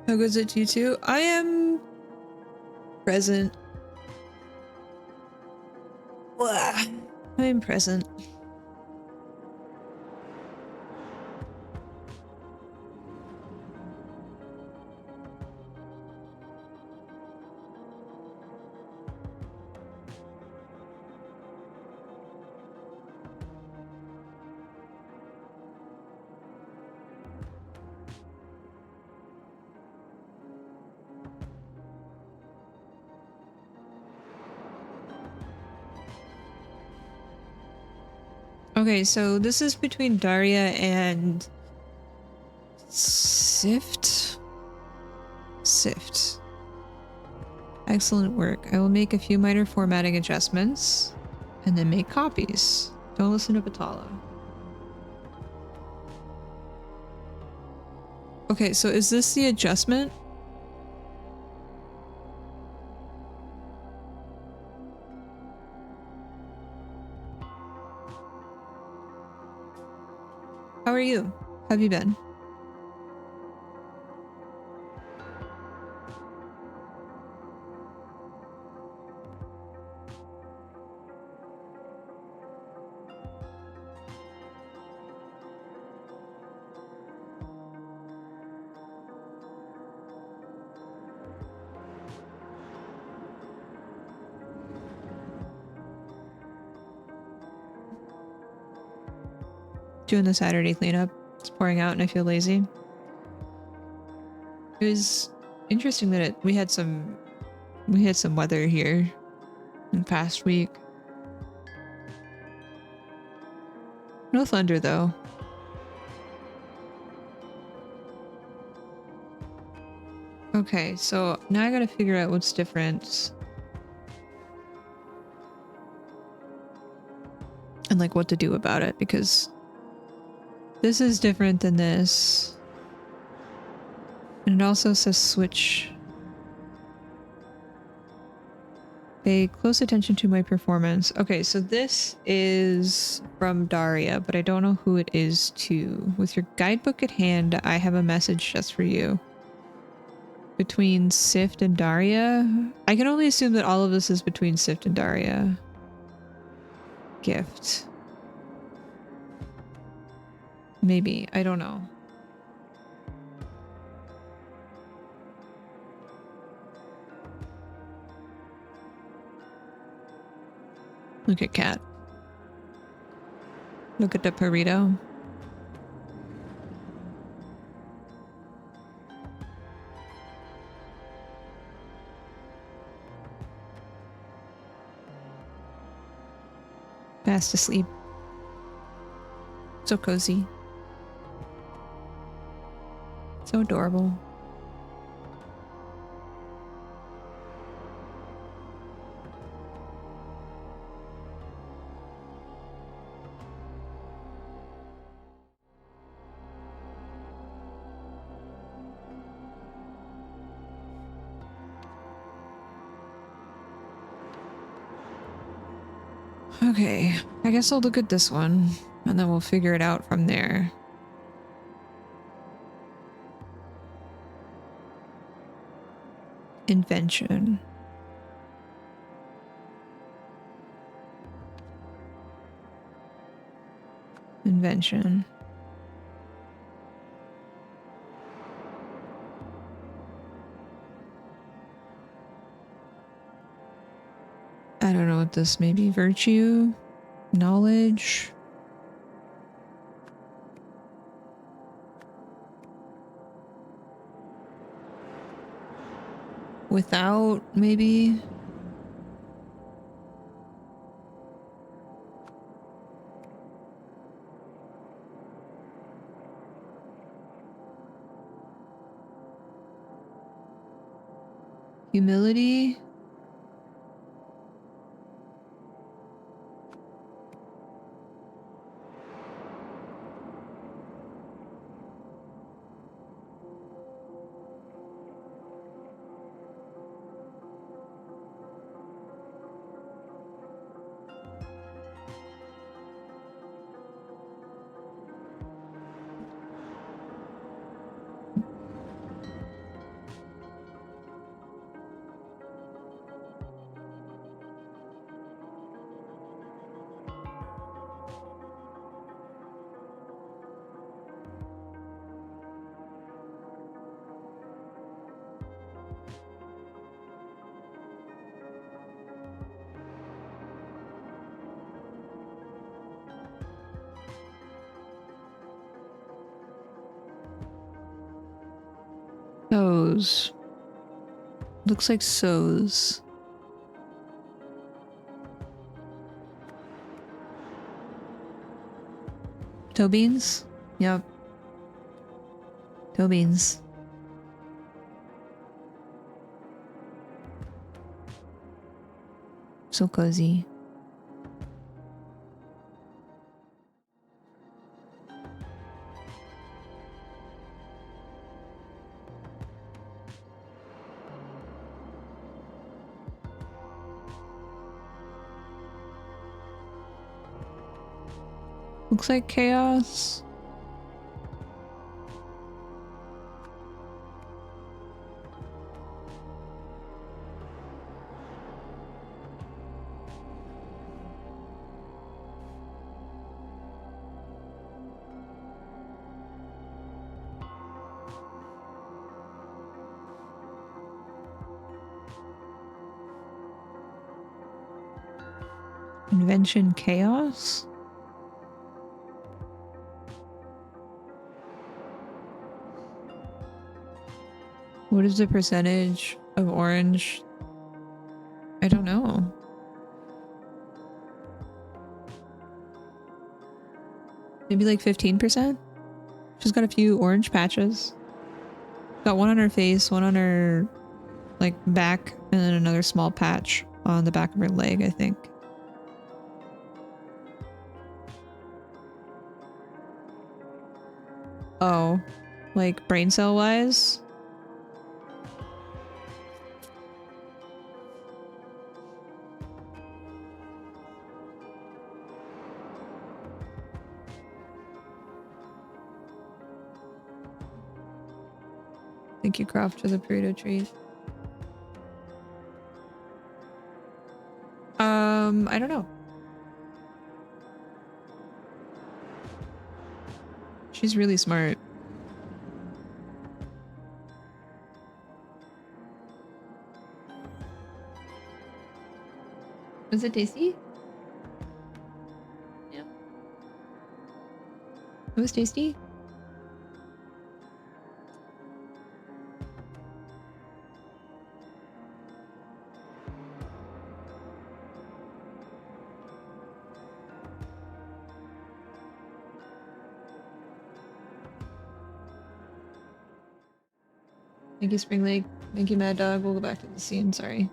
S1: How goes it to you too? I am present. Blah. I am present. Okay, so this is between Daria and Sift. Sift. Excellent work. I will make a few minor formatting adjustments and then make copies. Don't listen to Patala. Okay, so is this the adjustment? How are you? How have you been? Doing the Saturday cleanup. It's pouring out and I feel lazy. It was interesting that we had some weather here in the past week. No thunder though. Okay, so now I gotta figure out what's different. And like what to do about it, because this is different than this. And it also says switch. Pay close attention to my performance. Okay, so this is from Daria, but I don't know who it is to. With your guidebook at hand, I have a message just for you. Between Sift and Daria? I can only assume that all of this is between Sift and Daria. Gift. Maybe. I don't know. Look at Cat. Look at the burrito. Fast asleep. So cozy. So adorable. Okay, I guess I'll look at this one, and then we'll figure it out from there. Invention. Invention. I don't know what this may be. Virtue? Knowledge? Without, maybe? Humility? Sows. Looks like sows. Toe beans? Yep. Toe beans. So cozy. Looks like chaos. Invention chaos? What is the percentage of orange? I don't know. Maybe like 15%? She's got a few orange patches. Got one on her face, one on her like back, and then another small patch on the back of her leg, I think. Oh, like brain cell wise? Thank you, Croft, for the burrito treat. I don't know. She's really smart. Was it tasty? Yeah. It was tasty? Thank you, Spring Lake. Thank you, Mad Dog. We'll go back to the scene, sorry.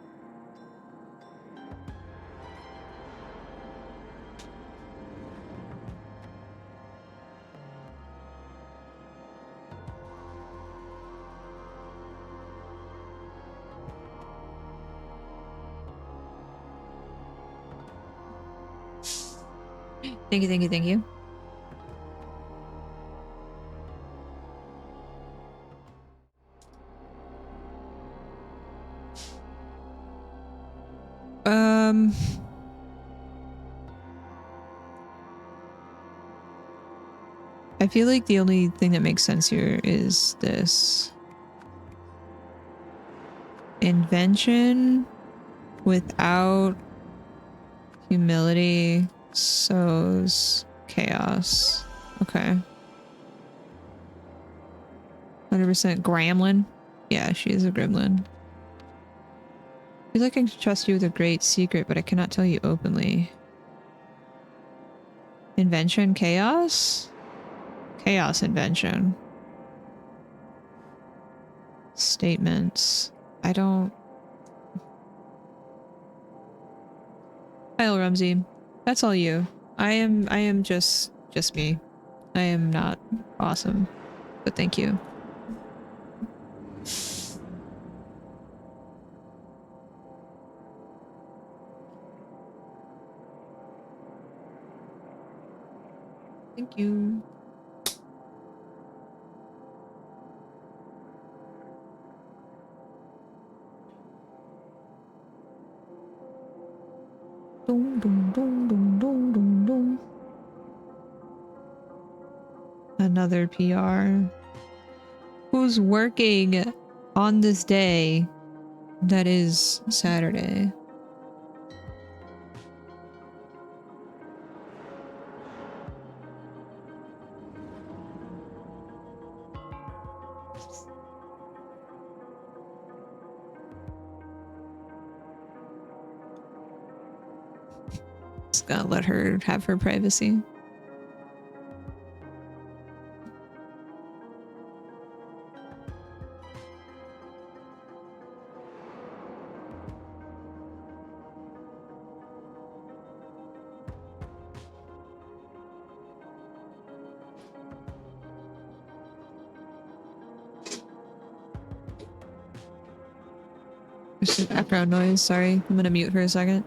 S1: Thank you, thank you, thank you. I feel like the only thing that makes sense here is this. Invention without humility sows chaos. Okay. 100% gremlin. Yeah, she is a gremlin. I feel like I can trust you with a great secret, but I cannot tell you openly. Invention chaos? Chaos invention. Statements. I don't... Kyle Rumsey. That's all you. I am just me. I am not awesome. But thank you. Thank you. Dum, dum, dum, dum, dum, dum, dum. Another PR. Who's working on this day that is Saturday? Just gotta let her have her privacy. There's some background noise, sorry. I'm gonna mute for a second.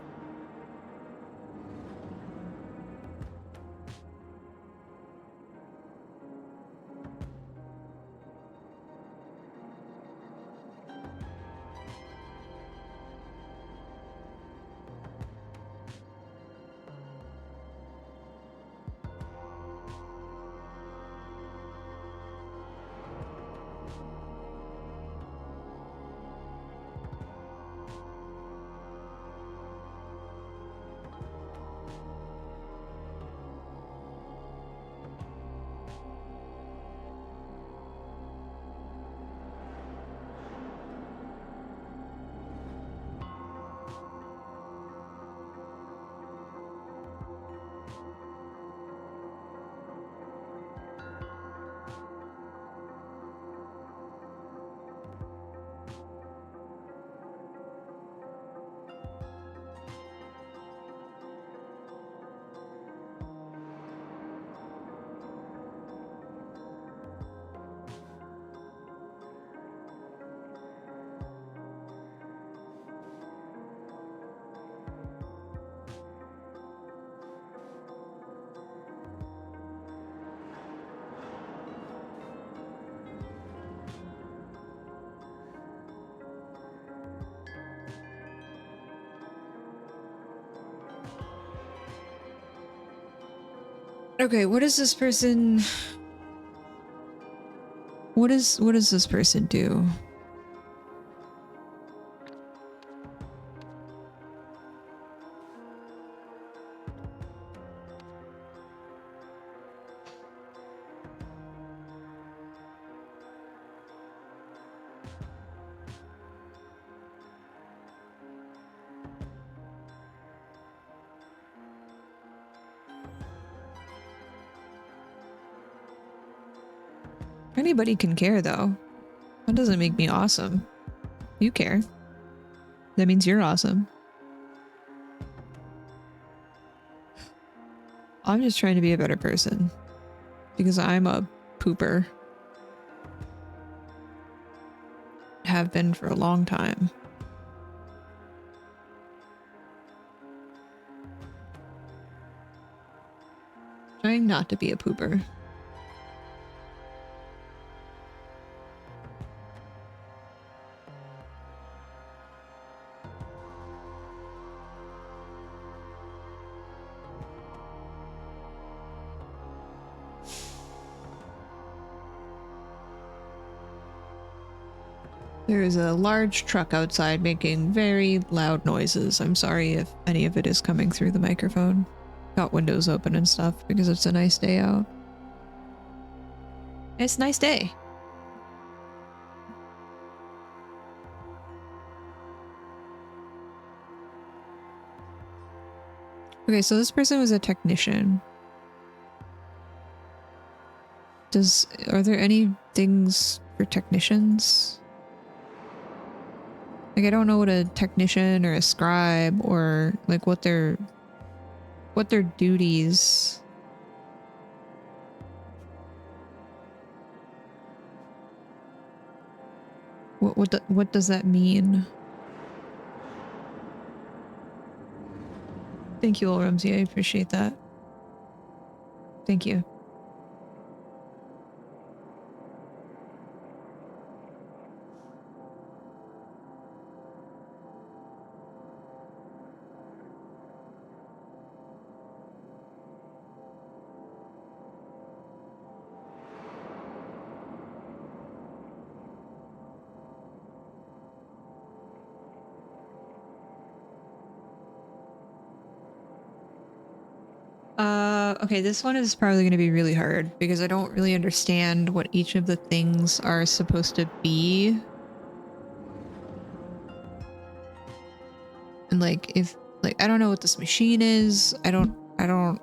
S1: Okay, what is this person? What does this person do? Anybody can care, though. That doesn't make me awesome. You care. That means you're awesome. I'm just trying to be a better person. Because I'm a pooper. Have been for a long time. Trying not to be a pooper. There is a large truck outside making very loud noises. I'm sorry if any of it is coming through the microphone. Got windows open and stuff because it's a nice day out. It's a nice day. Okay, so this person was a technician. Are there any things for technicians? Like, I don't know what a technician or a scribe or like what their duties. What does that mean? Thank you, Old Rumsey. I appreciate that. Thank you. Okay, this one is probably going to be really hard because I don't really understand what each of the things are supposed to be. And like, I don't know what this machine is. I don't know.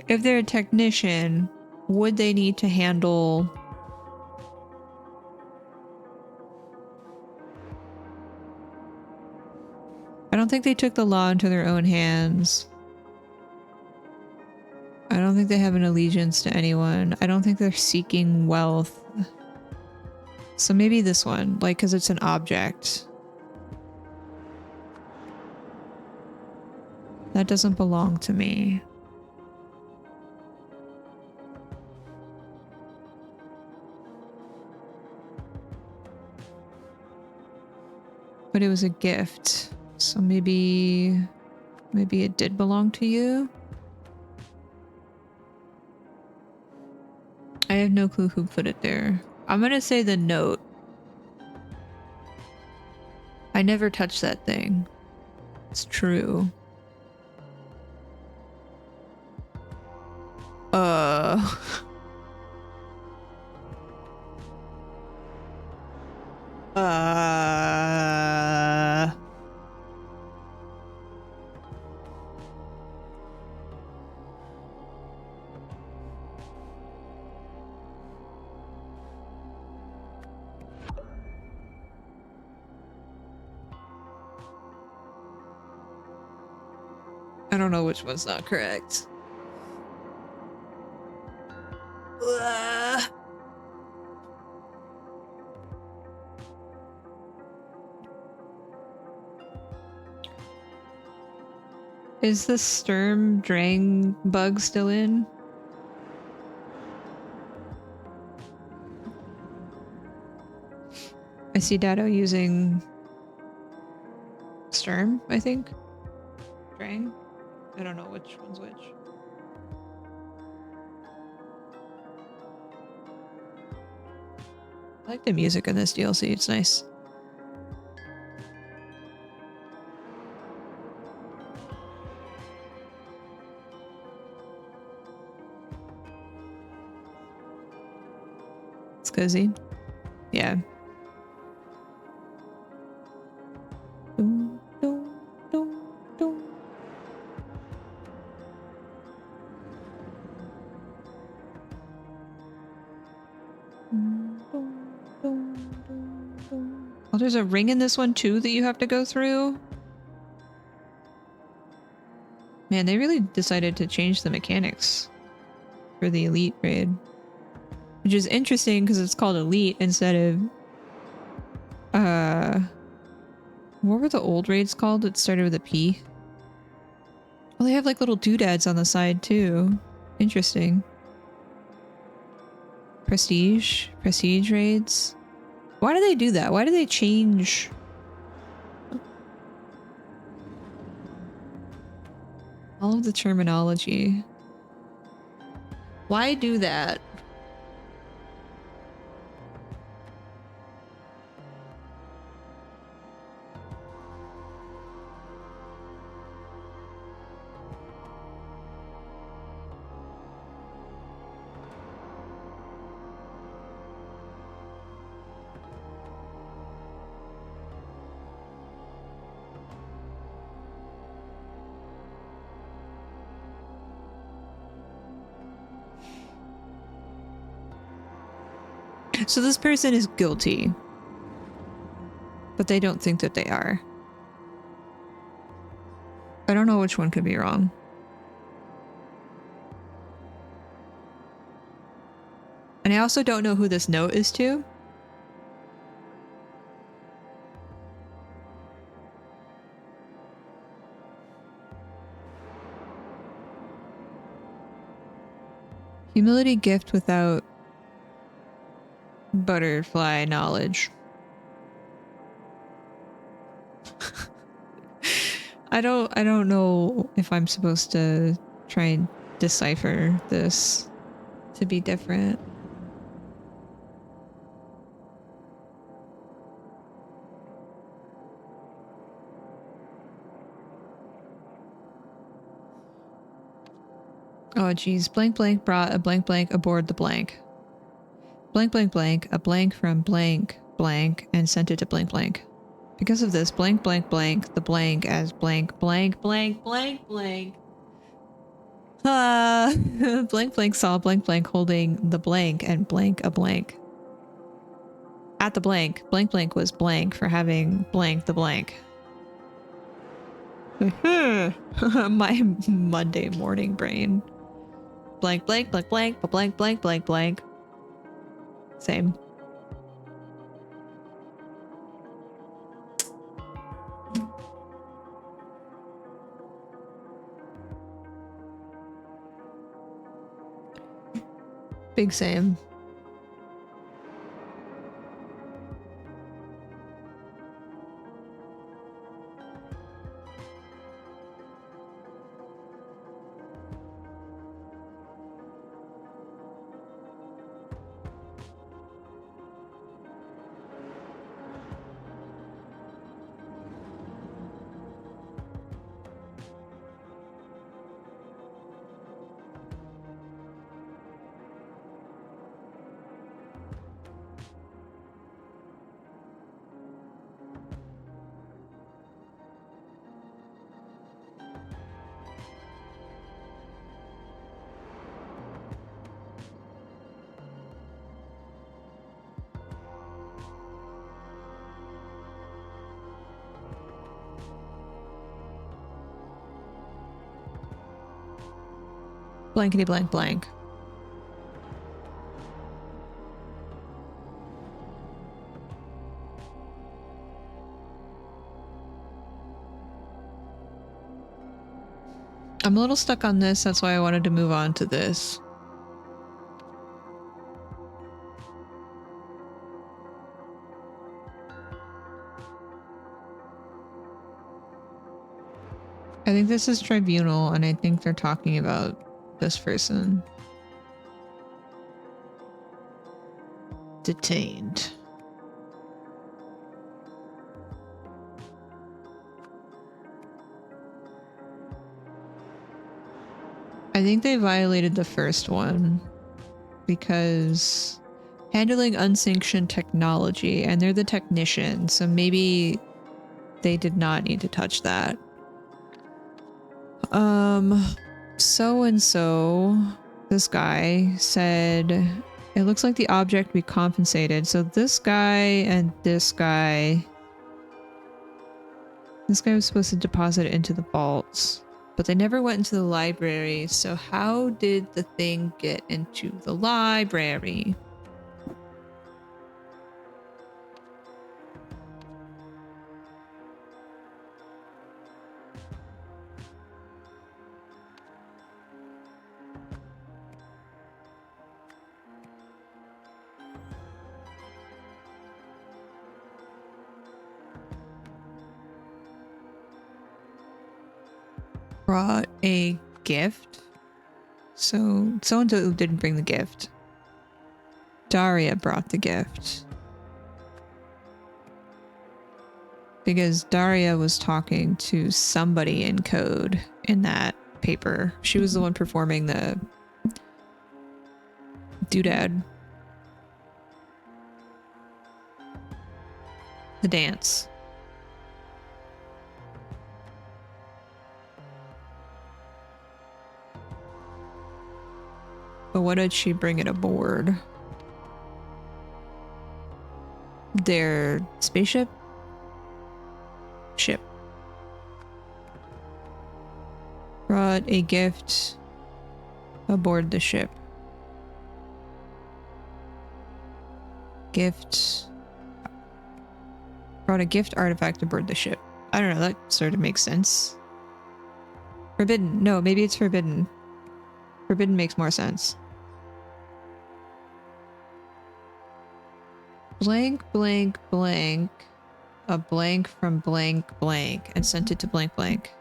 S1: If they're a technician, would they need to handle... I don't think they took the law into their own hands. I don't think they have an allegiance to anyone. I don't think they're seeking wealth. So maybe this one, like, because it's an object. That doesn't belong to me. But it was a gift. So maybe it did belong to you? I have no clue who put it there. I'm gonna say the note. I never touched that thing. It's true. I don't know which one's not correct. Is the Sturm Drang bug still in? I see Dado using Sturm, I think. Drang. I don't know which one's which. I like the music in this DLC. It's nice. It's cozy. Yeah. Dum, dum, dum, dum. Dum, dum, dum, dum, dum. Oh, there's a ring in this one too that you have to go through. Man, they really decided to change the mechanics for the Elite raid. Which is interesting because it's called Elite instead of what were the old raids called that started with a P? Well, they have like little doodads on the side too. Interesting. Prestige raids. Why do they do that? Why do they change all of the terminology? Why do that? So this person is guilty, but they don't think that they are. I don't know which one could be wrong. And I also don't know who this note is to. Humility gift without butterfly knowledge. I don't know if I'm supposed to try and decipher this to be different. Oh geez, blank blank brought a blank blank aboard the blank. Blank blank blank, a blank from blank blank and sent it to blank blank. Because of this, blank blank blank, the blank as blank blank blank blank blank. Blank blank saw blank blank holding the blank and blank a blank. At the blank, blank blank was blank for having blank the blank. My Monday morning brain. Blank blank blank blank blank blank blank blank. Same. Big same. Blankety blank blank. I'm a little stuck on this, that's why I wanted to move on to this. I think this is tribunal, and I think they're talking about this person. Detained. I think they violated the first one because handling unsanctioned technology, and they're the technician, so maybe they did not need to touch that. So and so, this guy said it looks like the object we compensated. So this guy and this guy was supposed to deposit it into the vaults, but they never went into the library. So how did the thing get into the library? Brought a gift. So and so didn't bring the gift. Daria brought the gift. Because Daria was talking to somebody in code in that paper. She was the one performing the doodad. The dance. But what did she bring it aboard? Their spaceship? Ship. Brought a gift aboard the ship. Brought a gift artifact aboard the ship. I don't know, that sort of makes sense. Forbidden. No, maybe it's forbidden. Forbidden makes more sense. Blank, blank, blank. A blank from blank, blank. And sent it to blank, blank.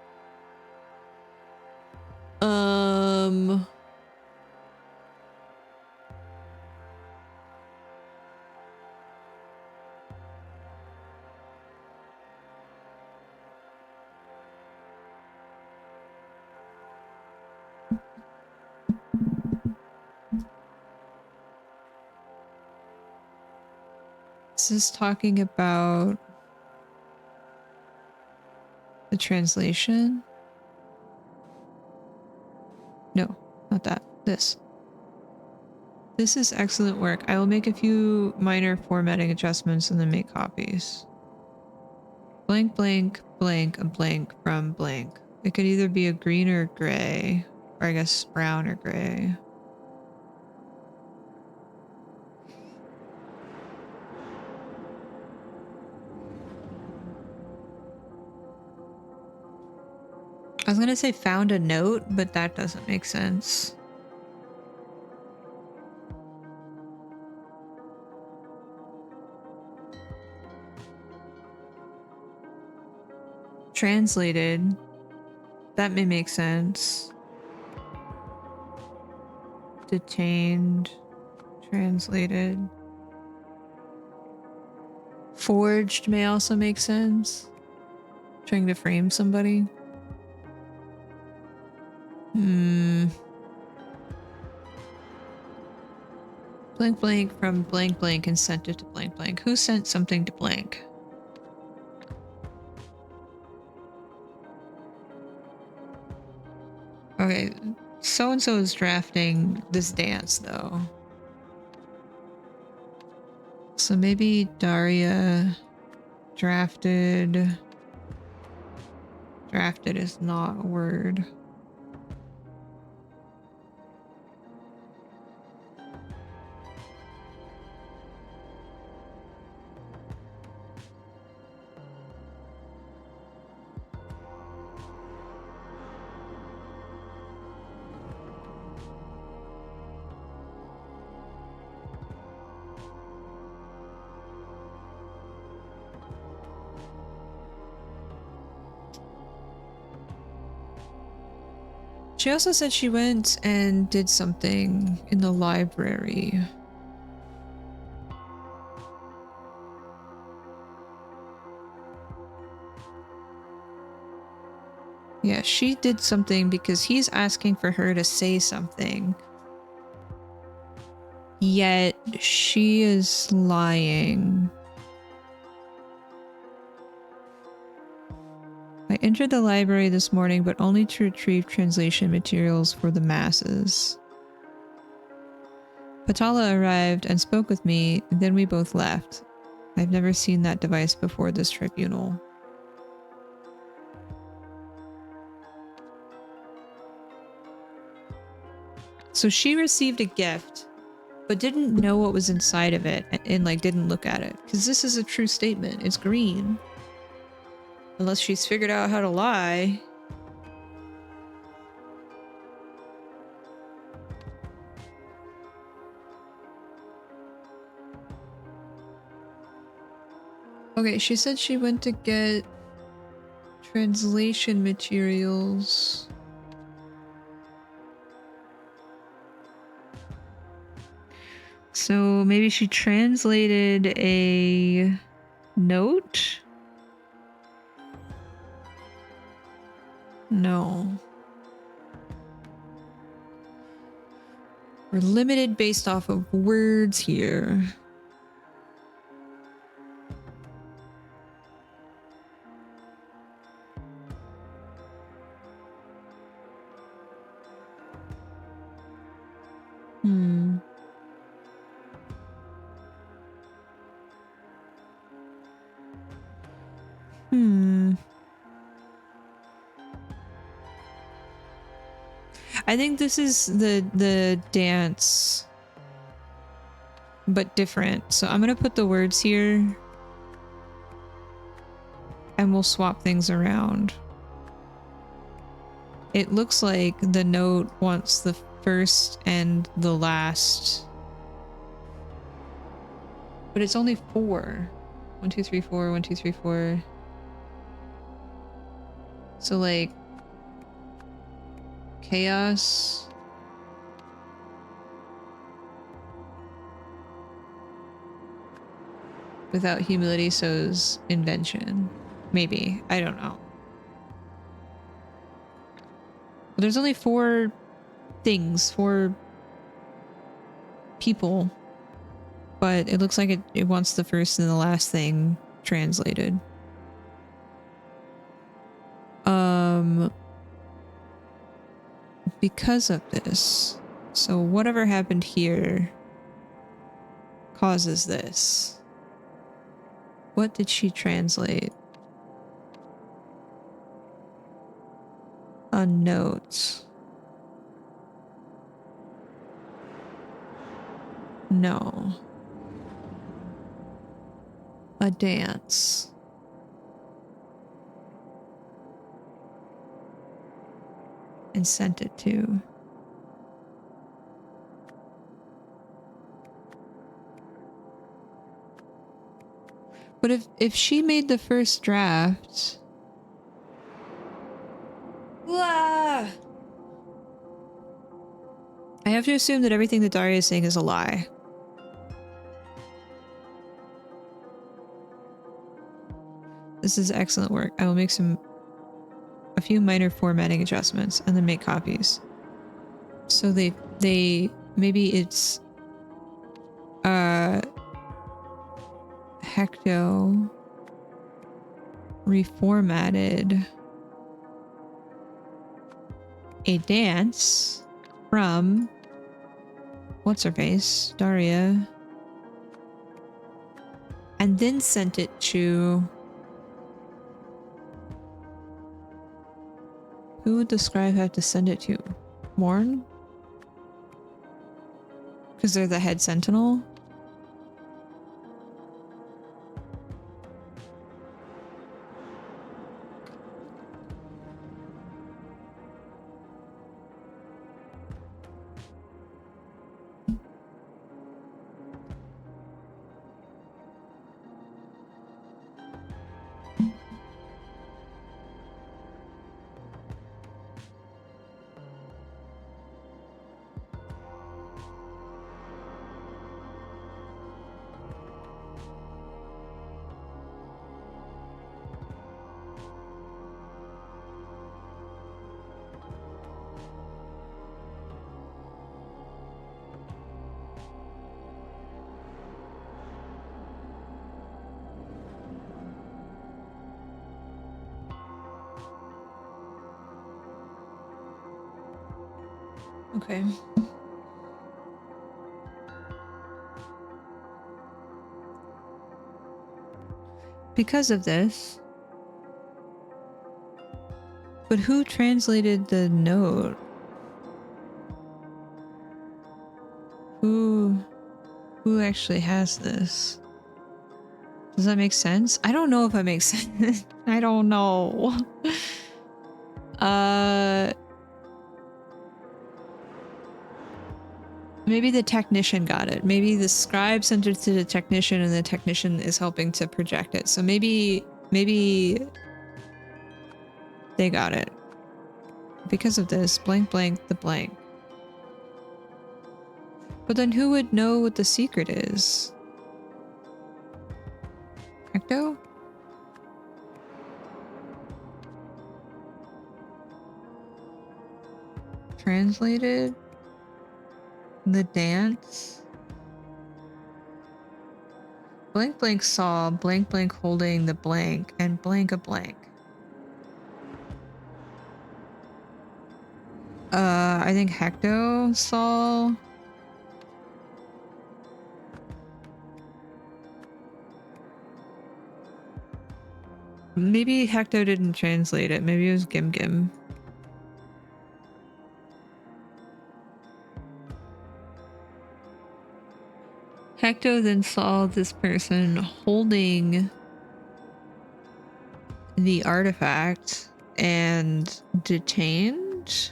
S1: This is talking about the translation. No, not that. This. This is excellent work. I will make a few minor formatting adjustments and then make copies. Blank, blank, blank, a blank from blank. It could either be a green or gray, or I guess brown or gray. I was gonna say found a note, but that doesn't make sense. Translated. That may make sense. Detained. Translated. Forged may also make sense. Trying to frame somebody. Blank blank from blank blank and sent it to blank blank. Who sent something to blank? Okay, so-and-so is drafting this dance though. So maybe Daria drafted... Drafted is not a word. She also said she went and did something in the library. Yeah, she did something because he's asking for her to say something. Yet she is lying. I entered the library this morning, but only to retrieve translation materials for the masses. Patala arrived and spoke with me, and then we both left. I've never seen that device before this tribunal. So she received a gift, but didn't know what was inside of it and like didn't look at it. Because this is a true statement. It's green. Unless she's figured out how to lie. Okay, she said she went to get translation materials. So maybe she translated a note? No. We're limited based off of words here. Hmm. I think this is the dance, but different. So I'm gonna put the words here, and we'll swap things around. It looks like the note wants the first and the last, but it's only 4. 1, 2, 3, 4. 1, 2, 3, 4. So like chaos. Without humility sows invention. Maybe. I don't know. But there's only 4 things, 4 people. But it looks like it wants the first and the last thing translated. Because of this. So whatever happened here causes this. What did she translate? A note. No. A dance. And sent it to. But if she made the first draft. I have to assume that everything that Daria is saying is a lie. This is excellent work. I will make a few minor formatting adjustments and then make copies. So they maybe it's Hecto reformatted a dance from what's her face, Daria, and then sent it to who would the scribe have to send it to? Morn? Because they're the head sentinel? Okay. Because of this. But who translated the note? Who actually has this? Does that make sense? I don't know if it makes sense. I don't know. Maybe the technician got it. Maybe the scribe sent it to the technician and the technician is helping to project it. So maybe they got it. Because of this, blank blank the blank. But then who would know what the secret is? Ecto? Translated? The dance? Blank blank saw blank blank holding the blank and blank a blank. I think Hecto saw. Maybe Hecto didn't translate it. Maybe it was Gim Gim. Hecto then saw this person holding the artifact and detained?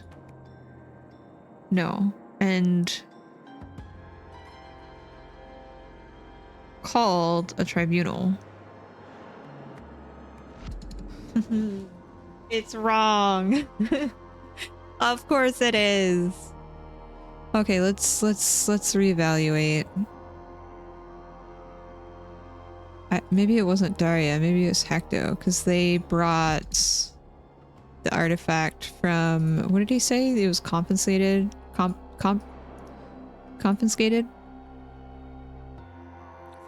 S1: No. And called a tribunal. It's wrong. Of course it is. Okay, let's reevaluate. Maybe it wasn't Daria, maybe it was Hecto, because they brought the artifact from, what did he say? It was confiscated? Confiscated?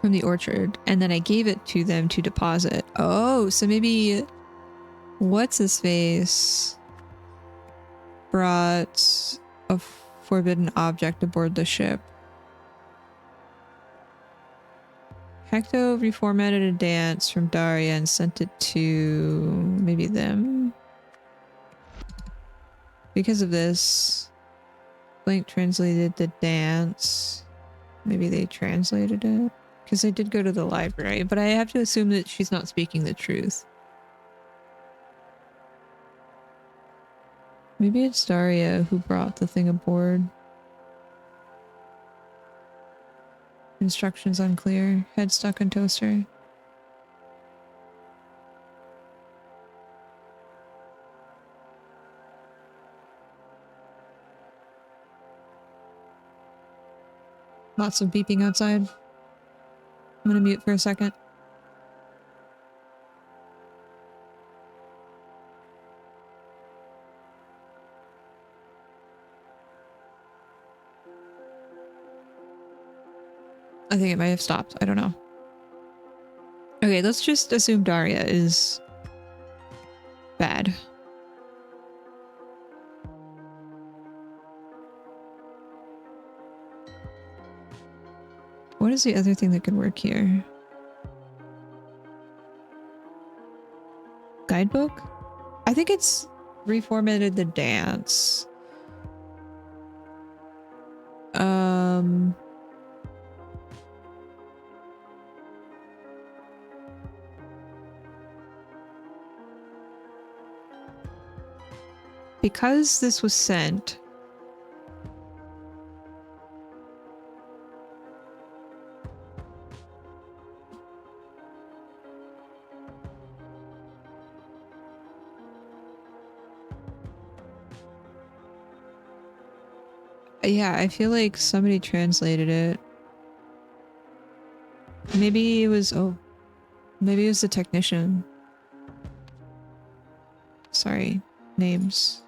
S1: From the orchard, and then I gave it to them to deposit. Oh, so maybe what's his face brought a forbidden object aboard the ship. Hecto reformatted a dance from Daria and sent it to maybe them. Because of this, Blank translated the dance. Maybe they translated it. Because I did go to the library, but I have to assume that she's not speaking the truth. Maybe it's Daria who brought the thing aboard. Instructions unclear. Head stuck in toaster. Lots of beeping outside. I'm gonna mute for a second. I think it might have stopped. I don't know. Okay, let's just assume Daria is bad. What is the other thing that could work here? Guidebook? I think it's reformatted the dance. Because this was sent. Yeah, I feel like somebody translated it. Maybe it was, oh, maybe it was the technician. Sorry, names.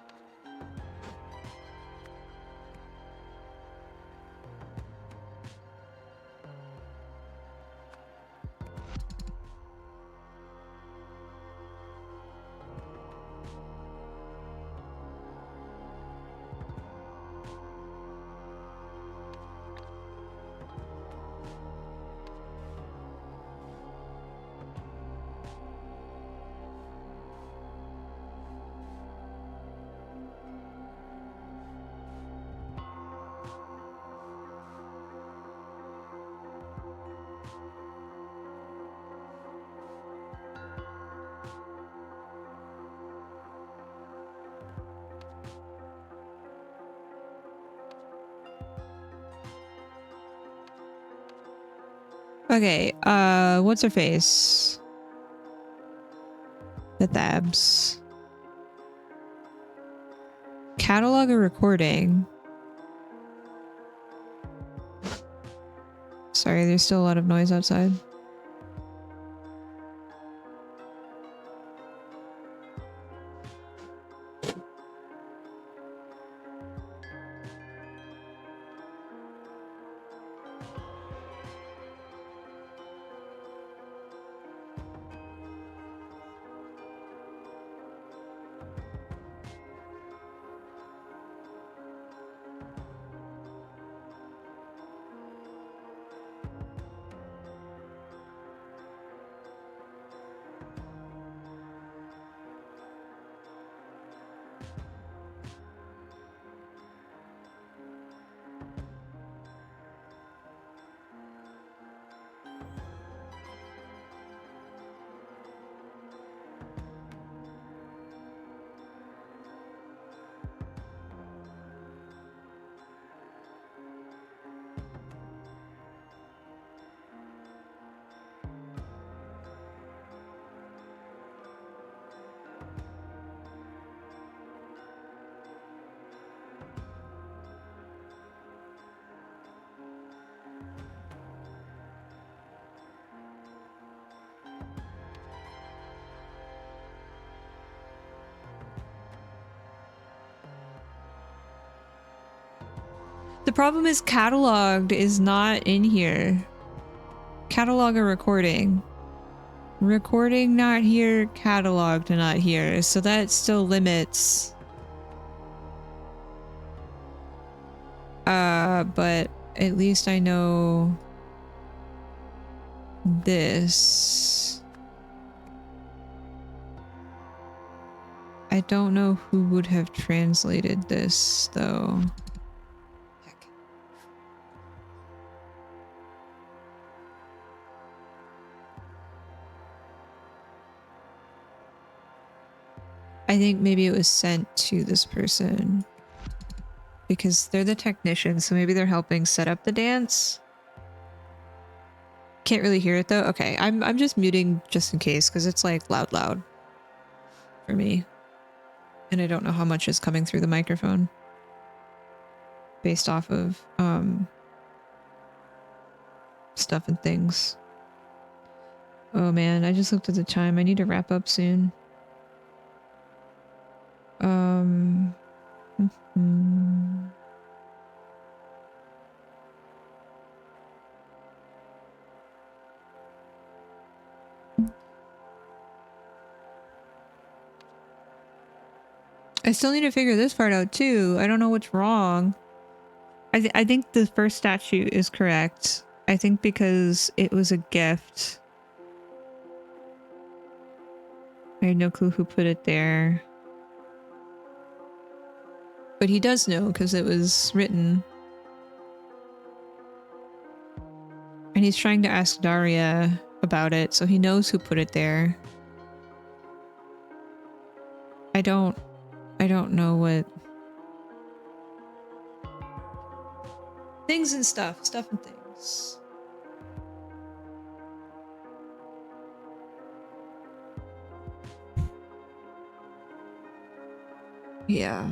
S1: Okay, what's her face? The Thabs. Catalog a recording. Sorry, there's still a lot of noise outside. The problem is cataloged is not in here. Catalog a recording. Recording not here, cataloged not here. So that still limits. But at least I know this. I don't know who would have translated this though. Heck. I think maybe it was sent to this person because they're the technician, so maybe they're helping set up the dance. Can't really hear it though. Okay, I'm just muting just in case because it's like loud for me. And I don't know how much is coming through the microphone based off of stuff and things. Oh man, I just looked at the time. I need to wrap up soon. I still need to figure this part out too. I don't know what's wrong. I think the first statute is correct. I think because it was a gift. I had no clue who put it there. But he does know because it was written. And he's trying to ask Daria about it, so he knows who put it there. I don't know what... Things and stuff and things. Yeah.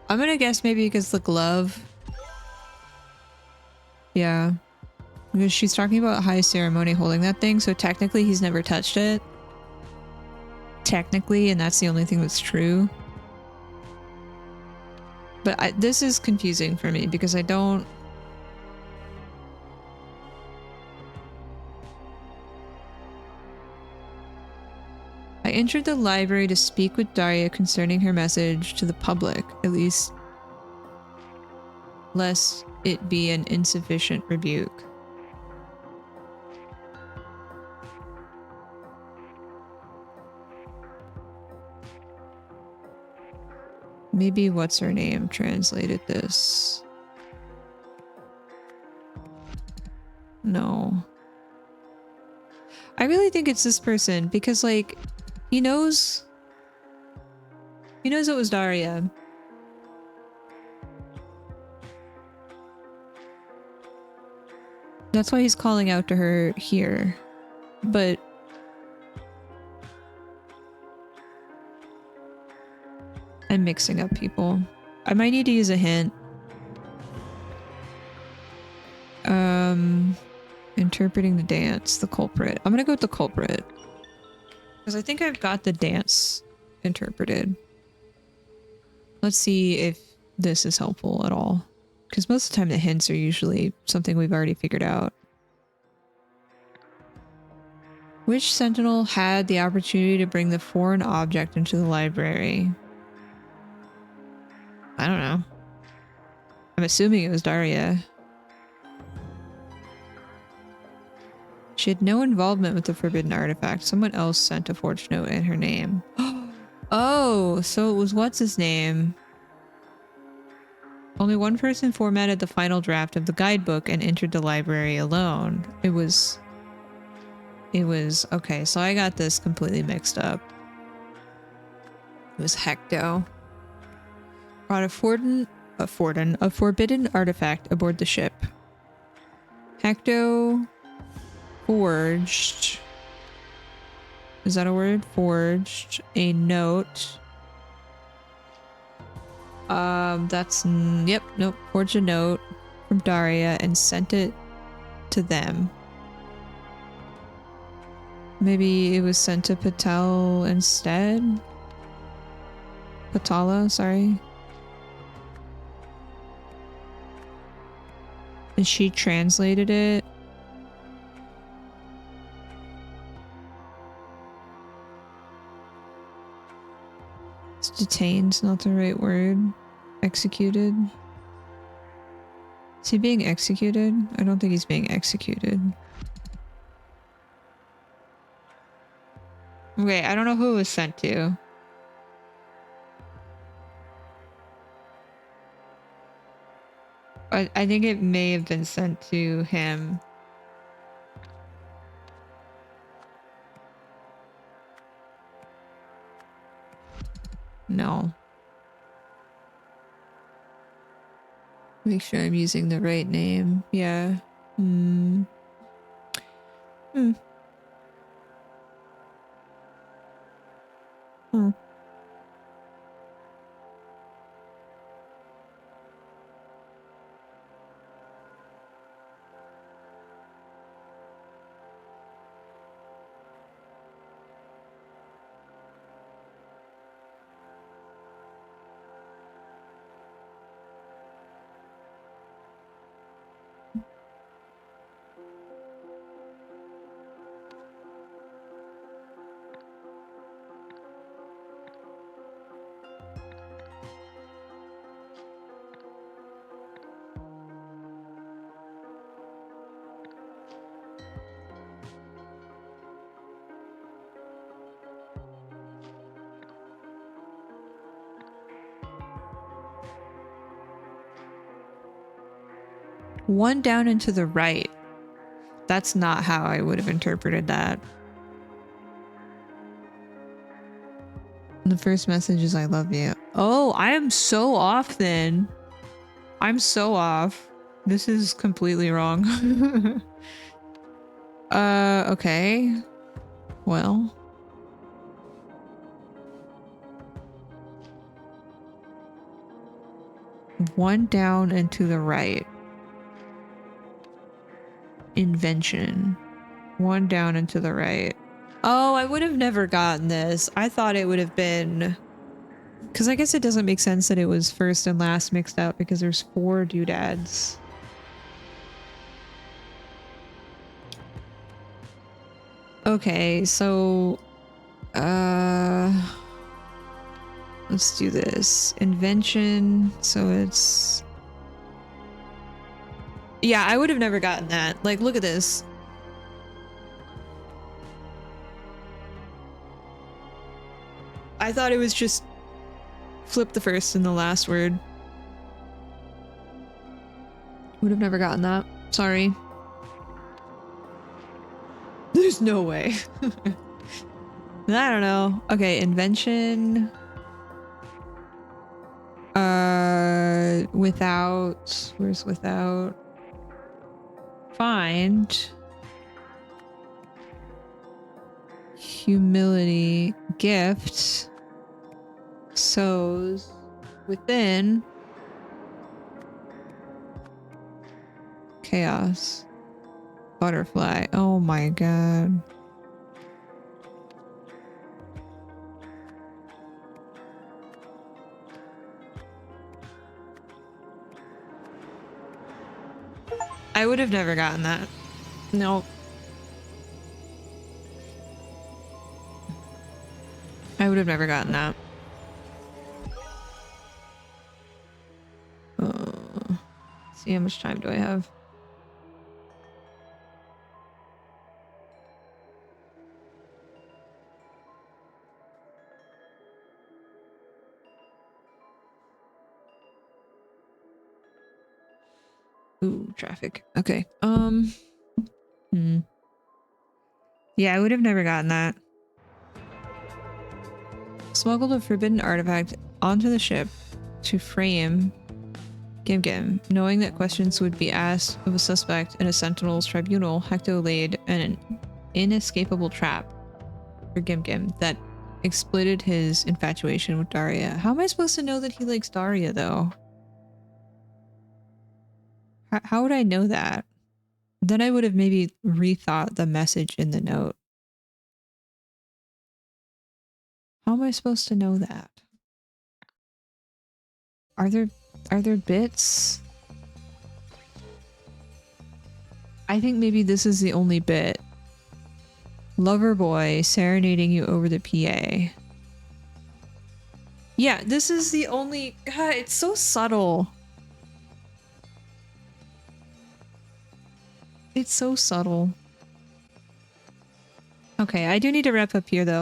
S1: I'm gonna guess maybe because the glove. Yeah. Because she's talking about high ceremony holding that thing, so technically he's never touched it. Technically, and that's the only thing that's true. But this is confusing for me because I don't... I entered the library to speak with Daria concerning her message to the public, at least lest it be an insufficient rebuke. Maybe what's her name translated this. No. I really think it's this person because, like, he knows it was Daria. That's why he's calling out to her here. But I'm mixing up people. I might need to use a hint. Interpreting the dance, the culprit. I'm gonna go with the culprit. Because I think I've got the dance interpreted. Let's see if this is helpful at all. Because most of the time the hints are usually something we've already figured out. Which sentinel had the opportunity to bring the foreign object into the library? I don't know. I'm assuming it was Daria. She had no involvement with the forbidden artifact. Someone else sent a forged note in her name. Oh, so it was what's his name? Only one person formatted the final draft of the guidebook and entered the library alone. It was okay, so I got this completely mixed up. It was Hecto. Brought a forbidden artifact aboard the ship. Hecto forged, is that a word? Forged a note. Forged a note from Daria and sent it to them. Maybe it was sent to Patel instead? Patala, sorry. And she translated it. Detained, not the right word. Executed. Is he being executed? I don't think he's being executed. Okay, I don't know who it was sent to. I think it may have been sent to him. No. Make sure I'm using the right name. Yeah. One down and to the right. That's not how I would have interpreted that. The first message is I love you. Oh, I am so off then. I'm so off. This is completely wrong. Okay. Well. One down and to the right. Invention. One down and to the right. Oh, I would have never gotten this. I thought it would have been... Because I guess it doesn't make sense that it was first and last mixed up because there's 4 doodads. Okay, so Let's do this. Invention. So it's... Yeah, I would have never gotten that. Like, look at this. I thought it was just flip the first and the last word. Would have never gotten that. Sorry. There's no way. I don't know. Okay, invention. Without. Where's without? Find. Humility. Gift. Sows. Within. Chaos. Butterfly. Oh my god. I would have never gotten that. No. I would have never gotten that. See, how much time do I have? Ooh, traffic. Okay. Yeah, I would have never gotten that. Smuggled a forbidden artifact onto the ship to frame Gim Gim. Knowing that questions would be asked of a suspect in a Sentinel's tribunal, Hecto laid an inescapable trap for Gim Gim that exploited his infatuation with Daria. How am I supposed to know that he likes Daria, though? How would I know that? Then I would have maybe rethought the message in the note. How am I supposed to know that? Are there bits? I think maybe this is the only bit. Lover boy serenading you over the PA. Yeah, this is the only... God, it's so subtle. It's so subtle. Okay, I do need to wrap up here though.